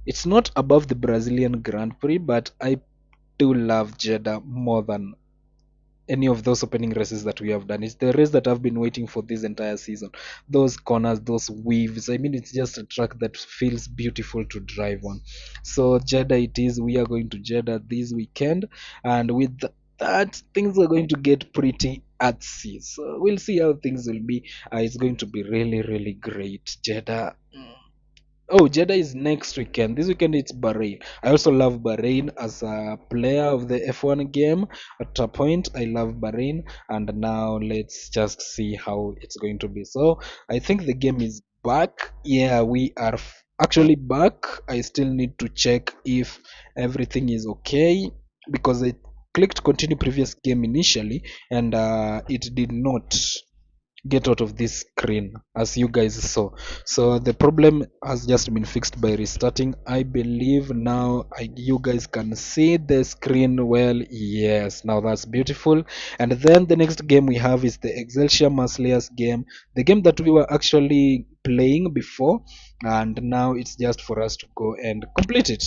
It's not above the Brazilian Grand Prix, but I do love Jeddah more than any of those opening races that we have done. It's the race that I've been waiting for this entire season. Those corners, those weaves. I mean, it's just a track that feels beautiful to drive on. So Jeddah it is. We are going to Jeddah this weekend, and with that, things are going to get pretty at sea. So we'll see how things will be. It's going to be really, really great. Jeddah. Oh, Jeddah is next weekend. This weekend it's Bahrain. I also love Bahrain as a player of the F1 game. At a point, I love Bahrain, and now let's just see how it's going to be. So I think the game is back. Yeah, we are actually back. I still need to check if everything is okay because I clicked continue previous game initially, and it did not get out of this screen as you guys saw. So the problem has just been fixed by restarting. I believe now you guys can see the screen well. Yes, now that's beautiful. And then the next game we have is the Excelsior Marseillaise game, the game that we were actually playing before, and now it's just for us to go and complete it.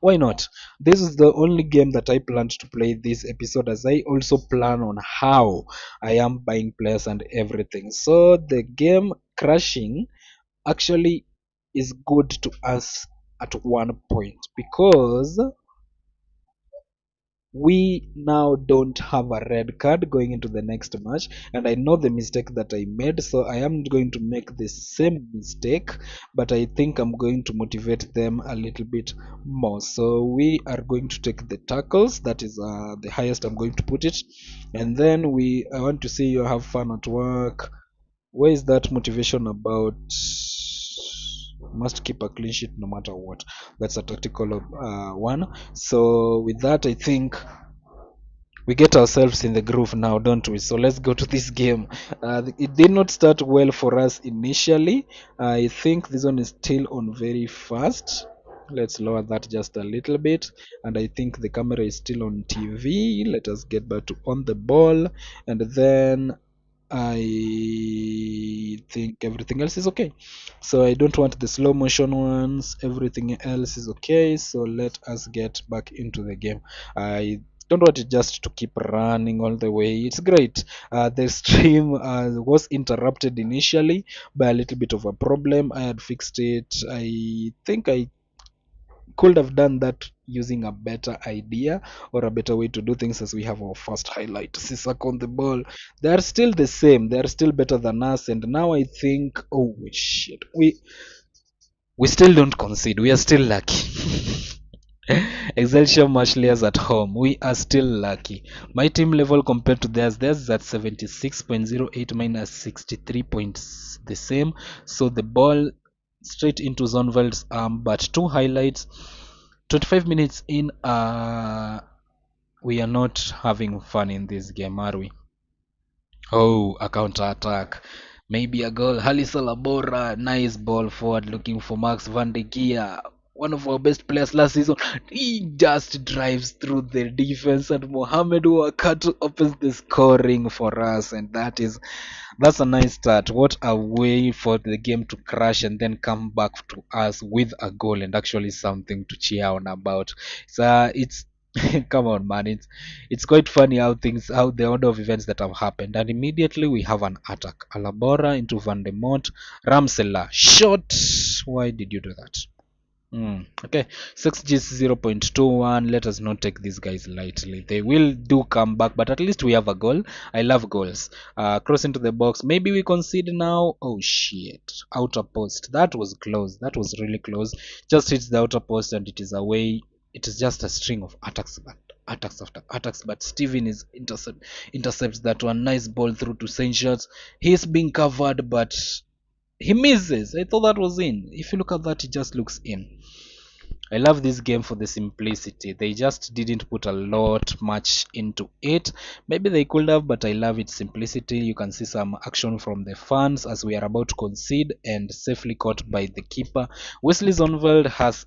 Why not? This is the only game that I planned to play this episode, as I also plan on how I am buying players and everything. So the game crashing actually is good to us at one point because we now don't have a red card going into the next match, and I know the mistake that I made, so I am going to make the same mistake, but I think I'm going to motivate them a little bit more. So we are going to take the tackles, that is the highest I'm going to put it, and then I want to see you have fun at work. Where is that motivation about must keep a clean sheet no matter what? That's a tactical one. So with that, I think we get ourselves in the groove now, don't we? So let's go to this game. It did not start well for us initially. I think this one is still on very fast. Let's lower that just a little bit, and I think the camera is still on TV. Let us get back to on the ball, and then I think everything else is okay. So I don't want the slow motion ones. Everything else is okay. So let us get back into the game. I don't want it just to keep running all the way. It's great. The stream was interrupted initially by a little bit of a problem. I had fixed it. I think I could have done that using a better idea or a better way to do things, as we have our first highlight. Sisak on the ball. They are still the same. They are still better than us. And now I think, oh shit, we still don't concede. We are still lucky. Excelsior Marshallers at home. We are still lucky. My team level compared to theirs is at 76.08 minus 63 points, the same. So the ball straight into Zonveld's arm, but two highlights. 25 minutes in, we are not having fun in this game, are we? Oh, a counter attack. Maybe a goal. Halisa Labora, nice ball forward looking for Max van de Geer. One of our best players last season. He just drives through the defense, and Mohamed Wakatu opens the scoring for us, and that's a nice start. What a way for the game to crash and then come back to us with a goal and actually something to cheer on about. So it's come on, man. It's quite funny how the order of events that have happened. And immediately we have an attack. Alabora into Van de Mont. Ramsela. Shot. Why did you do that? Okay, 6G 0.21. Let us not take these guys lightly. They will do come back, but at least we have a goal. I love goals. Cross into the box. Maybe we concede now. Oh shit! Outer post. That was close. That was really close. Just hits the outer post and it is away. It is just a string of attacks, but attacks after attacks. But Steven is intercepts that one. Nice ball through to Saint Shots. He's being covered, but he misses. I thought that was in. If you look at that, it just looks in. I love this game for the simplicity. They just didn't put a lot much into it. Maybe they could have, but I love its simplicity. You can see some action from the fans as we are about to concede and safely caught by the keeper. Wesley Zonveld has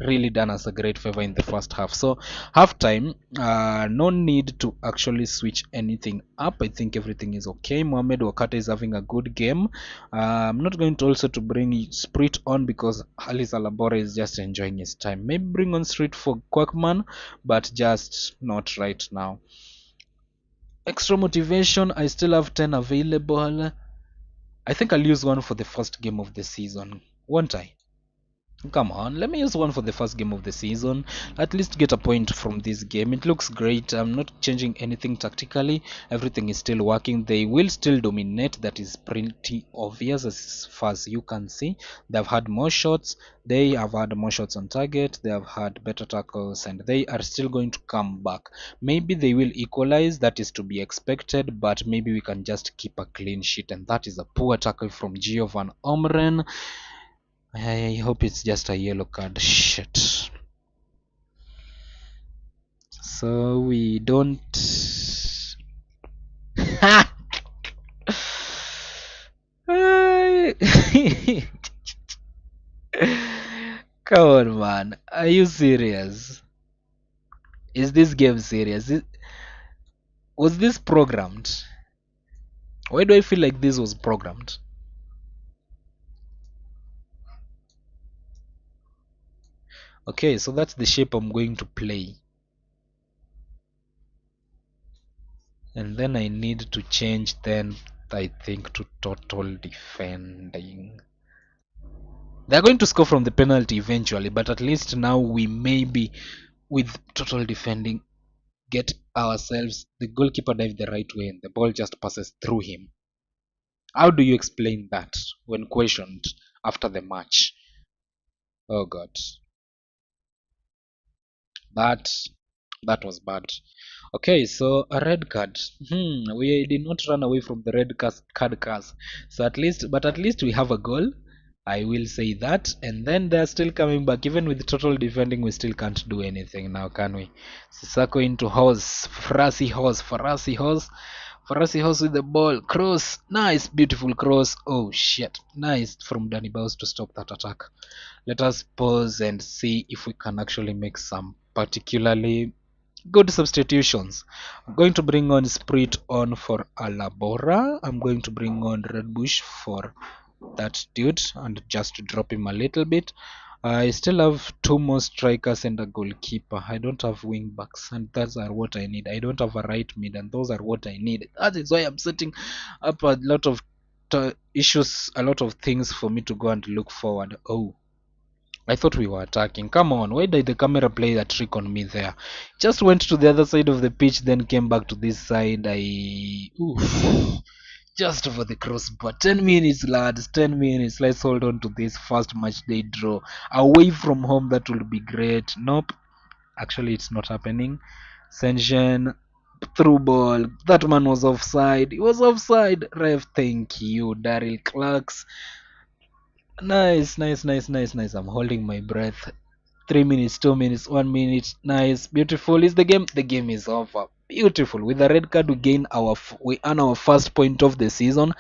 really done us a great favor in the first half. So halftime, no need to actually switch anything up. I think everything is okay. Mohamed Wakata is having a good game. I'm not going to also to bring Spirit on because Halis Alabora is just enjoying his time. Maybe bring on Street for Quackman, but just not right now. Extra motivation, I still have 10 available. I think I'll use one for the first game of the season, won't I? Come on, let me use one for the first game of the season. At least get a point from this game. It looks great. I'm not changing anything tactically. Everything is still working. They will still dominate. That is pretty obvious as far as you can see. They've had more shots. They have had more shots on target. They have had better tackles, and they are still going to come back. Maybe they will equalize. That is to be expected. But maybe we can just keep a clean sheet, and that is a poor tackle from Giovan Omren. I hope it's just a yellow card. Shit. So we don't. Come on, man. Are you serious? Is this game serious? Was this programmed? Why do I feel like this was programmed? Okay, so that's the shape I'm going to play. And then I need to change then, I think, to total defending. They're going to score from the penalty eventually, but at least now we maybe, with total defending, get ourselves. The goalkeeper dived the right way and the ball just passes through him. How do you explain that when questioned after the match? Oh God, that that was bad. Okay, so a red card. We did not run away from the card curse. So at least we have a goal. I will say that. And then they're still coming back. Even with total defending, we still can't do anything now, can we? Sissako into horse. Farasi horse with the ball. Cross. Nice, beautiful cross. Oh shit. Nice from Danny Baus to stop that attack. Let us pause and see if we can actually make some particularly good substitutions. I'm going to bring on Spirit on for Alabora. I'm going to bring on Redbush for that dude and just drop him a little bit. I still have two more strikers and a goalkeeper. I don't have wing backs, and those are what I need. I don't have a right mid, and those are what I need. That is why I'm setting up a lot of issues, a lot of things for me to go and look forward. Oh, I thought we were attacking. Come on, why did the camera play that trick on me there? Just went to the other side of the pitch, then came back to this side. Oof, just over the crossbar. 10 minutes, lads. 10 minutes. Let's hold on to this first match day draw. Away from home, that would be great. Nope. Actually, it's not happening. Senshen, through ball. That man was offside. He was offside. Ref, thank you. Daryl Clarks. Nice, nice, nice, nice, nice. I'm holding my breath. 3 minutes, 2 minutes, 1 minute. Nice, beautiful. Is the game? The game is over. Beautiful. With a red card, we earn our first point of the season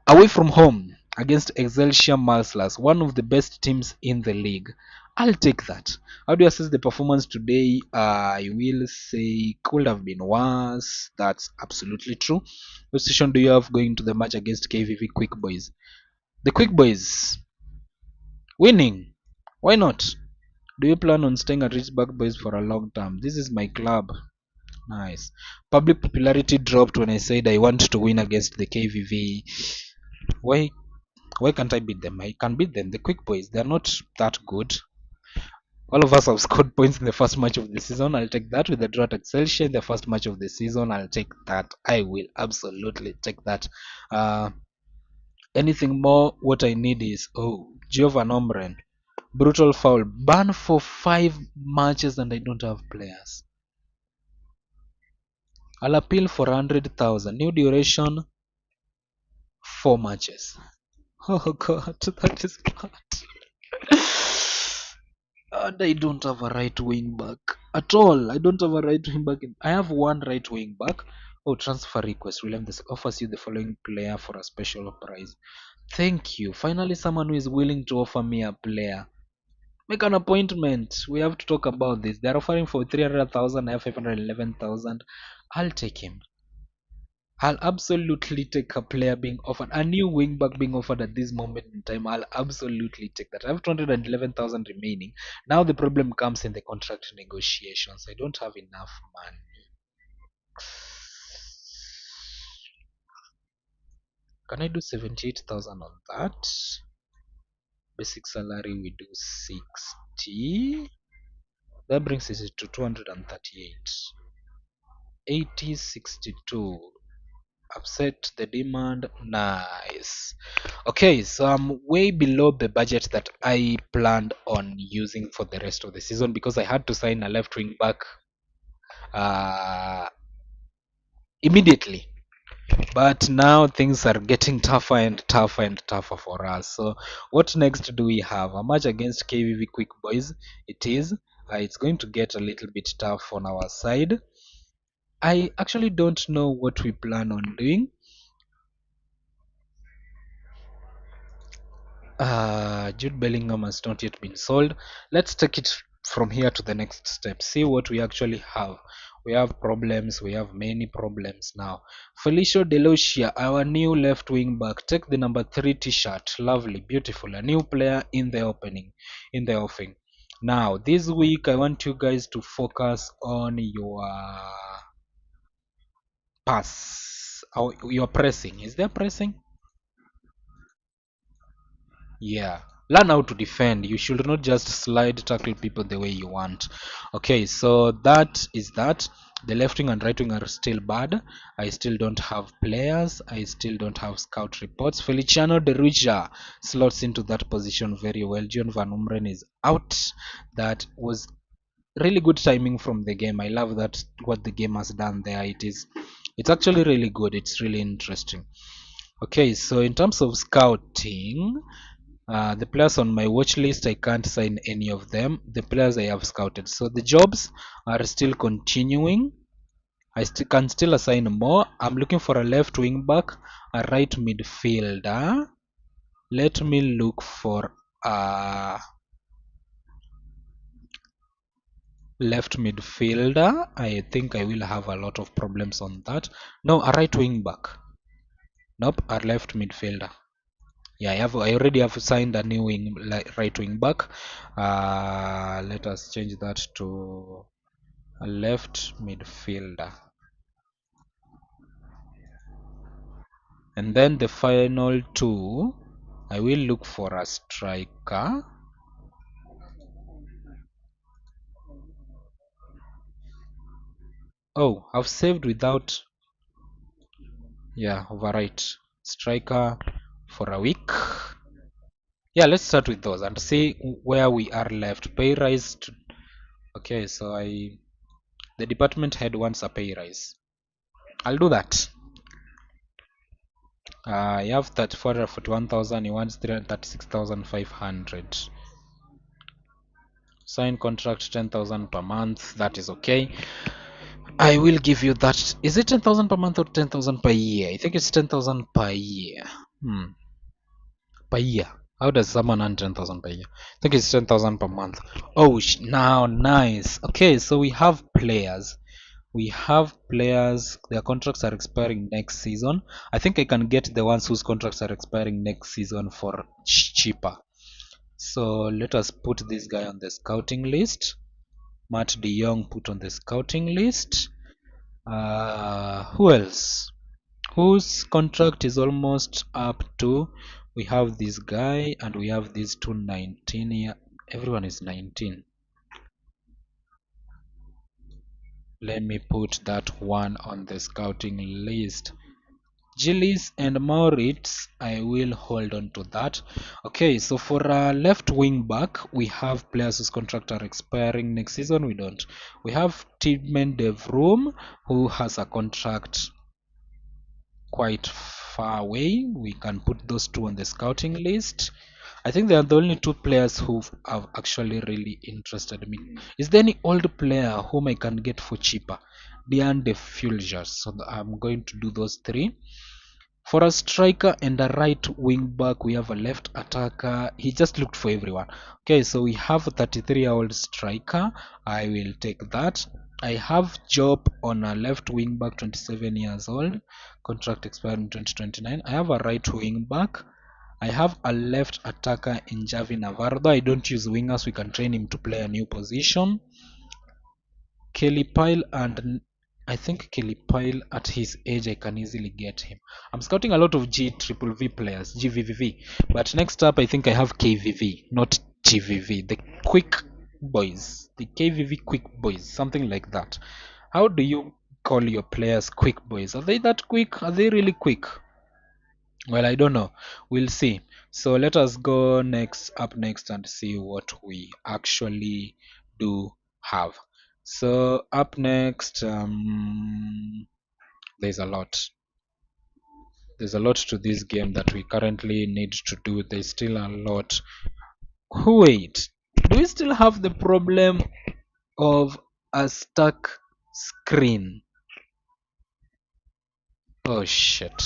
away from home against Excelsior Marslas, one of the best teams in the league. I'll take that. How do you assess the performance today? I will say could have been worse. That's absolutely true. What position do you have going to the match against KVV Quick Boys? The Quick Boys winning. Why not? Do you plan on staying at Rijnsburgse Boys for a long term? This is my club. Nice. Public popularity dropped when I said I want to win against the KVV. Why? Why can't I beat them? I can beat them. The Quick Boys, they're not that good. All of us have scored points in the first match of the season. I'll take that with the draw at Excelsior in the first match of the season. I'll take that. I will absolutely take that. Uh, Anything more? What I need is Giovan Omren. Brutal foul. Ban for 5 matches and I don't have players. I'll appeal for 100,000. New duration 4 matches. Oh god, that is bad. And I don't have a right wing back at all. I don't have a right wing back. I have one right wing back. Oh, transfer request. William this offers you the following player for a special price. Thank you. Finally, someone who is willing to offer me a player. Make an appointment. We have to talk about this. They're offering for 300,000. I have 511,000. I'll take him. I'll absolutely take a player being offered, a new wing back being offered at this moment in time. I'll absolutely take that. I have 211,000 remaining. Now the problem comes in the contract negotiations. I don't have enough money. Can I do 78,000 on that? basic salary we do 60. That brings it to 238. 80, 62. Upset the demand. Nice. Okay, so I'm way below the budget that I planned on using for the rest of the season because I had to sign a left wing back uh, immediately. But now things are getting tougher and tougher and tougher for us. So what next do we have? A match against KVV Quick Boys. It is. It's going to get a little bit tough on our side. I actually don't know what we plan on doing. Jude Bellingham has not yet been sold. Let's take it from here to the next step. See what we actually have. We have problems. We have many problems now. Felicio Delucia, our new left wing back. Take the number 3 t-shirt. Lovely, beautiful. A new player in the offing. Now, this week I want you guys to focus on your pass. Your pressing. Is there pressing? Yeah, learn how to defend. You should not just slide tackle people the way you want. Okay, so that is that. The left wing and right wing are still bad. I still don't have players. I still don't have scout reports. Feliciano De Ruija slots into that position very well. John Van Umren is out. That was really good timing from the game. I love that what the game has done there. It's actually really good. It's really interesting. Okay, so in terms of scouting, the players on my watch list, I can't sign any of them. The players I have scouted. So the jobs are still continuing. I can still assign more. I'm looking for a left wing back, a right midfielder. Let me look for a left midfielder. I think I will have a lot of problems on that. No, a right wing back. Nope, a left midfielder. Yeah, I already have signed a new right wing back. Let us change that to a left midfielder. And then the final two, I will look for a striker. Oh, I've saved without. Yeah, overwrite. Striker for a week. Yeah, let's start with those and see where we are left. Pay rise. Okay, so the department head wants a pay rise. I'll do that. You have 441,000, he wants 336,500. Sign contract 10,000 per month, that is okay. I will give you that. Is it 10,000 per month or 10,000 per year? I think it's 10,000 per year. Per year. How does someone earn 10,000 per year? I think it's 10,000 per month. Oh, now nice. Okay, so we have players. Their contracts are expiring next season. I think I can get the ones whose contracts are expiring next season for cheaper. So let us put this guy on the scouting list. Matt De Jong put on the scouting list. Who else? Whose contract is almost up to? We have this guy and we have these two 19 here. Everyone is 19. Let me put that one on the scouting list. Gillis and Moritz, I will hold on to that. Okay, so for a left wing back, we have players whose contracts are expiring next season. We don't. We have Tidman De Vroom, who has a contract quite far away. We can put those two on the scouting list. I think they are the only two players who have actually really interested me. Is there any old player whom I can get for cheaper? Dean De Fulgers. So I'm going to do those three. For a striker and a right wing back, we have a left attacker. He just looked for everyone. Okay, so we have a 33-year-old striker. I will take that. I have Job on a left wing back, 27 years old. Contract expiring 2029. I have a right wing back. I have a left attacker in Javi Navarro. I don't use wingers. We can train him to play a new position. Kelly Pyle and I think Kilipile at his age I can easily get him. I'm scouting a lot of G triple V players, GVVV. But next up I think I have KVV, not GVV. The quick boys. The KVV quick boys, something like that. How do you call your players quick boys? Are they that quick? Are they really quick? Well, I don't know. We'll see. So let us go next and see what we actually do have. So up next, there's a lot. There's a lot to this game that we currently need to do. There's still a lot. Wait, do we still have the problem of a stuck screen? Oh shit.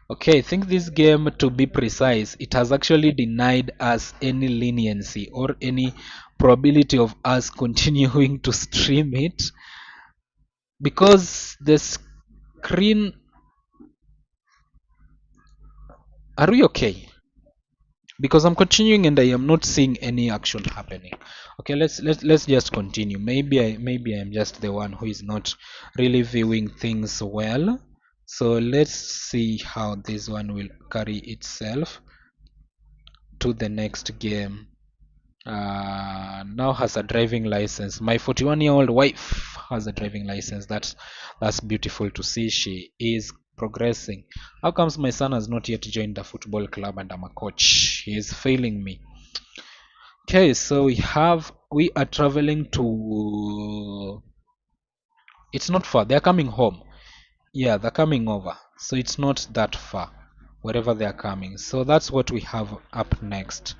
Okay, I think this game, to be precise, it has actually denied us any leniency or any probability of us continuing to stream it because the screen. Are we okay? Because I'm continuing and I am not seeing any action happening. Okay, let's just continue. Maybe I'm just the one who is not really viewing things well. So let's see how this one will carry itself to the next game. Now has a driving license. My 41-year-old wife has a driving license. That's beautiful to see. She is progressing. How comes my son has not yet joined the football club and I'm a coach? He is failing me. Okay, so we are traveling to. It's not far. They're coming home. Yeah, they're coming over. So it's not that far wherever they're coming. So that's what we have up next.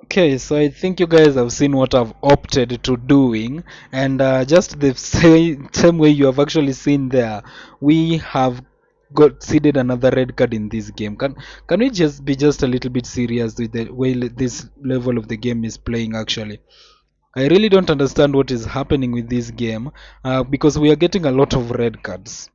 Okay, so I think you guys have seen what I've opted to doing, and just the same way you have actually seen there, we have got seeded another red card in this game. Can we just be just a little bit serious with the way this level of the game is playing? Actually, I really don't understand what is happening with this game, because we are getting a lot of red cards.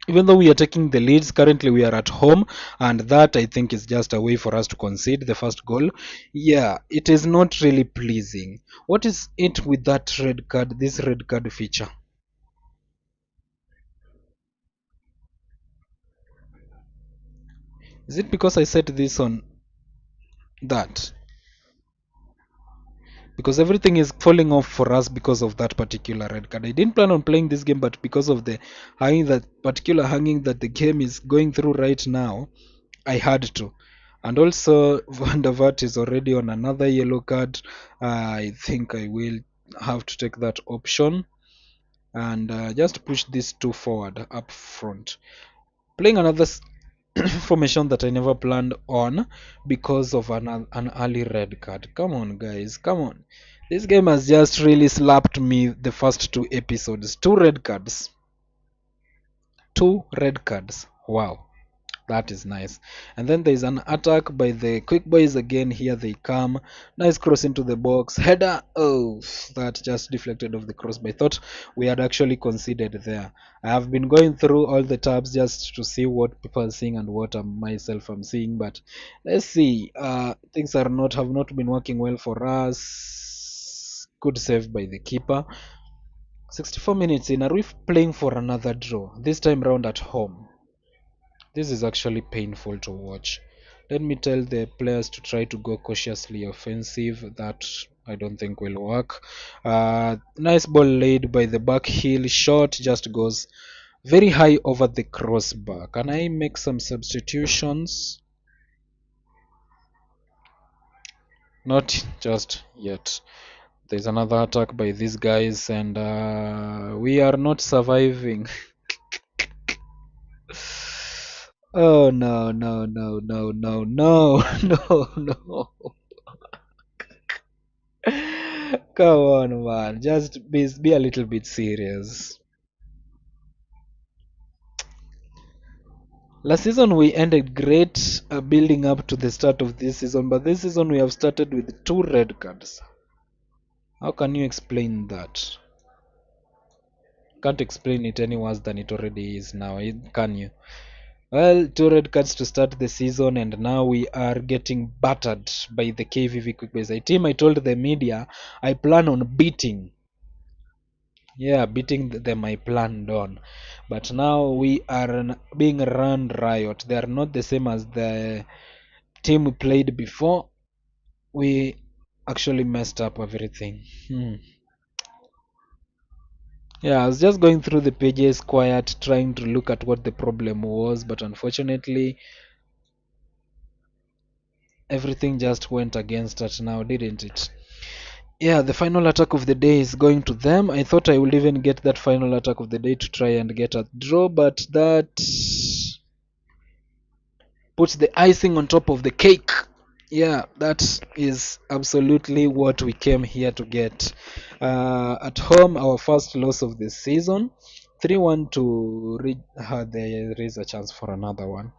Even though we are taking the leads, currently we are at home, and that I think is just a way for us to concede the first goal. Yeah, it is not really pleasing. What is it with that red card, this red card feature? Is it because I set this on that? Because everything is falling off for us because of that particular red card. I didn't plan on playing this game, but because of the hanging, that particular hanging that the game is going through right now, I had to. And also, Van der Vaart is already on another yellow card. I think I will have to take that option and just push these two forward up front. Playing another formation that I never planned on because of an early red card. Come on, guys, come on. This game has just really slapped me the first two episodes. Two red cards. Two red cards. Wow. That is nice. And then there's an attack by the quick boys again. Here they come. Nice cross into the box. Header. Oh, that just deflected off the cross. But I thought we had actually conceded there. I have been going through all the tabs just to see what people are seeing and what myself am seeing. But let's see. Things are not have not been working well for us. Good save by the keeper. 64 minutes in. Are we playing for another draw? This time round at home. This is actually painful to watch. Let me tell the players to try to go cautiously offensive. That I don't think will work. Nice ball laid by the back heel. Shot just goes very high over the crossbar. Can I make some substitutions? Not just yet. There's another attack by these guys, and we are not surviving. Oh no, no, no, no, no, no, no, no. Come on, man. Just be a little bit serious. Last season we ended great, building up to the start of this season, but this season we have started with two red cards. How can you explain that? Can't explain it any worse than it already is now, can you? Well, two red cards to start the season, and now we are getting battered by the KVV Quick Boys. A team I told the media I plan on beating. Yeah, beating them I planned on. But now we are being run riot. They are not the same as the team we played before. We actually messed up everything. Yeah, I was just going through the pages quiet, trying to look at what the problem was, but unfortunately, everything just went against us now, didn't it? Yeah, the final attack of the day is going to them. I thought I would even get that final attack of the day to try and get a draw, but that puts the icing on top of the cake. Yeah, that is absolutely what we came here to get. At home, our first loss of the season, 3-1 to there is a chance for another one.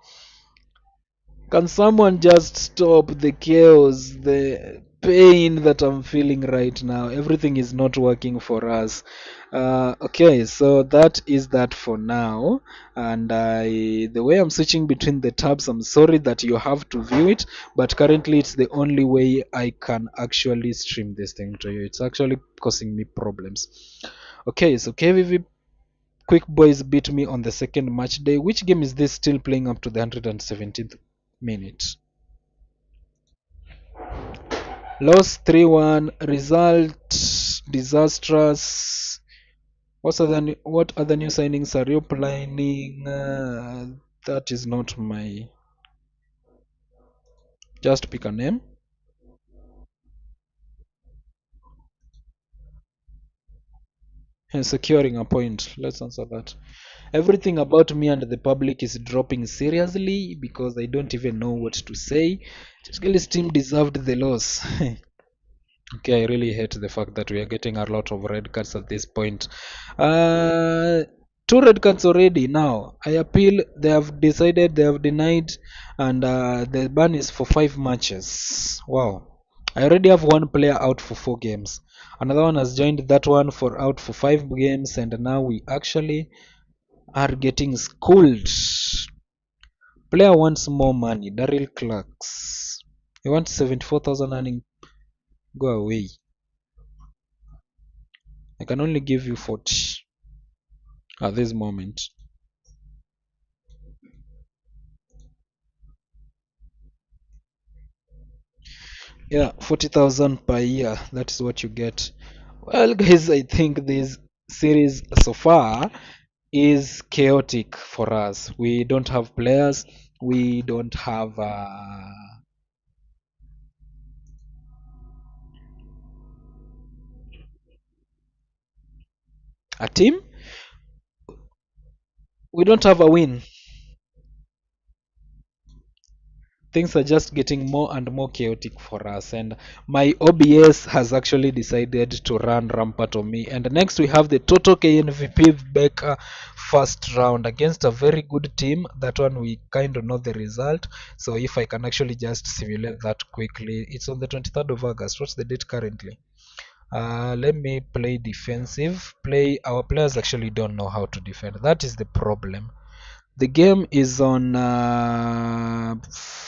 Can someone just stop the chaos, the pain that I'm feeling right now? Everything is not working for us. Okay, so that is that for now. And the way I'm switching between the tabs, I'm sorry that you have to view it, but currently it's the only way I can actually stream this thing to you. It's actually causing me problems. Okay, so KVV Quick Boys beat me on the second match day. Which game is this still playing up to the 117th minute? Lost 3-1. Result disastrous. What other new signings are you planning? That is not my. Just pick a name. And securing a point. Let's answer that. Everything about me and the public is dropping seriously because I don't even know what to say. This team deserved the loss. Okay, I really hate the fact that we are getting a lot of red cards at this point. Uh, Two red cards already now. I appeal. They have decided. They have denied, and the ban is for 5 matches. Wow. I already have one player out for 4 games. Another one has joined that one for out for 5 games, and now we actually are getting schooled. Player wants more money. Daryl Clarks. He wants 74,000 earning. Go away. I can only give you 40 at this moment. Yeah, 40,000 per year. That is what you get. Well, guys, I think this series so far is chaotic for us. We don't have players. We don't have a team. We don't have a win. Things are just getting more and more chaotic for us, and my OBS has actually decided to run rampant on me. And next we have the total KNVP Becker first round against a very good team. That one we kind of know the result, so if I can actually just simulate that quickly. It's on the 23rd of August. What's the date currently? Let me play defensive. Play Our players actually don't know how to defend. That is the problem. The game is on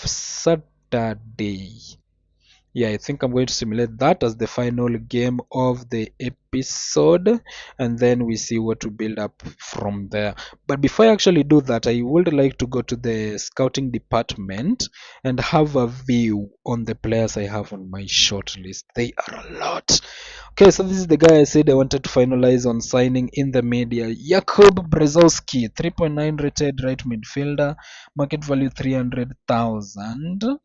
Saturday. Yeah, I think I'm going to simulate that as the final game of the episode, and then we see what to build up from there. But before I actually do that, I would like to go to the scouting department and have a view on the players I have on my short list. They are a lot. Okay, so this is the guy I said I wanted to finalize on signing in the media. Jakub Brzezowski, 3.9 rated right midfielder, market value 300,000.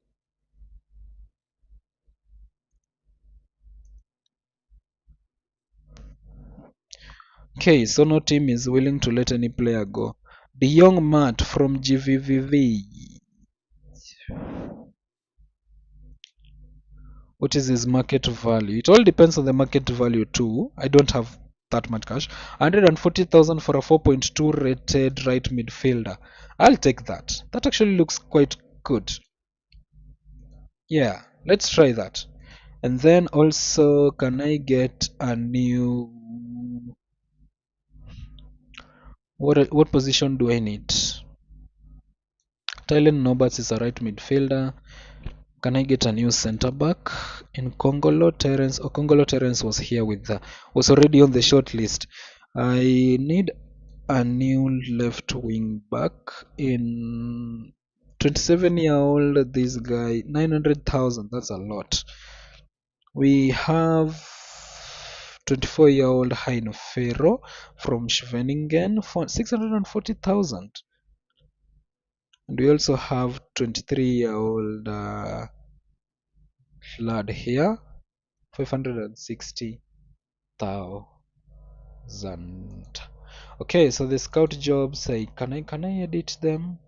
Okay, so no team is willing to let any player go. The young Matt from GVVV. What is his market value? It all depends on the market value too. I don't have that much cash. 140,000 for a 4.2 rated right midfielder. I'll take that. That actually looks quite good. Yeah, let's try that. And then also, can I get a new... what position do I need? Tylen Norbert is a right midfielder. Can I get a new center back in Congolo Terence? Oh, Congolo Terence was here with was already on the short list. I need a new left wing back in 27-year-old. This guy 900,000. That's a lot. We have 24-year-old Heino Ferro from Schwenningen for 640,000. And we also have 23-year-old lad here, 560,000. Okay, so the scout jobs, can I edit them?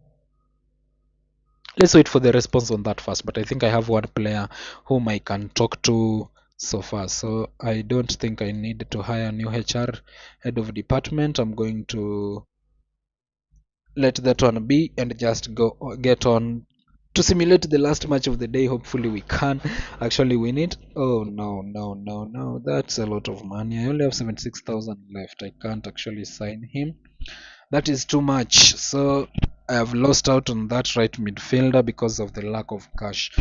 Let's wait for the response on that first, but I think I have one player whom I can talk to so far. So I don't think I need to hire a new HR head of department. I'm going to let that one be and just go get on to simulate the last match of the day. Hopefully we can actually win it. Oh no, no, no, no, that's a lot of money. I only have 76,000 left. I can't actually sign him. That is too much. So I have lost out on that right midfielder because of the lack of cash.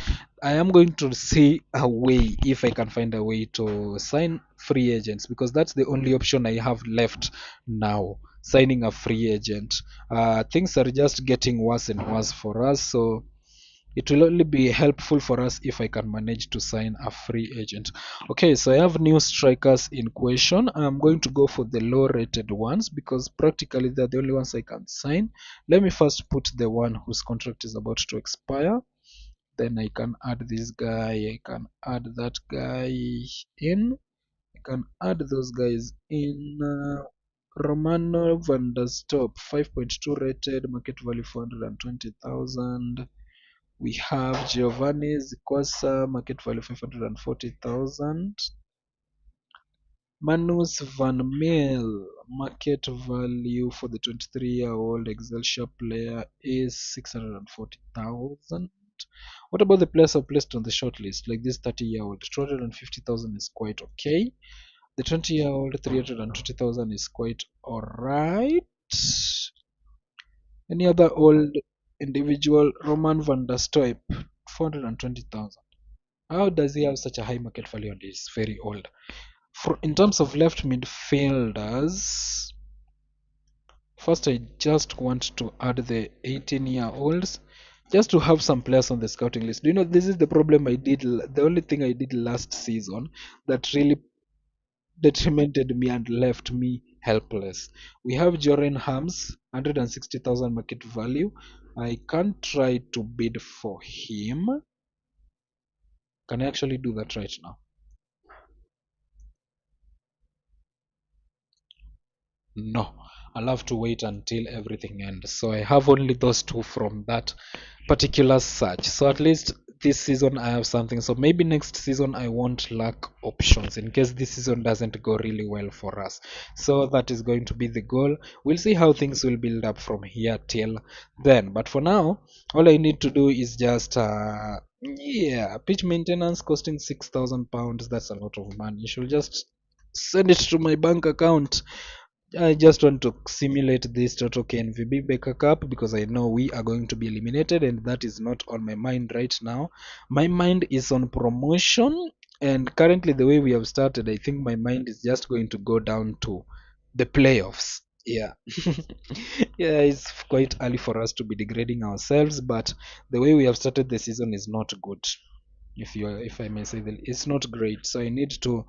I am going to see a way, if I can find a way to sign free agents, because that's the only option I have left now, signing a free agent. Things are just getting worse and worse for us, so it will only be helpful for us if I can manage to sign a free agent. Okay, so I have new strikers in question. I'm going to go for the low rated ones because practically they're the only ones I can sign. Let me first put the one whose contract is about to expire. Then I can add this guy, I can add that guy in, I can add those guys in. Romano van der Stop, 5.2 rated, market value 420,000. We have Giovanni Zicosa, market value 540,000. Manus Van Meel, market value for the 23-year-old Excelsior player is 640,000. What about the players who are placed on the short list, like this 30-year-old? 250,000 is quite okay. The 20-year-old 320,000 is quite alright. Any other old individual? Roman van der Stoep, 420,000. How does he have such a high market value and he's very old? In terms of left midfielders, first I just want to add the 18-year-olds just to have some players on the scouting list. Do you know this is the problem I did? The only thing I did last season that really detrimented me and left me helpless. We have Joran Hams, 160,000 market value. I can try to bid for him. Can I actually do that right now? No, I'll have to wait until everything ends. So I have only those two from that particular search. So at least this season I have something. So maybe next season I won't lack options in case this season doesn't go really well for us. So that is going to be the goal. We'll see how things will build up from here till then. But for now, all I need to do is just yeah, pitch maintenance costing £6,000. That's a lot of money. You should just send it to my bank account. I just want to simulate this Total KNVB Baker Cup because I know we are going to be eliminated, and that is not on my mind right now. My mind is on promotion, and currently, the way we have started, I think my mind is just going to go down to the playoffs. Yeah. Yeah, it's quite early for us to be degrading ourselves, but the way we have started the season is not good. If I may say that, it's not great. So I need to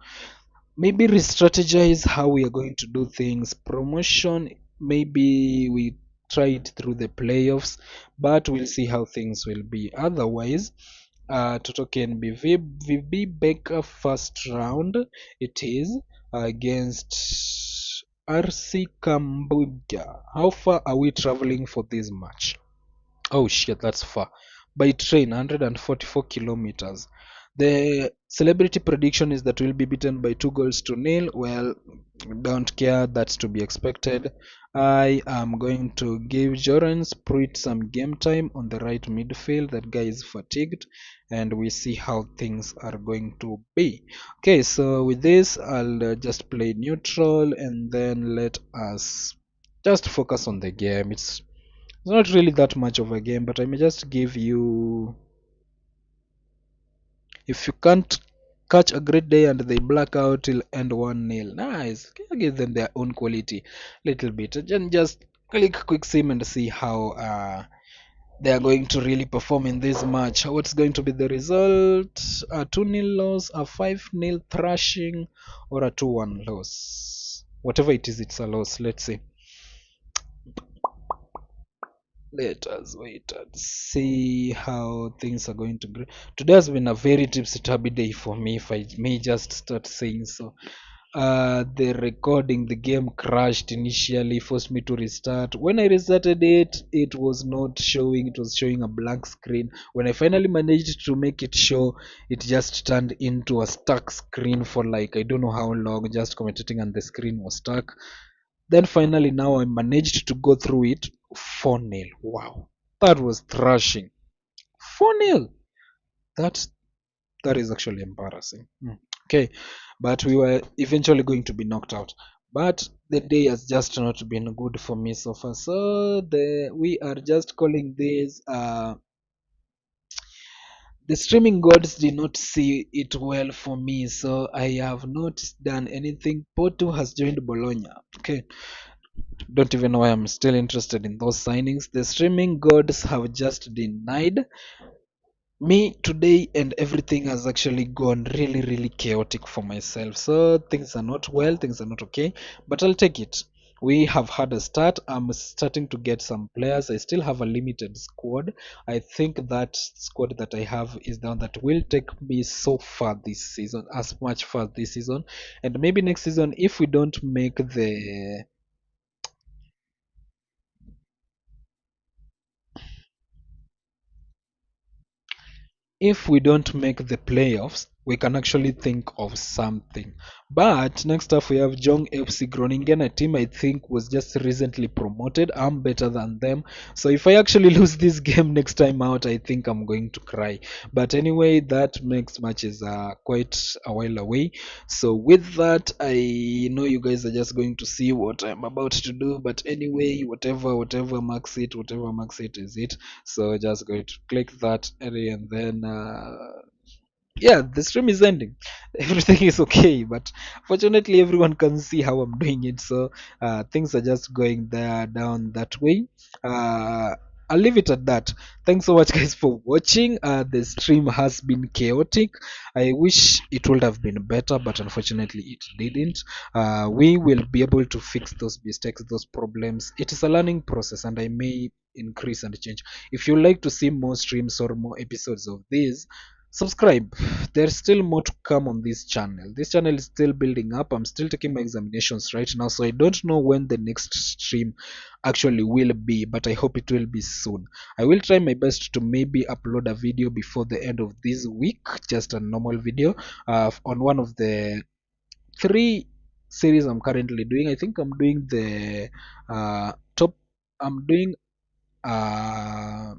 maybe re-strategize how we are going to do things. Promotion, maybe we try it through the playoffs, but we'll see how things will be. Otherwise, Toto can be VB Baker first round. It is against RC Cambodia. How far are we traveling for this match? Oh shit, that's far. By train, 144 kilometers. The celebrity prediction is that we'll be beaten by 2 goals to nil. Well, don't care, that's to be expected. I am going to give Joran Spruit some game time on the right midfield. That guy is fatigued, and we see how things are going to be. Okay, so with this, I'll just play neutral and then let us just focus on the game. It's not really that much of a game, but I may just give you. If you can't catch a great day and they black out, it'll end 1-0. Nice. Give them their own quality little bit. And just click quick sim and see how they are going to really perform in this match. What's going to be the result? A 2-0 loss, a 5-0 thrashing, or a 2-1 loss? Whatever it is, it's a loss. Let's see. Let us wait and see how things are going to go. Today has been a very tipsy turvy day for me, if I may just start saying so. The recording, the game crashed initially, forced me to restart. When I restarted it, it was not showing, it was showing a blank screen. When I finally managed to make it show, it just turned into a stuck screen for like I don't know how long, just commentating and the screen was stuck. Then finally, now I managed to go through it 4-0. Wow, that was thrashing. 4-0. That that is actually embarrassing. Okay, but we were eventually going to be knocked out. But the day has just not been good for me so far. So we are just calling this the streaming gods did not see it well for me, so I have not done anything. Porto has joined Bologna. Okay, don't even know why I'm still interested in those signings. The streaming gods have just denied me today, and everything has actually gone really, really chaotic for myself. So things are not well, things are not okay, but I'll take it. We have had a start. I'm starting to get some players. I still have a limited squad. I think that squad that I have is the one that will take me so far this season, as much far this season, and maybe next season if we don't make the if we don't make the playoffs, we can actually think of something. But next up, we have Jong FC Groningen, a team I think was just recently promoted. I'm better than them. So if I actually lose this game next time out, I think I'm going to cry. But anyway, that next match is quite a while away. So with that, I know you guys are just going to see what I'm about to do. But anyway, whatever marks it is it. So just going to click that area and then yeah, the stream is ending. Everything is okay, but fortunately everyone can see how I'm doing it. So things are just going there down that way. uh, I'll leave it at that. Thanks so much guys for watching. The stream has been chaotic. I wish it would have been better, but unfortunately it didn't. We will be able to fix those mistakes, those problems. It is a learning process, and I may increase and change. If you like to see more streams or more episodes of this, subscribe. There's still more to come on this channel. This channel is still building up. I'm still taking my examinations right now, so I don't know when the next stream actually will be, but I hope it will be soon. I will try my best to maybe upload a video before the end of this week, just a normal video on one of the three series I'm currently doing. I think I'm doing the top. I'm doing uh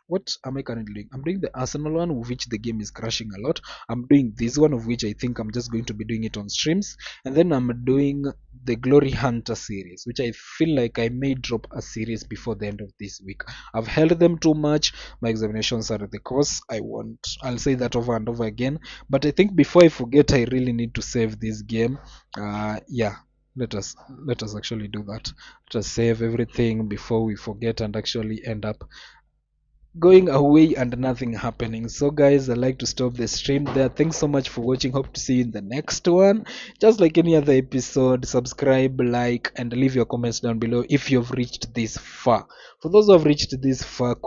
what am I currently doing? I'm doing the Arsenal one, of which the game is crashing a lot. I'm doing this one, of which I think I'm just going to be doing it on streams. And then I'm doing the Glory Hunter series, which I feel like I may drop a series before the end of this week. I've held them too much. My examinations are at the course. I'll say that over and over again. But I think before I forget, I really need to save this game. Yeah, let us let us actually do that. Let us save everything before we forget and actually end up going away and nothing happening. So guys, I like to stop the stream there. Thanks so much for watching. Hope to see you in the next one. Just like any other episode, subscribe, like, and leave your comments down below if you've reached this far. For those who have reached this far,